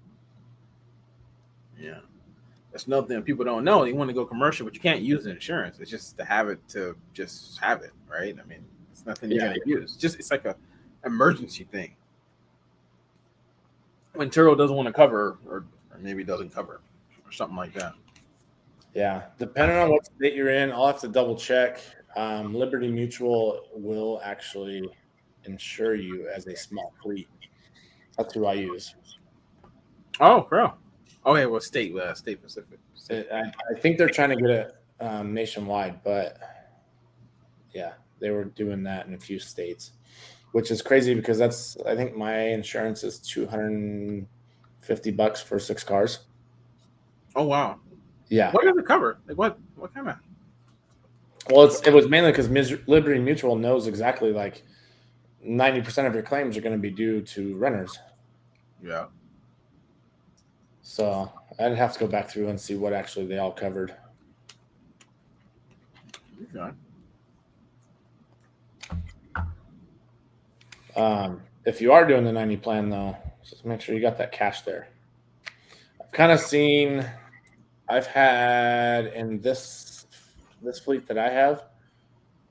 Yeah, that's another thing people don't know. They want to go commercial, but you can't use the insurance. It's just to have it, right? I mean, it's nothing you're gonna use. It's like a emergency thing. When Turo doesn't want to cover, or maybe doesn't cover, or something like that. Yeah, depending on what state you're in, I'll have to double check. Liberty Mutual will actually insure you as a small fleet. That's who I use. Oh, bro. Okay, well, state specific. I think they're trying to get it nationwide, but yeah, they were doing that in a few states, which is crazy because I think my insurance is $250 for 6 cars. Oh wow. Yeah. What does it cover? Like what kind of? Well, it was mainly because Liberty Mutual knows exactly like 90% of your claims are going to be due to renters. Yeah. So I'd have to go back through and see what actually they all covered. Okay. If you are doing the 90 plan, though, just make sure you got that cash there. I've had in this fleet that I have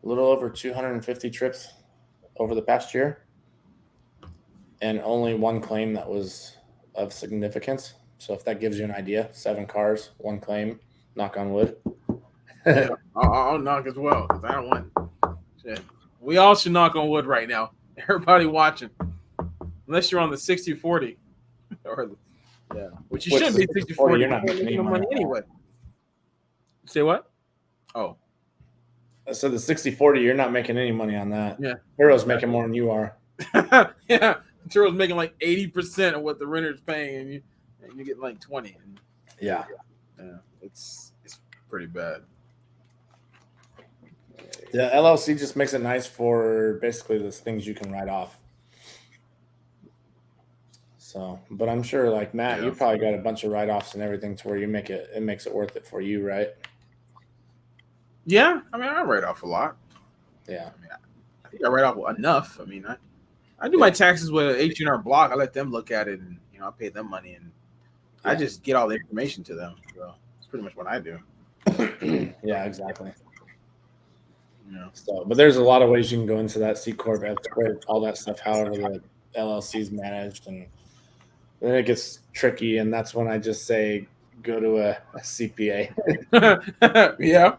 a little over 250 trips over the past year, and only one claim that was of significance. So if that gives you an idea, 7 cars, 1 claim, knock on wood. Yeah, I'll knock as well because I don't want shit. We all should knock on wood right now. Everybody watching, unless you're on the 60-40, which you shouldn't be 60-40. You're not making any money anyway. Say what? Oh, so the 60-40, you're not making any money on that. Yeah, Turo's making more than you are. Yeah, Turo's making like 80% of what the renter's paying, and you get like 20. And, Yeah. It's pretty bad. The LLC just makes it nice for basically the things you can write off. So, but I'm sure, like Matt, you probably got a bunch of write-offs and everything to where it makes it worth it for you, right? Yeah, I mean, I write off a lot. Yeah, I mean, I think I write off enough. I mean, I do my taxes with H&R Block. I let them look at it, and I pay them money, and I just get all the information to them. So it's pretty much what I do. Yeah, exactly. Yeah. So, but there's a lot of ways you can go into that C corp, F corp, all that stuff. However, the LLC is managed, and then it gets tricky, and that's when I just say go to a CPA. Yeah,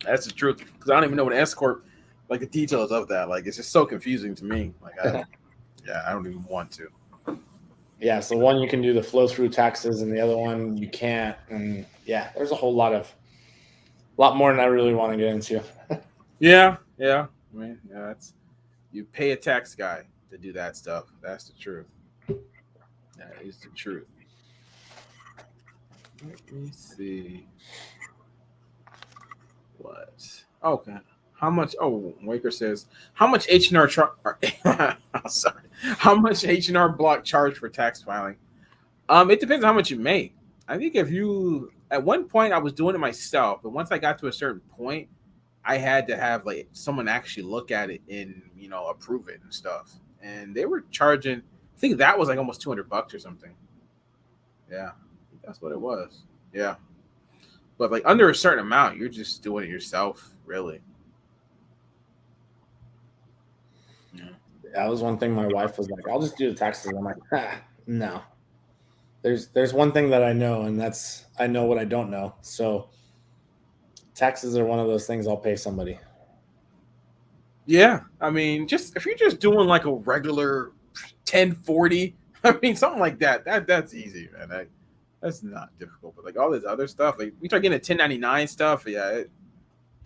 that's the truth. Because I don't even know what S corp, like the details of that. Like it's just so confusing to me. Like I don't even want to. Yeah, so one you can do the flow through taxes, and the other one you can't. And yeah, there's a lot more than I really want to get into. Yeah. I mean, that's you pay a tax guy to do that stuff. That's the truth. That is the truth. Let me see. What? Okay. How much? Oh, Waker says how much H&R sorry. How much H&R Block charge for tax filing? It depends on how much you make. I think if you at one point I was doing it myself, but once I got to a certain point, I had to have like someone actually look at it and approve it and stuff. And they were charging. I think that was like almost $200 or something. Yeah, that's what it was. Yeah, but like under a certain amount, you're just doing it yourself, really. Yeah. That was one thing my wife was like, I'll just do the taxes. I'm like, no. There's one thing that I know, and that's I know what I don't know. So taxes are one of those things I'll pay somebody. Yeah, I mean, just if you're just doing like a regular 1040, I mean, something like that's easy, man. That's not difficult. But like all this other stuff, like we start getting a 1099 stuff, it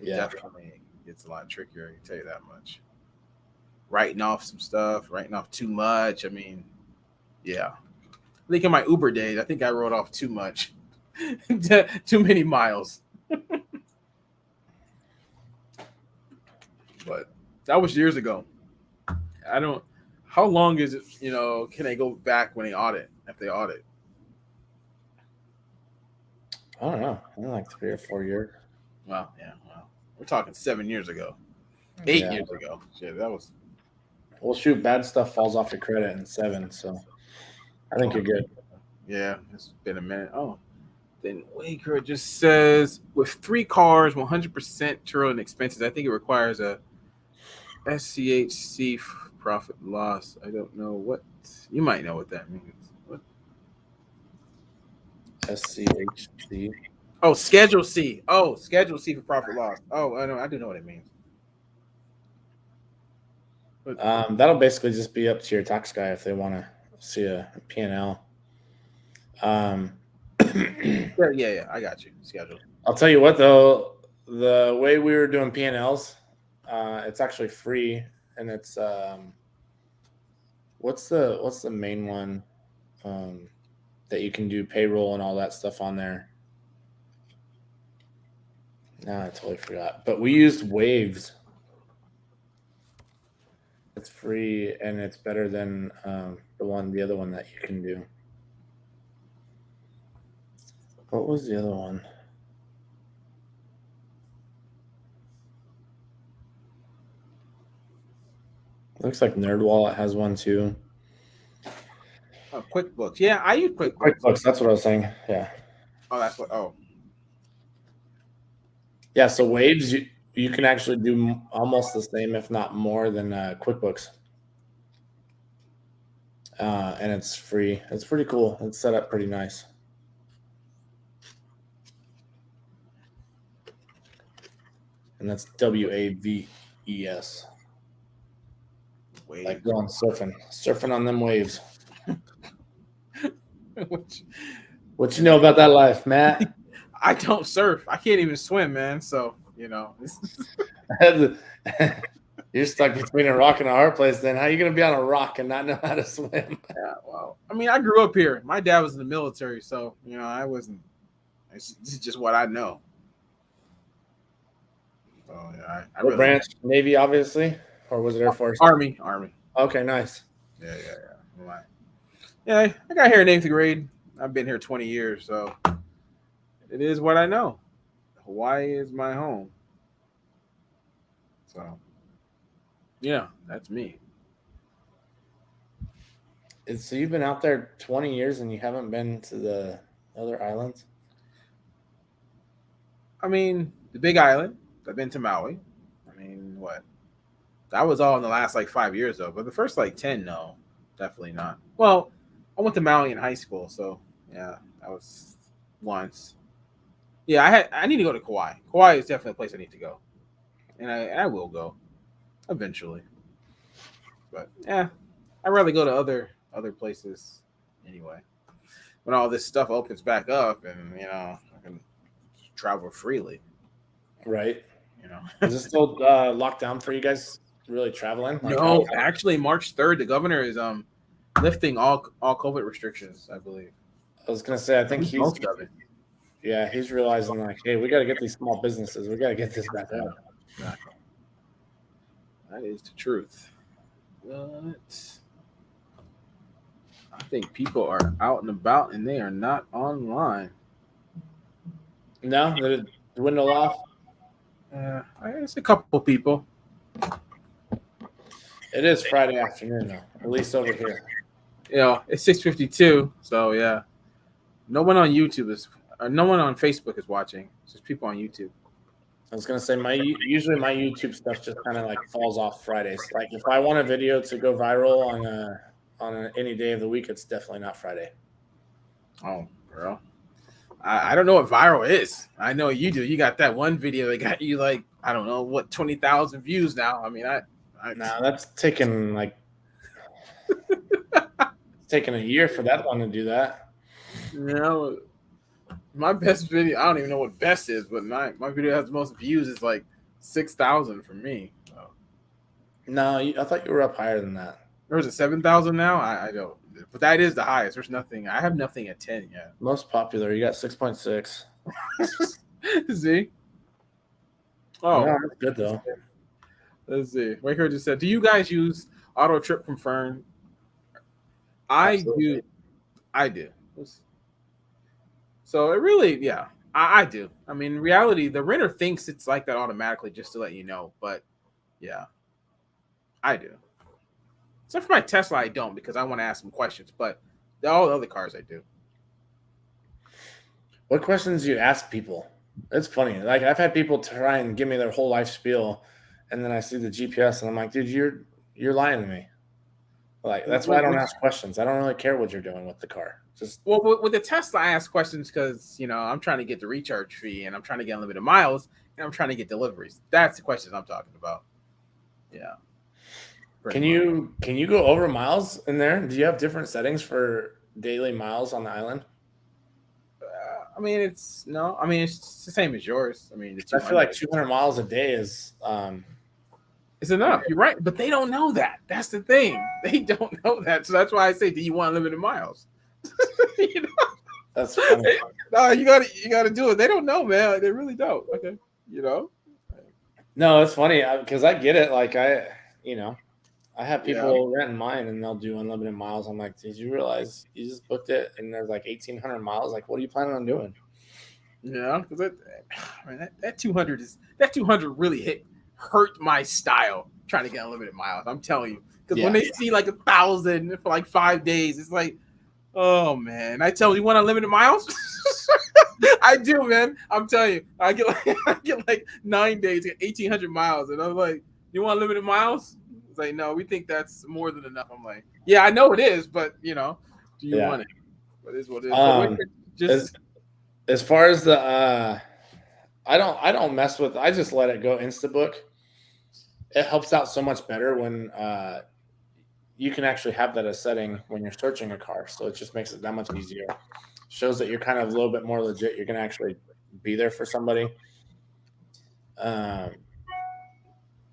definitely gets a lot trickier. I can tell you that much. Writing off some stuff, writing off too much. I mean, yeah. I think in my Uber days, I think I wrote off too much, too many miles. But that was years ago. I don't. How long is it? Can they go back when they audit? If they audit, I don't know. I think like 3 or 4 years. well, yeah. Well, we're talking 7 years ago, 8 years ago. Shit, that was. Well, shoot, bad stuff falls off your credit in 7, so I think you're good. Yeah, it's been a minute. Oh, then Waker just says with 3 cars, 100% Turo and expenses. I think it requires a SCHC profit loss. I don't know what you might know what that means. What? SCHC. Oh, Schedule C. Oh, Schedule C for profit loss. Oh, I do know what it means. That'll basically just be up to your tax guy if they want to see a P&L. Yeah, I got you. Schedule. I'll tell you what, though, the way we were doing P&Ls, it's actually free, and it's what's the main one that you can do payroll and all that stuff on there? No, I totally forgot. But we used Waves. It's free, and it's better than the other one that you can do. What was the other one? Looks like NerdWallet has one too. Oh, QuickBooks. Yeah, I use QuickBooks. QuickBooks, that's what I was saying. Yeah. Oh, that's what. Oh. Yeah, so Waves, you can actually do almost the same, if not more, than QuickBooks. And it's free. It's pretty cool. It's set up pretty nice. And that's WAVES. Waves. Like going surfing on them waves. What you know about that life, Matt? I don't surf. I can't even swim, man. So You're stuck between a rock and a hard place. Then how are you going to be on a rock and not know how to swim? Yeah, well, I mean, I grew up here. My dad was in the military, so I wasn't. This is just what I know. So yeah, I What really branch? Navy, obviously, or was it Air Force? Army. Okay, nice. Yeah. Right. Yeah, I got here in 8th grade. I've been here 20 years, so it is what I know. Hawaii is my home. So yeah, that's me. So you've been out there 20 years and you haven't been to the other islands? I mean, the Big Island. I've been to Maui. I mean, what? That was all in the last like 5 years though. But the first like 10, no, definitely not. Well, I went to Maui in high school, so yeah, that was once. Yeah, I need to go to Kauai. Kauai is definitely a place I need to go, and I will go eventually. But yeah, I'd rather go to other places anyway. When all this stuff opens back up, and I can travel freely. Right. You know. Is it still locked down for you guys really traveling? Like No, actually, March 3rd, the governor is lifting all COVID restrictions. I believe. I was gonna say, I think he's most of it. Yeah, he's realizing like, hey, we got to get these small businesses. We got to get this back up. Exactly. That is the truth. But I think people are out and about and they are not online. No, did it dwindle off? It's a couple people. It is Friday afternoon though, at least over here. It's 6:52. So yeah, no one on YouTube is. No one on Facebook is watching. It's just people on YouTube. I was gonna say usually my YouTube stuff just kind of like falls off Fridays. Like if I want a video to go viral on any day of the week, it's definitely not Friday. Oh, girl, I don't know what viral is. I know you do. You got that one video that got you like I don't know what 20,000 views now. I mean, no, that's taken like it's taken a year for that one to do that. My best video, I don't even know what best is, but my video has the most views is like 6,000 for me. So. No, I thought you were up higher than that. Or is it 7,000 now? I don't. But that is the highest. There's nothing. I have nothing at 10 yet. Most popular, you got 6.6. See? Oh, yeah, that's good though. Let's see. Waker just said, "Do you guys use auto trip confirm?" Absolutely. I do. So it really, yeah, I do. I mean, in reality, the renter thinks it's like that automatically just to let you know. But yeah, I do. Except for my Tesla, I don't because I want to ask some questions. But all the other cars, I do. What questions do you ask people? It's funny. Like I've had people try and give me their whole life spiel, and then I see the GPS and I'm like, dude, you're lying to me. Like that's why I don't ask questions. I don't really care what you're doing with the car. Just with the Tesla, I ask questions because I'm trying to get the recharge fee and I'm trying to get unlimited miles and I'm trying to get deliveries. That's the questions I'm talking about. Yeah. Can you go over miles in there? Do you have different settings for daily miles on the island? I mean, it's the same as yours. I mean, I feel like 200 miles a day is it's enough. You're right, but they don't know that. That's the thing. They don't know that. So that's why I say, do you want unlimited miles? That's funny. No, you gotta do it. They don't know, man. They really don't. Okay, No, it's funny because I get it. Like I have people renting mine and they'll do unlimited miles. I'm like, did you realize you just booked it and there's like 1,800 miles? Like, what are you planning on doing? Yeah, because that 200 really hurt my style trying to get unlimited miles. I'm telling you, because when they see like 1,000 for like 5 days, it's like, oh man! I tell you, want unlimited miles? I do, man. I'm telling you, I get like 9 days, 1,800 miles, and I'm like, you want unlimited miles? It's like, no, we think that's more than enough. I'm like, yeah, I know it is, but do you want it? What is what it is? As far as the I don't mess with. I just let it go Instabook. It helps out so much better when you can actually have that as setting when you're searching a car. So it just makes it that much easier. Shows that you're kind of a little bit more legit. You're going to actually be there for somebody.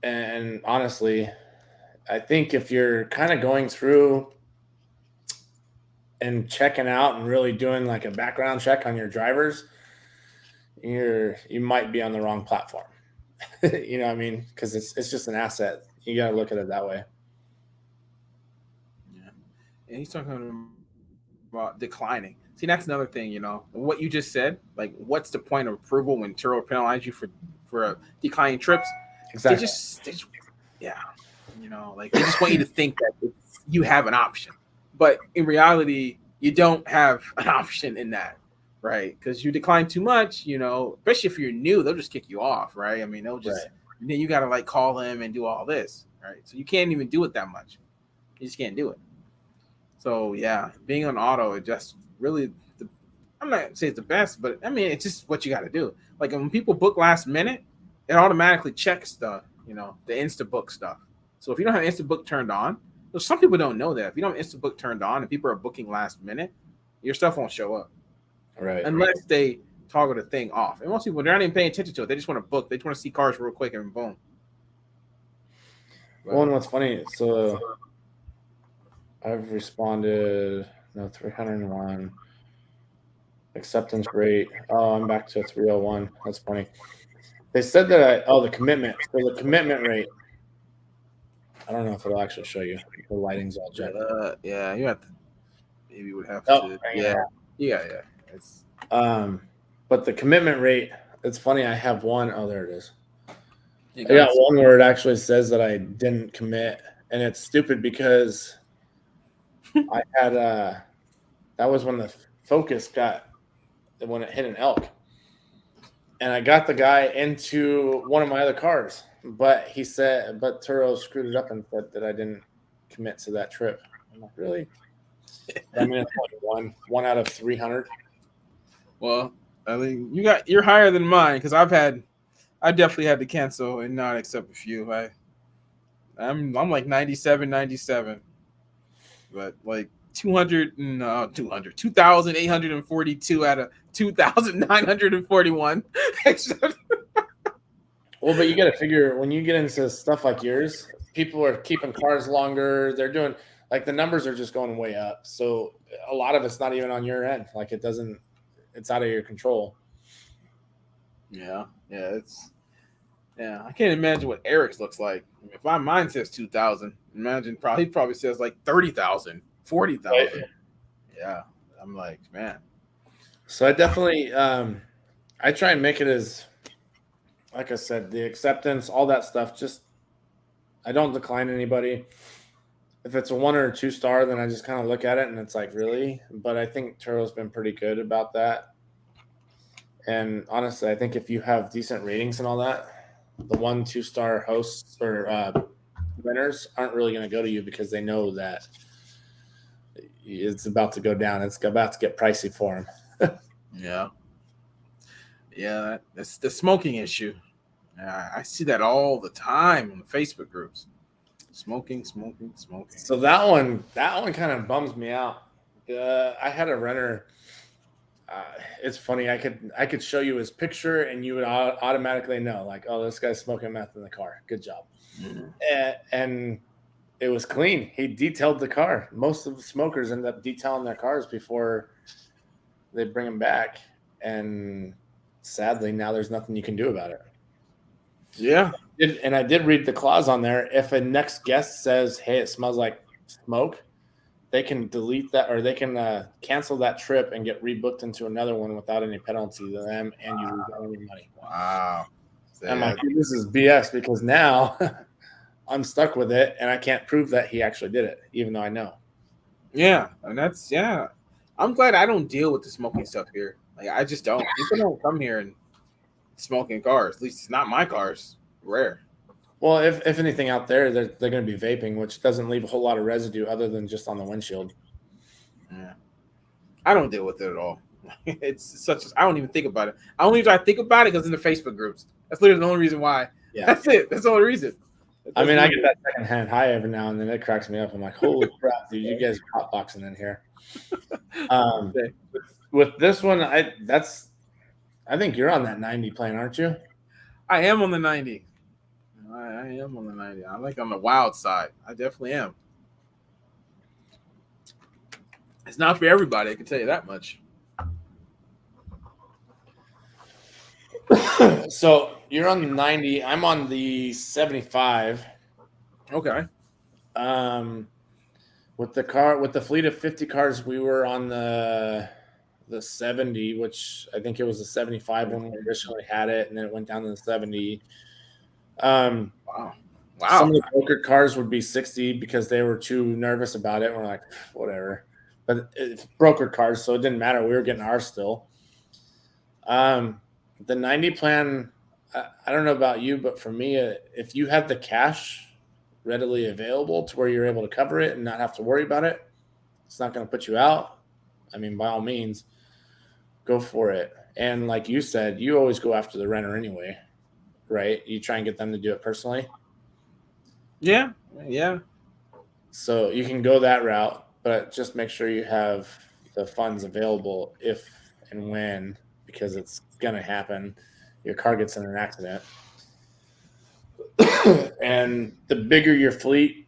And honestly, I think if you're kind of going through and checking out and really doing like a background check on your drivers, you might be on the wrong platform. You know what I mean? Because it's just an asset. You got to look at it that way. Yeah. And he's talking about declining. See, that's another thing, what you just said. Like, what's the point of approval when Turo penalize you for declining trips? Exactly. Yeah, like they just want you to think that you have an option, but in reality, you don't have an option in that, right? Because you decline too much, especially if you're new, they'll just kick you off, right? I mean, they'll just then you got to like call them and do all this, right? So you can't even do it that much. You just can't do it. So yeah, being on auto, it just really, I'm not saying it's the best, but I mean, it's just what you got to do. Like when people book last minute, it automatically checks the Instabook stuff. So if you don't have Instabook turned on, some people don't know that. If you don't have Instabook turned on and people are booking last minute, your stuff won't show up. Right. Unless they toggle the thing off. And most people, they're not even paying attention to it. They just want to book. They just want to see cars real quick and boom. Well, and what's funny, so I've responded, 301. Acceptance rate. Oh, I'm back to 301. That's funny. They said that the commitment. So the commitment rate. I don't know if it'll actually show you. The lighting's all jet. Yeah, you have to. Maybe would have to. Yeah. It's but the commitment rate. It's funny. I have one. Oh, there it is. I got one where it actually says that I didn't commit, and it's stupid because I had that was when the Focus when it hit an elk. And I got the guy into one of my other cars, but Turo screwed it up and said that I didn't commit to that trip. I'm like, really? I mean, it's only one out of 300. Well, I think you're higher than mine because I definitely had to cancel and not accept a few. I'm like 97, but like 2,842 out of 2,941. Well, but you got to figure when you get into stuff like yours, people are keeping cars longer. They're doing like the numbers are just going way up. So a lot of it's not even on your end. Like it's out of your control. Yeah. I can't imagine what Eric's looks like. If mine says 2,000, imagine he probably says like 30,000, 40,000. Right. Yeah. I'm like, man. So I definitely, I try and make it as, like I said, the acceptance, all that stuff. Just, I don't decline anybody. If it's a 1 or 2 star, then I just kind of look at it and it's like, really? But I think Turo's been pretty good about that. And honestly, I think if you have decent ratings and all that, the 1-2 star hosts or winners aren't really going to go to you because they know that it's about to go down. It's about to get pricey for them. Yeah, that's the smoking issue. I see that all the time in the Facebook groups. Smoking. So that one kind of bums me out. I had a renter. It's funny. I could show you his picture and you would automatically know, like, oh, this guy's smoking meth in the car. Good job. Mm-hmm. And it was clean. He detailed the car. Most of the smokers end up detailing their cars before they bring them back. And sadly, now there's nothing you can do about it. Yeah. And I did read the clause on there. If a next guest says, hey, it smells like smoke, they can delete that or they can cancel that trip and get rebooked into another one without any penalty to them, and you lose all your money. Wow. I'm like, this is BS because now I'm stuck with it and I can't prove that he actually did it, even though I know. Yeah. And I'm glad I don't deal with the smoking stuff here. Like, I just don't. People don't come here and smoking cars. At least it's not my cars. Rare. Well, if anything out there, they're going to be vaping, which doesn't leave a whole lot of residue other than just on the windshield. Yeah. I don't deal with it at all. It's I don't even think about it. I only try to think about it because in the Facebook groups. That's literally the only reason why. Yeah. That's it. That's the only reason. I mean, I get that secondhand high every now and then. It cracks me up. I'm like, holy crap, dude, you guys are hotboxing in here. With this one, I think you're on that 90 plane, aren't you? I am on the 90. I am on the 90. I like on the wild side. I definitely am. It's not for everybody. I can tell you that much. So you're on the 90. I'm on the 75. Okay. With the fleet of 50 cars, we were on the 70, which I think it was the 75 when we originally had it, and then it went down to the 70. Wow. Some of the broker cars would be 60 because they were too nervous about it. We're like, whatever. But it's broker cars, so it didn't matter. We were getting ours still. The 90 plan, I don't know about you, but for me, if you have the cash readily available to where you're able to cover it and not have to worry about it, it's not going to put you out. I mean, by all means, go for it. And like you said, you always go after the renter anyway, right? You try and get them to do it personally. Yeah. So you can go that route, but just make sure you have the funds available if and when, because it's going to happen. Your car gets in an accident. And the bigger your fleet,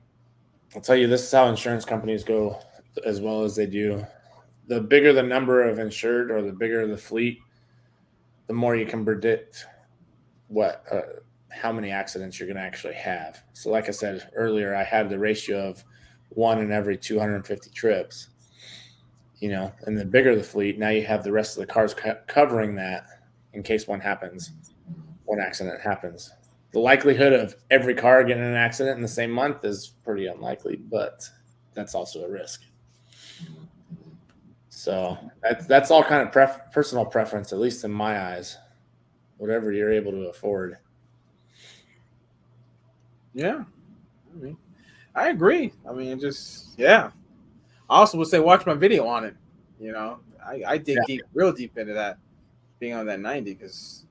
I'll tell you, this is how insurance companies go as well as they do. The bigger the number of insured or the bigger the fleet, the more you can predict how many accidents you're going to actually have. So like I said earlier, I had the ratio of 1 in every 250 trips, and the bigger the fleet, now you have the rest of the cars covering that in case one accident happens. The likelihood of every car getting in an accident in the same month is pretty unlikely, but that's also a risk. So that's all kind of personal preference, at least in my eyes, whatever you're able to afford. Yeah. I agree. I also would say watch my video on it. I dig real deep into that, being on that 90, because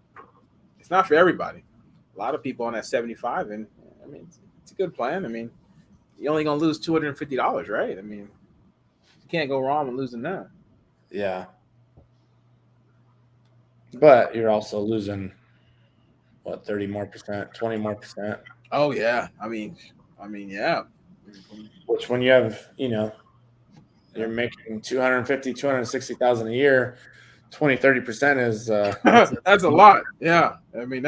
it's not for everybody. A lot of people on that 75, and I mean, it's a good plan. I mean, you're only gonna lose $250, right? I mean, you can't go wrong with losing that. Yeah. But you're also losing 30 more percent, 20 more percent. Oh yeah. I mean, yeah. Which when you have, you're making 250, 260,000 a year, 20, 30% is that's a lot. Yeah. I mean,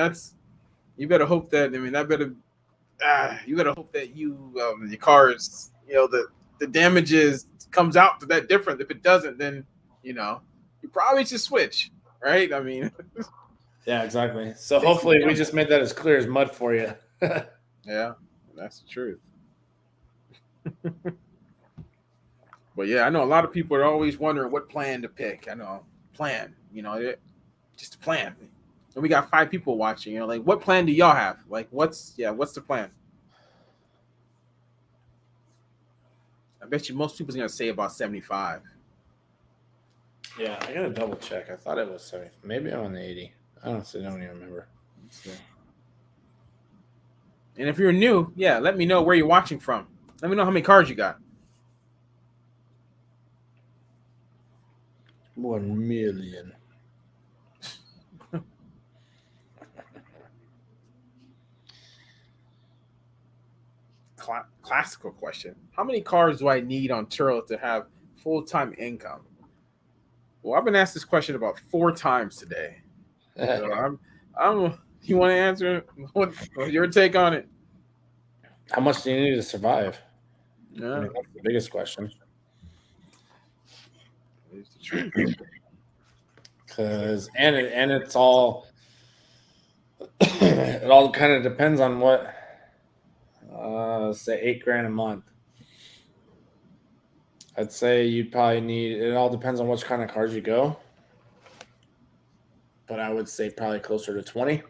you better hope that you better hope that your car's, the damages comes out to that different. If it doesn't, then you probably should switch, right? I mean, yeah, exactly. So hopefully we just made that as clear as mud for you. Yeah, that's the truth. But yeah, I know a lot of people are always wondering what plan to pick. I know plan, just a plan. And we got 5 people watching. Like, what plan do y'all have? Like, what's the plan? I bet you most people's gonna say about 75. Yeah, I gotta double check. I thought it was 70. Maybe I'm on the 80. I honestly don't even remember. And if you're new, let me know where you're watching from. Let me know how many cars you got. 1 million. Classical question. How many cars do I need on Turo to have full-time income? Well, I've been asked this question about 4 times today. So you want to answer? What's your take on it? How much do you need to survive? Yeah, that's the biggest question. It's the truth. Because it's all it all kind of depends on what say $8,000 a month. I'd say you'd probably need, it all depends on which kind of cars you go, but I would say probably closer to 20,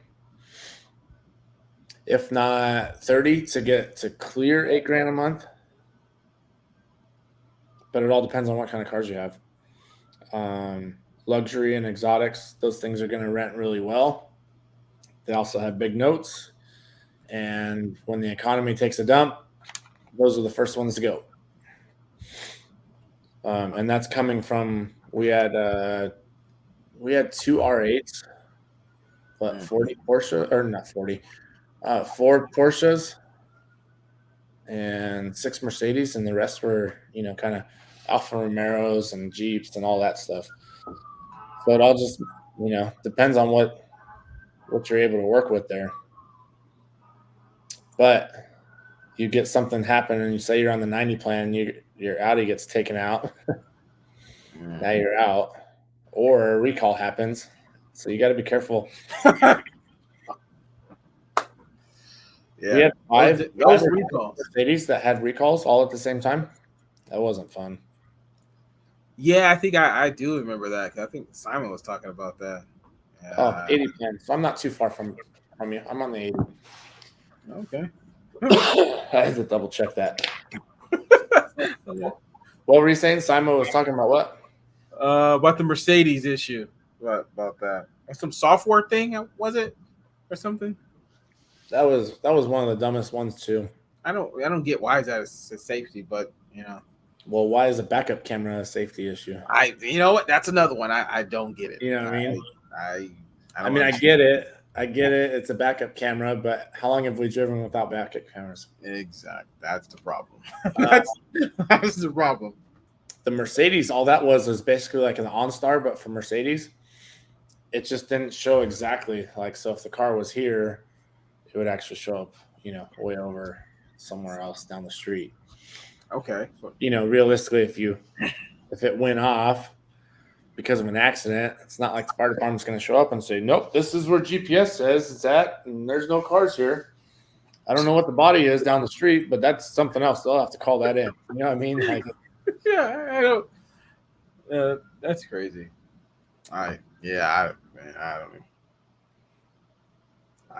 if not 30, to get to clear $8,000 a month. But it all depends on what kind of cars you have. Luxury and exotics, those things are going to rent really well. They also have big notes, and when the economy takes a dump, those are the first ones to go. And that's coming from, we had 2 R8s, but 40 Porsche, or not 40, 4 Porsches and 6 Mercedes, and the rest were, kind of Alfa Romeos and Jeeps and all that stuff. So it all just, depends on what you're able to work with there. But you get something happen and you say you're on the 90 plan, your Audi gets taken out. Now you're out. Or a recall happens. So you got to be careful. Yeah. We had five recalls. Mercedes that had recalls all at the same time. That wasn't fun. Yeah, I think I do remember that. I think Simon was talking about that. Yeah. 80 plan. So I'm not too far from you. I'm on the 80. Okay. I had to double check that. What were you saying? Simon was talking about what? About the Mercedes issue. What about that? Some software thing, was it, or something? That was one of the dumbest ones too. I don't get why is that a safety, but Well, why is a backup camera a safety issue? You know what? That's another one. I don't get it. You know what I mean? I mean, I get it. I get it. It's a backup camera, but how long have we driven without backup cameras? Exactly. That's the problem. That's the problem. The Mercedes, all that was basically like an OnStar, but for Mercedes, it just didn't show exactly. Like, so if the car was here, it would actually show up, way over somewhere else down the street. Okay. Realistically, if it went off because of an accident, it's not like the fire department's going to show up and say, nope, this is where GPS says it's at, and there's no cars here. I don't know what the body is down the street, but that's something else. They'll have to call that in. You know what I mean? Like, yeah, I don't. That's crazy. I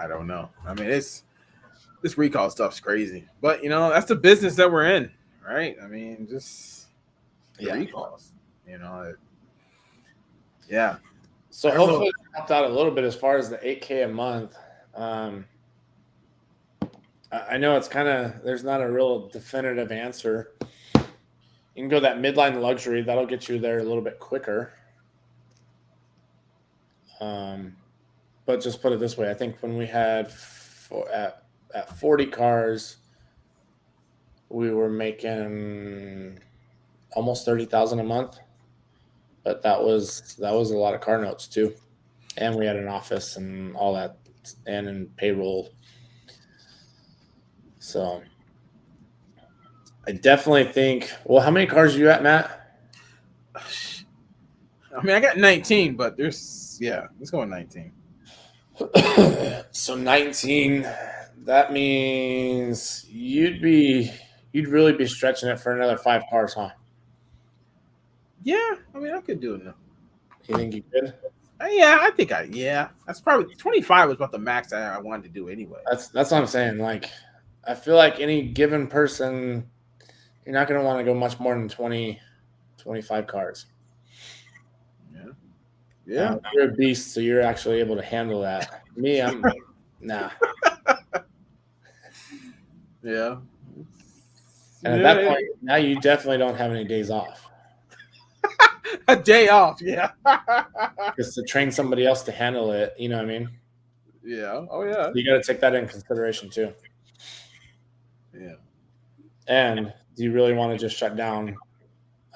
don't know. I mean, this recall stuff's crazy, but that's the business that we're in, right? I mean, just recalls. Yeah. So hopefully it helped out a little bit as far as the $8K a month. I know it's there's not a real definitive answer. You can go that midline luxury. That'll get you there a little bit quicker. But just put it this way. I think when we had at 40 cars, we were making almost $30,000 a month. But that was a lot of car notes too. And we had an office and all that, and in payroll. So I definitely think, well, how many cars are you at, Matt? I mean, I got 19, but let's go 19. So 19, that means you'd really be stretching it for another 5 cars, huh? Yeah, I mean, I could do it now. You think you could? Yeah, I think that's probably 25 was about the max I wanted to do anyway. That's what I'm saying. Like, I feel like any given person, you're not going to want to go much more than 20, 25 cars. Yeah. You're a beast, so you're actually able to handle that. Me, I'm nah. Yeah. And at that point, now you definitely don't have any days off. A day off, yeah. Just to train somebody else to handle it, you know what I mean? Yeah. Oh, yeah. You got to take that in consideration too. Yeah. And do you really want to just shut down,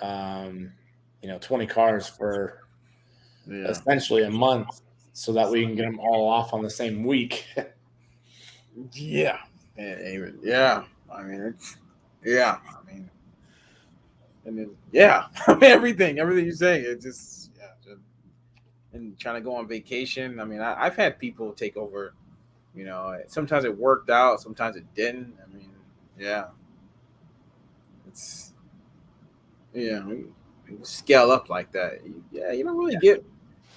20 cars for essentially a month so that we can get them all off on the same week? Yeah. Yeah. I mean, and then, everything you're saying, it just and trying to go on vacation. I mean, I've had people take over, sometimes it worked out, sometimes it didn't. I mean, it's, when you scale up like that. You don't really get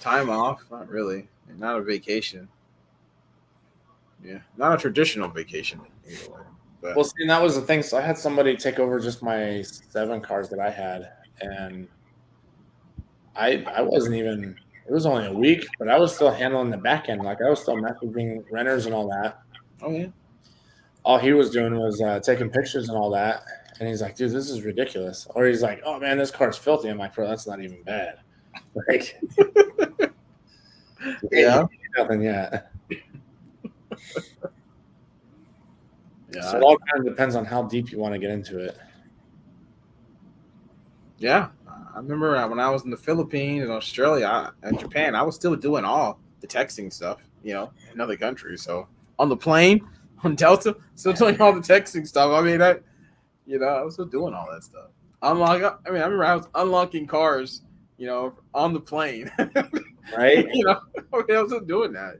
time off. Not really. Not a vacation. Yeah. Not a traditional vacation either way. But. Well, see, and that was the thing. So I had somebody take over just my 7 cars that I had, and I wasn't even. It was only a week, but I was still handling the back end. Like, I was still messaging renters and all that. Oh yeah. All he was doing was taking pictures and all that, and he's like, "Dude, this is ridiculous." Or he's like, "Oh man, this car's filthy." I'm like, "Bro, that's not even bad." Like, yeah, nothing yet. Yeah. So it all kind of depends on how deep you want to get into it. Yeah. I remember when I was in the Philippines and Australia and Japan, I was still doing all the texting stuff, in other countries. So on the plane, on Delta, still doing all the texting stuff. I mean, I was still doing all that stuff. I remember I was unlocking cars, on the plane. Right? I was still doing that,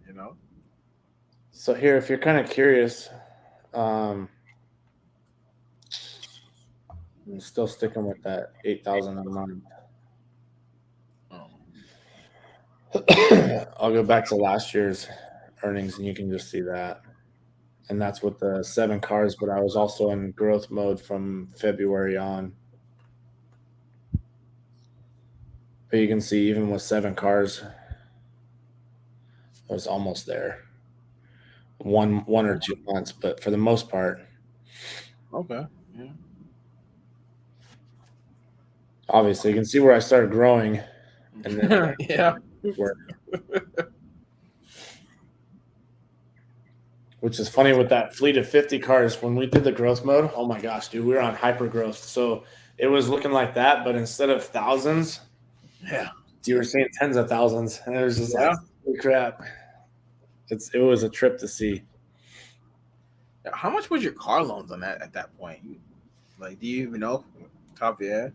So here, if you're kind of curious, I'm still sticking with that 8,000 a month. I'll go back to last year's earnings, and you can just see that. And that's with the 7 cars, but I was also in growth mode from February on. But you can see even with 7 cars, I was almost there. One or 2 months, but for the most part. Okay. Yeah. Obviously, you can see where I started growing, and then yeah. Which is funny with that fleet of 50 cars. When we did the growth mode, oh my gosh, dude, we were on hyper growth. So it was looking like that, but instead of thousands, you were seeing tens of thousands, and it was just like, holy crap. It was a trip to see. How much was your car loans on that at that point? Like, do you even know? Top of your head?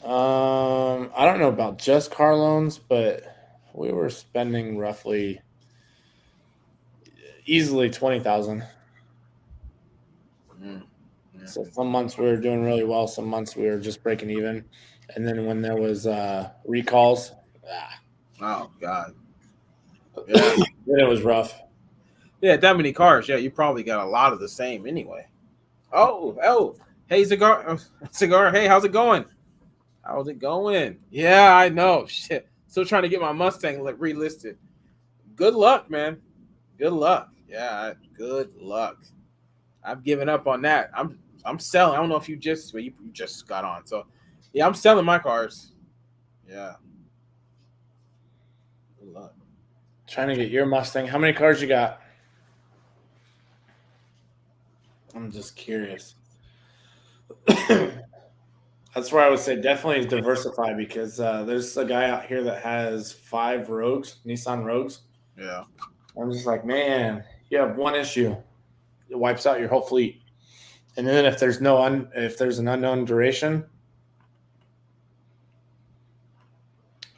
I don't know about just car loans, but we were spending roughly easily 20,000. So some months we were doing really well, some months we were just breaking even, and then when there was recalls, oh god, yeah, then it was rough. Yeah, that many cars. Yeah, you probably got a lot of the same anyway. Oh, hey, cigar. Hey, how's it going? How's it going? Yeah, I know. Shit, still trying to get my Mustang relisted. Good luck, man. Good luck. Yeah, good luck. I've given up on that. I'm selling. I don't know if you just got on. So, yeah, I'm selling my cars. Yeah. Good luck. Trying to get your Mustang. How many cars you got? I'm just curious. That's where I would say definitely diversify, because there's a guy out here that has 5 Rogues, Nissan Rogues. Yeah. I'm just like, man, you have one issue. It wipes out your whole fleet. And then if there's if there's an unknown duration,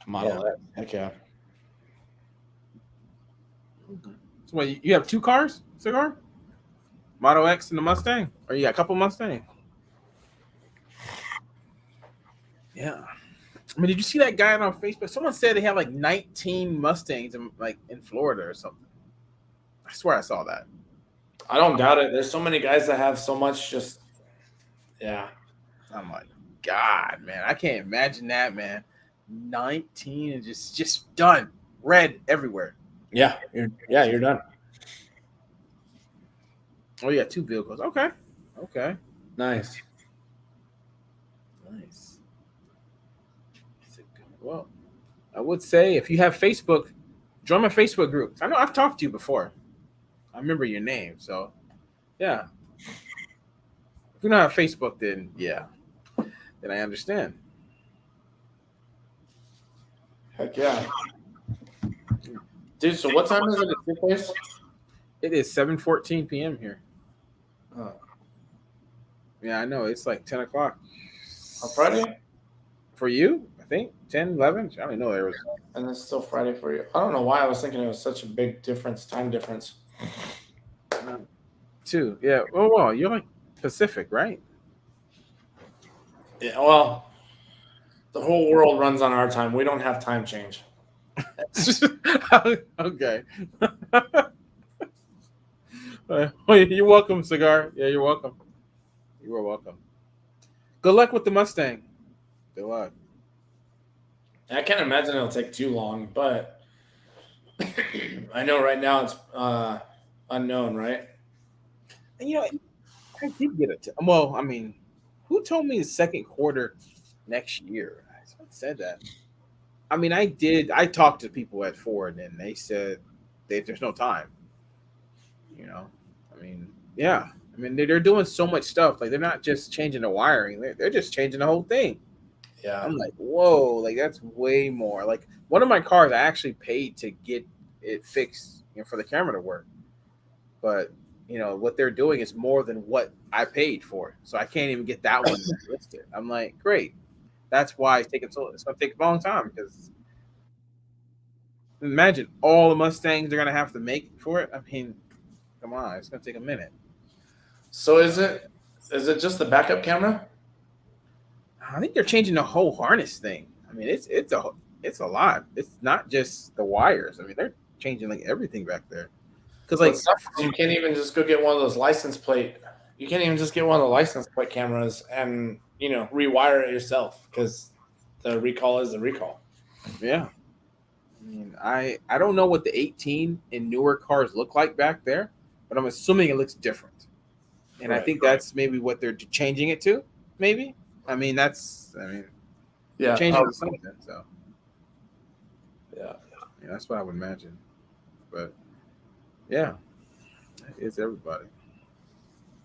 Model X. Heck yeah. So wait, you have 2 cars, Cigar? Model X and the Mustang? Or you got a couple Mustangs? Yeah. I mean, did you see that guy on Facebook? Someone said they had like 19 Mustangs in Florida or something. I swear I saw that. I don't doubt it. There's so many guys that have so much just, yeah. I'm like, God, man, I can't imagine that, man. 19 and just done. Red everywhere. Yeah, you're done. Oh, you got 2 vehicles. Okay. Nice. Well, I would say if you have Facebook, join my Facebook group. I know I've talked to you before. I remember your name. So, yeah. If you don't have Facebook, then yeah. Then I understand. Heck yeah. Dude, so what time is it at your place? It is 7:14 p.m. here. Oh. Yeah, I know. It's like 10 o'clock. On Friday? For you? I think 10, 11. I don't know. There was. And it's still Friday for you. I don't know why I was thinking it was such a big time difference. 2. Yeah. Oh, well, you're like Pacific, right? Yeah, well, the whole world runs on our time. We don't have time change. Okay. You're welcome, Cigar. Yeah, you're welcome. You are welcome. Good luck with the Mustang. Good luck. I can't imagine it'll take too long, but I know right now it's unknown, right? And I did get it. Well, I mean, who told me the second quarter next year? Someone said that. I mean, I did. I talked to people at Ford, and they said there's no time. I mean, yeah. I mean, they're doing so much stuff. Like they're not just changing the wiring; they're just changing the whole thing. Yeah. I'm like, whoa, like that's way more. Like one of my cars, I actually paid to get it fixed, for the camera to work. But what they're doing is more than what I paid for, so I can't even get that one listed. I'm like, great. That's why it's taking so. It's going to take a long time because imagine all the Mustangs they're going to have to make for it. I mean, come on, it's going to take a minute. So is it just the backup camera? I think they're changing the whole harness thing. I mean, it's a lot. It's not just the wires. I mean, they're changing like everything back there. Because like you can't even just go get one of those license plate. You can't even just get one of the license plate cameras and rewire it yourself because the recall is the recall. Yeah. I mean, I don't know what the 18 in newer cars look like back there, but I'm assuming it looks different. And I think that's maybe what they're changing it to. Maybe. Yeah. Changing it to something. So. Yeah. That's what I would imagine. But yeah, it's everybody.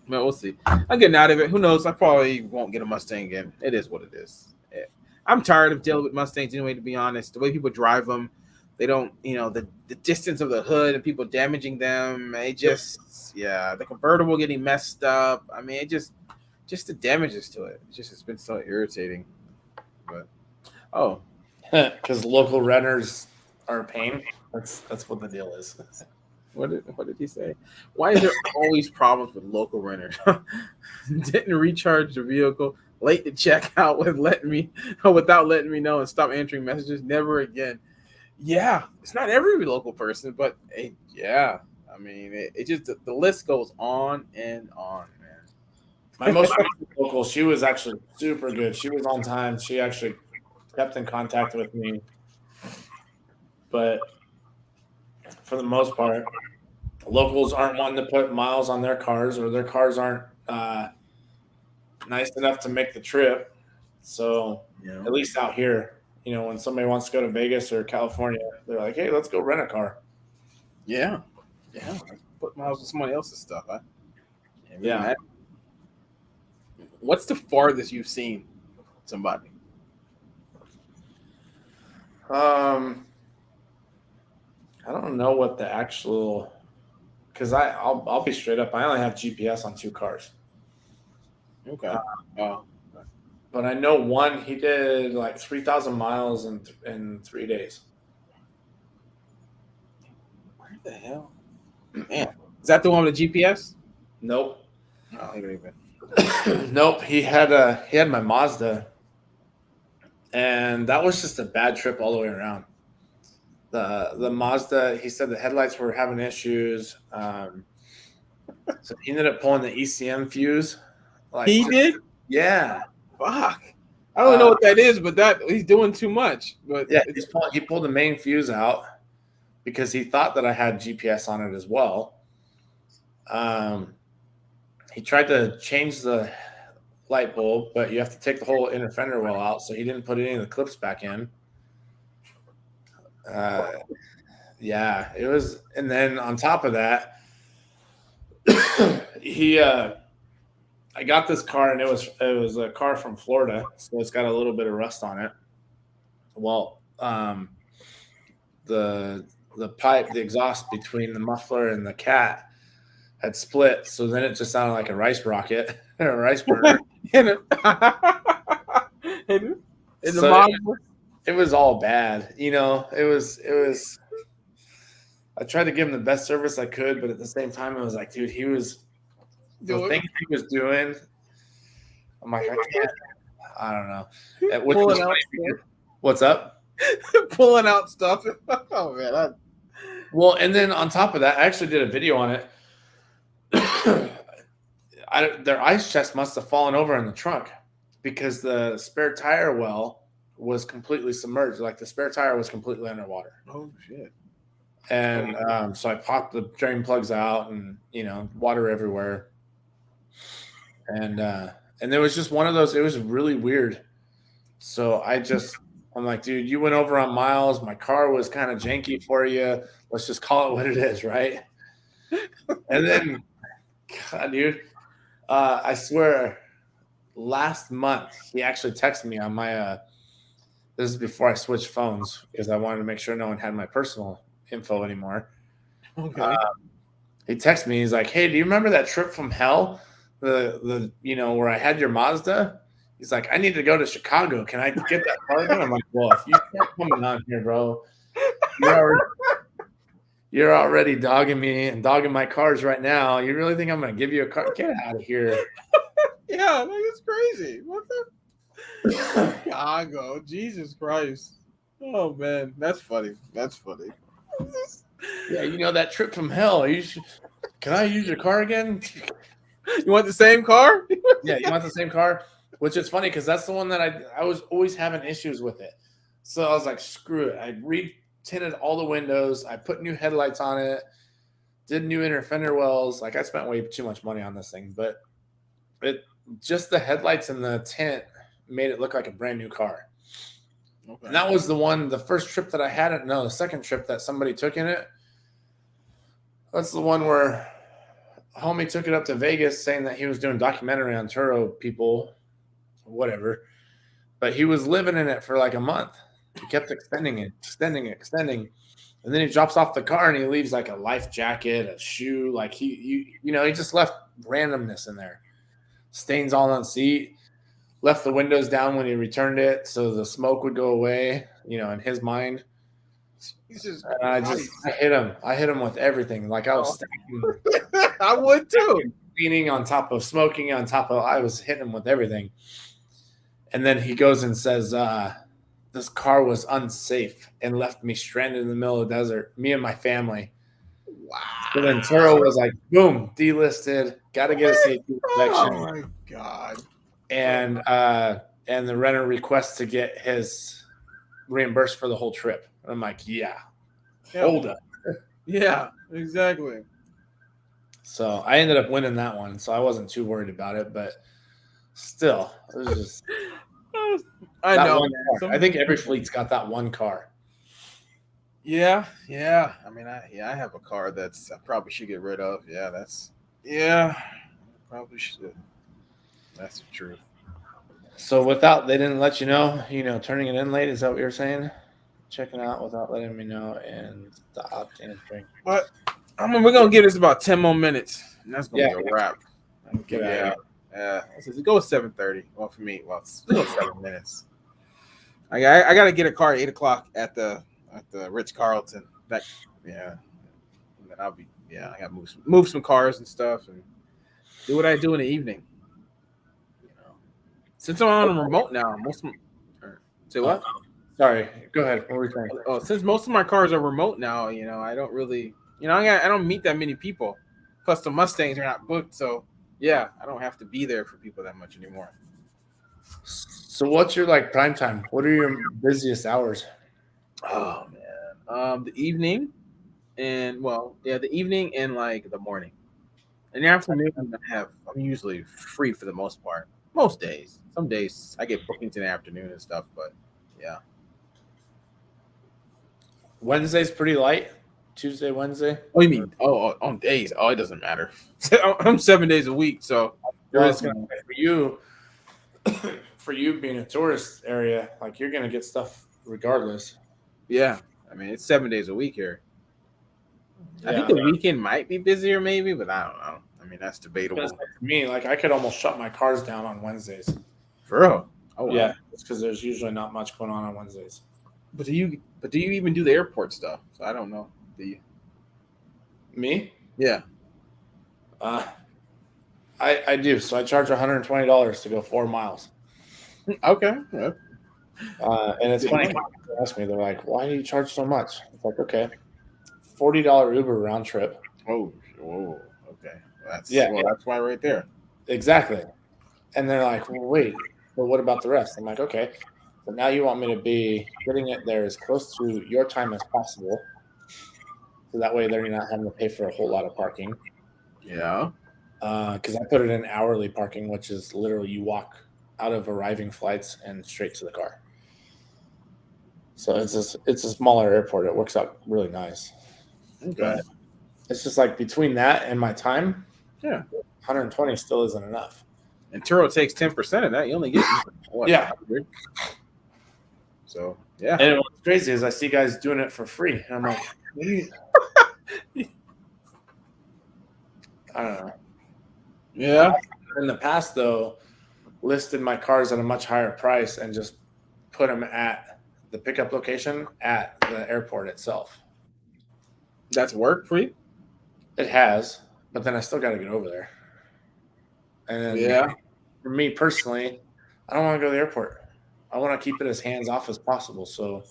Well, we'll see. I'm getting out of it. Who knows? I probably won't get a Mustang again. It is what it is. Yeah. I'm tired of dealing with Mustangs anyway, to be honest. The way people drive them, they don't, the distance of the hood and people damaging them. It just, the convertible getting messed up. I mean, just the damages to it. It's been so irritating. But, because local renters are a pain. That's what the deal is. What did he say? Why is there always problems with local renters? Didn't recharge the vehicle, late to check out without letting me know, and stop answering messages. Never again. Yeah, it's not every local person, but yeah. I mean, it just the list goes on and on, man. My most local, she was actually super good. She was on time. She actually kept in contact with me, but for the most part, locals aren't wanting to put miles on their cars, or their cars aren't nice enough to make the trip. So at least out here, when somebody wants to go to Vegas or California, they're like, hey, let's go rent a car. Yeah. Put miles on somebody else's stuff. Yeah. What's the farthest you've seen somebody? I don't know what the actual, because I'll be straight up. I only have GPS on 2 cars. Okay. But I know one, he did like 3,000 miles in 3 days. Where the hell? Man, is that the one with the GPS? Nope. Oh, even. Nope. He had my Mazda, and that was just a bad trip all the way around. The Mazda, he said the headlights were having issues. So he ended up pulling the ECM fuse. He did? Yeah. Fuck. I don't know what that is, but he's doing too much. But yeah, he pulled the main fuse out because he thought that I had GPS on it as well. He tried to change the light bulb, but you have to take the whole inner fender well out, so he didn't put any of the clips back in. Yeah, it was, and then on top of that, I got this car, and it was a car from Florida, so it's got a little bit of rust on it. Well, the pipe, the exhaust between the muffler and the cat had split, so then it just sounded like a rice rocket or a rice burner. It was all bad, It was. I tried to give him the best service I could, but at the same time, it was like, dude, the things he was doing. I'm like, I can't. I don't know. What's up? Pulling out stuff. Oh man. Well, and then on top of that, I actually did a video on it. Their ice chest must have fallen over in the trunk because the spare tire well was completely submerged. Like the spare tire was completely underwater. Oh shit. And so I popped the drain plugs out, and water everywhere. And there was just one of those. It was really weird. So I'm like, dude, you went over on miles. My car was kind of janky for you. Let's just call it what it is, right? And then, God, dude, I swear, last month he actually texted me on my. This is before I switched phones because I wanted to make sure no one had my personal info anymore. Okay. He texted me. He's like, "Hey, do you remember that trip from hell? The where I had your Mazda?" He's like, "I need to go to Chicago. Can I get that car again?" I'm like, "Well, if you start coming on here, bro, you're already dogging me and dogging my cars right now. You really think I'm going to give you a car? Get out of here." Yeah, like it's crazy. What the Chicago? Jesus Christ. Oh man, that's funny. That's funny. Yeah, that trip from hell. Can I use your car again? You want the same car? Yeah, you want the same car? Which is funny because that's the one that I was always having issues with it. So I was like, screw it. I re-tinted all the windows. I put new headlights on it. Did new inner fender wells. Like, I spent way too much money on this thing, but just the headlights and the tint made it look like a brand new car. Okay. And that was the first trip that I had it. No, the second trip that somebody took in it. That's the one where homie took it up to Vegas saying that he was doing documentary on Turo people, whatever. But he was living in it for like a month. He kept extending it. And then he drops off the car and he leaves like a life jacket, a shoe. Like he just left randomness in there. Stains all on the seat. Left the windows down when he returned it so the smoke would go away, in his mind. I hit him. I hit him with everything. Like I was stacking. I would too. Cleaning on top of smoking on top of. I was hitting him with everything. And then he goes and says, "This car was unsafe and left me stranded in the middle of the desert. Me and my family." Wow. So then Turo was like, "Boom, delisted. Got to get a safety inspection." Oh my god. And the renter requests to get his reimbursed for the whole trip. I'm like, yeah, hold up. Yeah, exactly. So I ended up winning that one, so I wasn't too worried about it, but still, it was just. I know. I think every fleet's got that one car. Yeah. I mean, I have a car I probably should get rid of. Probably should. That's the truth. So they didn't let you know, turning it in late. Is that what you're saying? Checking out without letting me know and stop answering. But we're gonna give this about 10 more minutes, and that's gonna be a wrap. Yeah. It goes 7:30. Well, for me, it's 7 minutes. I gotta get a car at 8:00 at the Ritz Carlton. And then I'll be I gotta move some cars and stuff and do what I do in the evening. Since I'm on a remote now, say what? Sorry, go ahead. What were you saying? Oh, since most of my cars are remote now, I don't really, I don't meet that many people. Plus, the Mustangs are not booked, so I don't have to be there for people that much anymore. So, what's your prime time? What are your busiest hours? Oh man, the evening, and the evening and the morning. In the afternoon, I'm usually free for the most part. Most days. Some days I get bookings in the afternoon and stuff, but yeah. Wednesday's pretty light. Tuesday, Wednesday. Oh, you mean on days? Oh, it doesn't matter. I'm 7 days a week, so for you being a tourist area, you're gonna get stuff regardless. Yeah, I mean it's 7 days a week here. Yeah. I think the weekend might be busier, maybe, but I don't know. I mean, that's debatable. For me, I could almost shut my cars down on Wednesdays. For real? Oh, wow. Yeah, it's because there's usually not much going on Wednesdays. But do you even do the airport stuff? So I don't know. Do you? Me? Yeah. I do. So I charge $120 to go 4 miles. Okay. Yeah. And it's funny. They ask me, they're like, "Why do you charge so much?" It's like, okay, $40 Uber round trip. Oh, okay. That's why right there. Exactly. And they're like, "Well, wait, but what about the rest?" I'm like, "Okay, but now you want me to be getting it there as close to your time as possible, so that way they're not having to pay for a whole lot of parking." Yeah. Because I put it in hourly parking, which is literally you walk out of arriving flights and straight to the car. So it's a smaller airport. It works out really nice. Okay. But it's just between that and my time. Yeah. 120 still isn't enough. And Turo takes 10% of that. You only get what? Yeah. 100? So yeah. And what's crazy is I see guys doing it for free, and I'm like, what do you? I don't know. Yeah. In the past, though, listed my cars at a much higher price and just put them at the pickup location at the airport itself. That's work for you? It has, but then I still got to get over there. And yeah, for me personally, I don't want to go to the airport. I want to keep it as hands off as possible. So,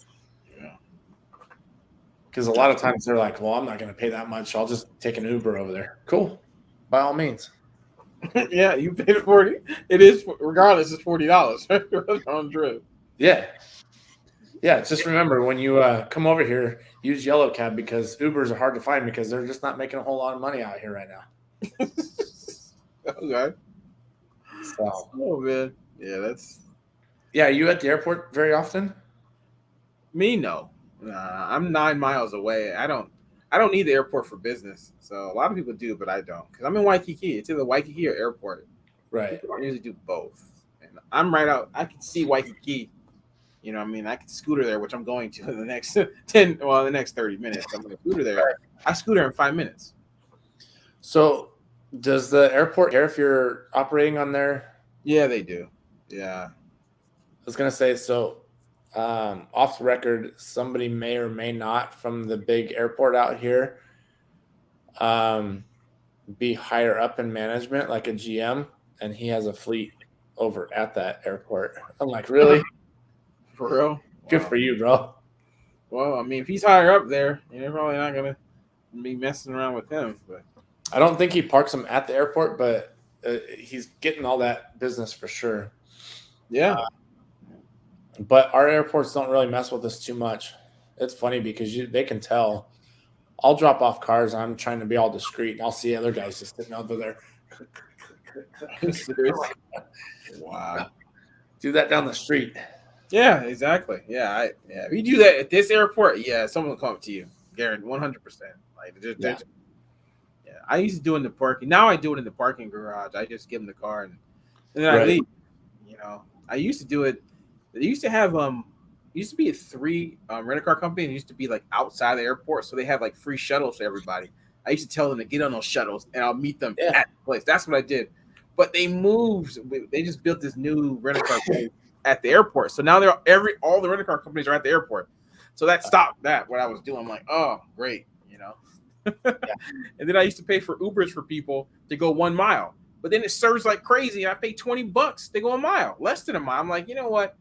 because a lot of times they're like, well, I'm not going to pay that much. I'll just take an Uber over there. Cool. By all means. Yeah, you paid $40. It is, regardless, it's $40 on trip. Yeah. Yeah, just remember when you come over here, use Yellow Cab because Ubers are hard to find because they're just not making a whole lot of money out here right now. Okay. So, oh man, yeah, that's. Yeah, are you at the airport very often? Me, no. I'm 9 miles away. I don't need the airport for business. So a lot of people do, but I don't because I'm in Waikiki. It's either Waikiki or airport. Right. People don't usually do both. And I'm right out. I can see Waikiki. You know what I mean? I can scooter there, which I'm going to in the next the next 30 minutes. I'm going to scooter there. Right. I scooter in 5 minutes. So does the airport care if you're operating on there? Yeah, they do. Yeah. I was going to say, so off the record, somebody may or may not from the big airport out here be higher up in management, like a GM, and he has a fleet over at that airport. I'm like, really? For real? Good for you, bro. Well, I mean, if he's higher up there, you're probably not going to be messing around with him. But I don't think he parks them at the airport, but he's getting all that business for sure. Yeah. But our airports don't really mess with us too much. It's funny because they can tell. I'll drop off cars. I'm trying to be all discreet, and I'll see other guys just sitting over there. Seriously? Wow. Do that down the street. Yeah, exactly. Yeah, if you do that at this airport, yeah, someone will come up to you, guaranteed, 100%. Like, yeah, I used to do it in the parking. Now I do it in the parking garage. I just give them the car and then I leave. You know, I used to do it. They used to have used to be a 3 rental car company. And it used to be like outside the airport, so they have like free shuttles for everybody. I used to tell them to get on those shuttles, and I'll meet them at the place. That's what I did. But they moved. They just built this new rental car place at the airport. So now all the rental car companies are at the airport. So that stopped that what I was doing. I'm like, oh, great, you know. And then I used to pay for Ubers for people to go 1 mile. But then it surged like crazy. I pay $20 to go a mile, less than a mile. I'm like, you know what?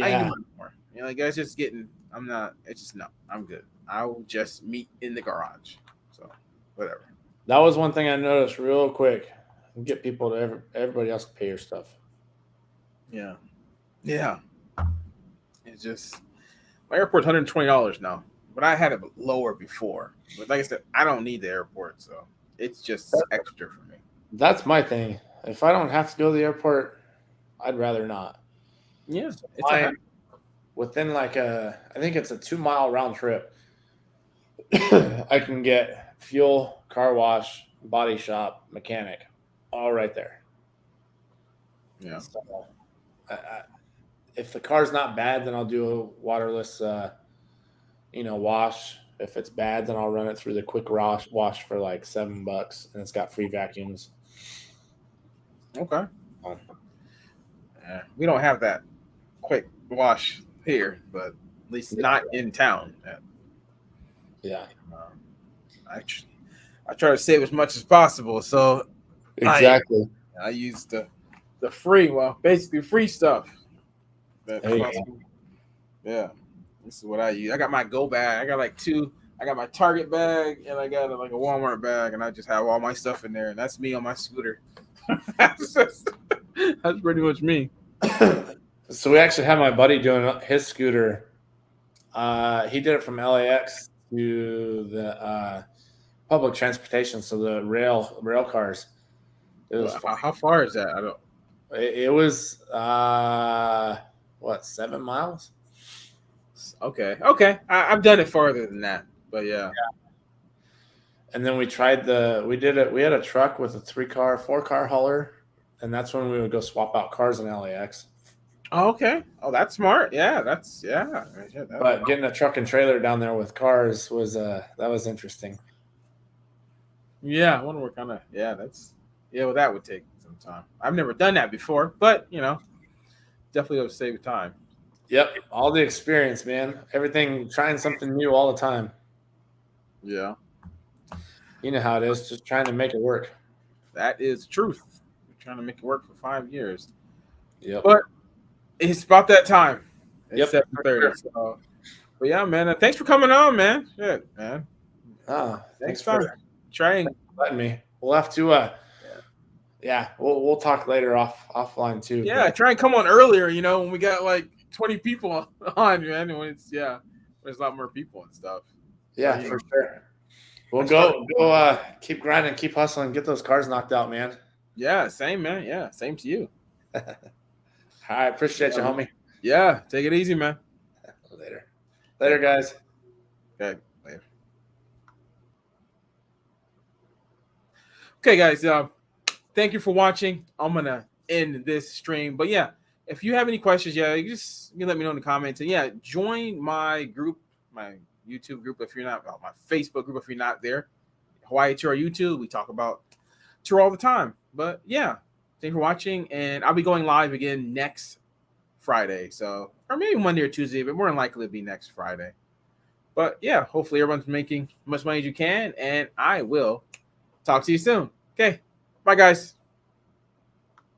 I ain't doing more. You know, like guys just getting. I'm not. It's just no. I'm good. I will just meet in the garage. So whatever. That was one thing I noticed real quick. Get people to everybody else to pay your stuff. Yeah. Yeah. It's just my airport's $120 now, but I had it lower before. But like I said, I don't need the airport, so it's just extra for me. That's my thing. If I don't have to go to the airport, I'd rather not. Yeah, it's within like I think it's a 2 mile round trip. I can get fuel, car wash, body shop, mechanic, all right there. Yeah. So, if the car's not bad, then I'll do a waterless, wash. If it's bad, then I'll run it through the quick wash for like $7, and it's got free vacuums. Okay. We don't have that quick wash here, but at least not in town. Yeah. I try to save as much as possible, so exactly. I use the free, basically free stuff. Yeah, this is what I use. I got my go bag. I got like 2. I got my Target bag and I got like a Walmart bag, and I just have all my stuff in there, and that's me on my scooter. that's pretty much me. So we actually had my buddy doing his scooter. He did it from LAX to the public transportation, so the rail cars. It was how far is that? I don't. It was 7 miles? Okay. I've done it farther than that, but yeah. And then we had a truck with a 4-car hauler, and that's when we would go swap out cars in LAX. Oh, okay. Oh, that's smart. Yeah, But getting a truck and trailer down there with cars was that was interesting. Yeah, I wonder what kind of well, that would take some time. I've never done that before, but definitely would save time. Yep, all the experience, man. Everything, trying something new all the time. Yeah. You know how it is, just trying to make it work. That is truth. We're trying to make it work for 5 years. Yep. But it's about that time. It's Yep. 7:30. Sure. So, but yeah, man. Thanks for coming on, man. Shit, man. Thanks for trying letting me. We'll have to we'll talk later offline too. Yeah, try and come on earlier, when we got like 20 people on, man. When there's a lot more people and stuff. Yeah, for sure. We'll go keep grinding, keep hustling, get those cars knocked out, man. Yeah, same, man. Yeah, same to you. I appreciate you, homie. Yeah, take it easy, man. Later, guys. Okay, later. Okay, guys. Thank you for watching. I'm gonna end this stream, but yeah, if you have any questions, you can let me know in the comments, and join my group, my YouTube group if you're not, my Facebook group if you're not there. Hawaii Turo YouTube. We talk about Turo all the time. But yeah, thanks for watching, and I'll be going live again next Friday, or maybe Monday or Tuesday, but more than likely it'll be next Friday. But yeah, hopefully everyone's making as much money as you can, and I will talk to you soon. Okay, bye guys.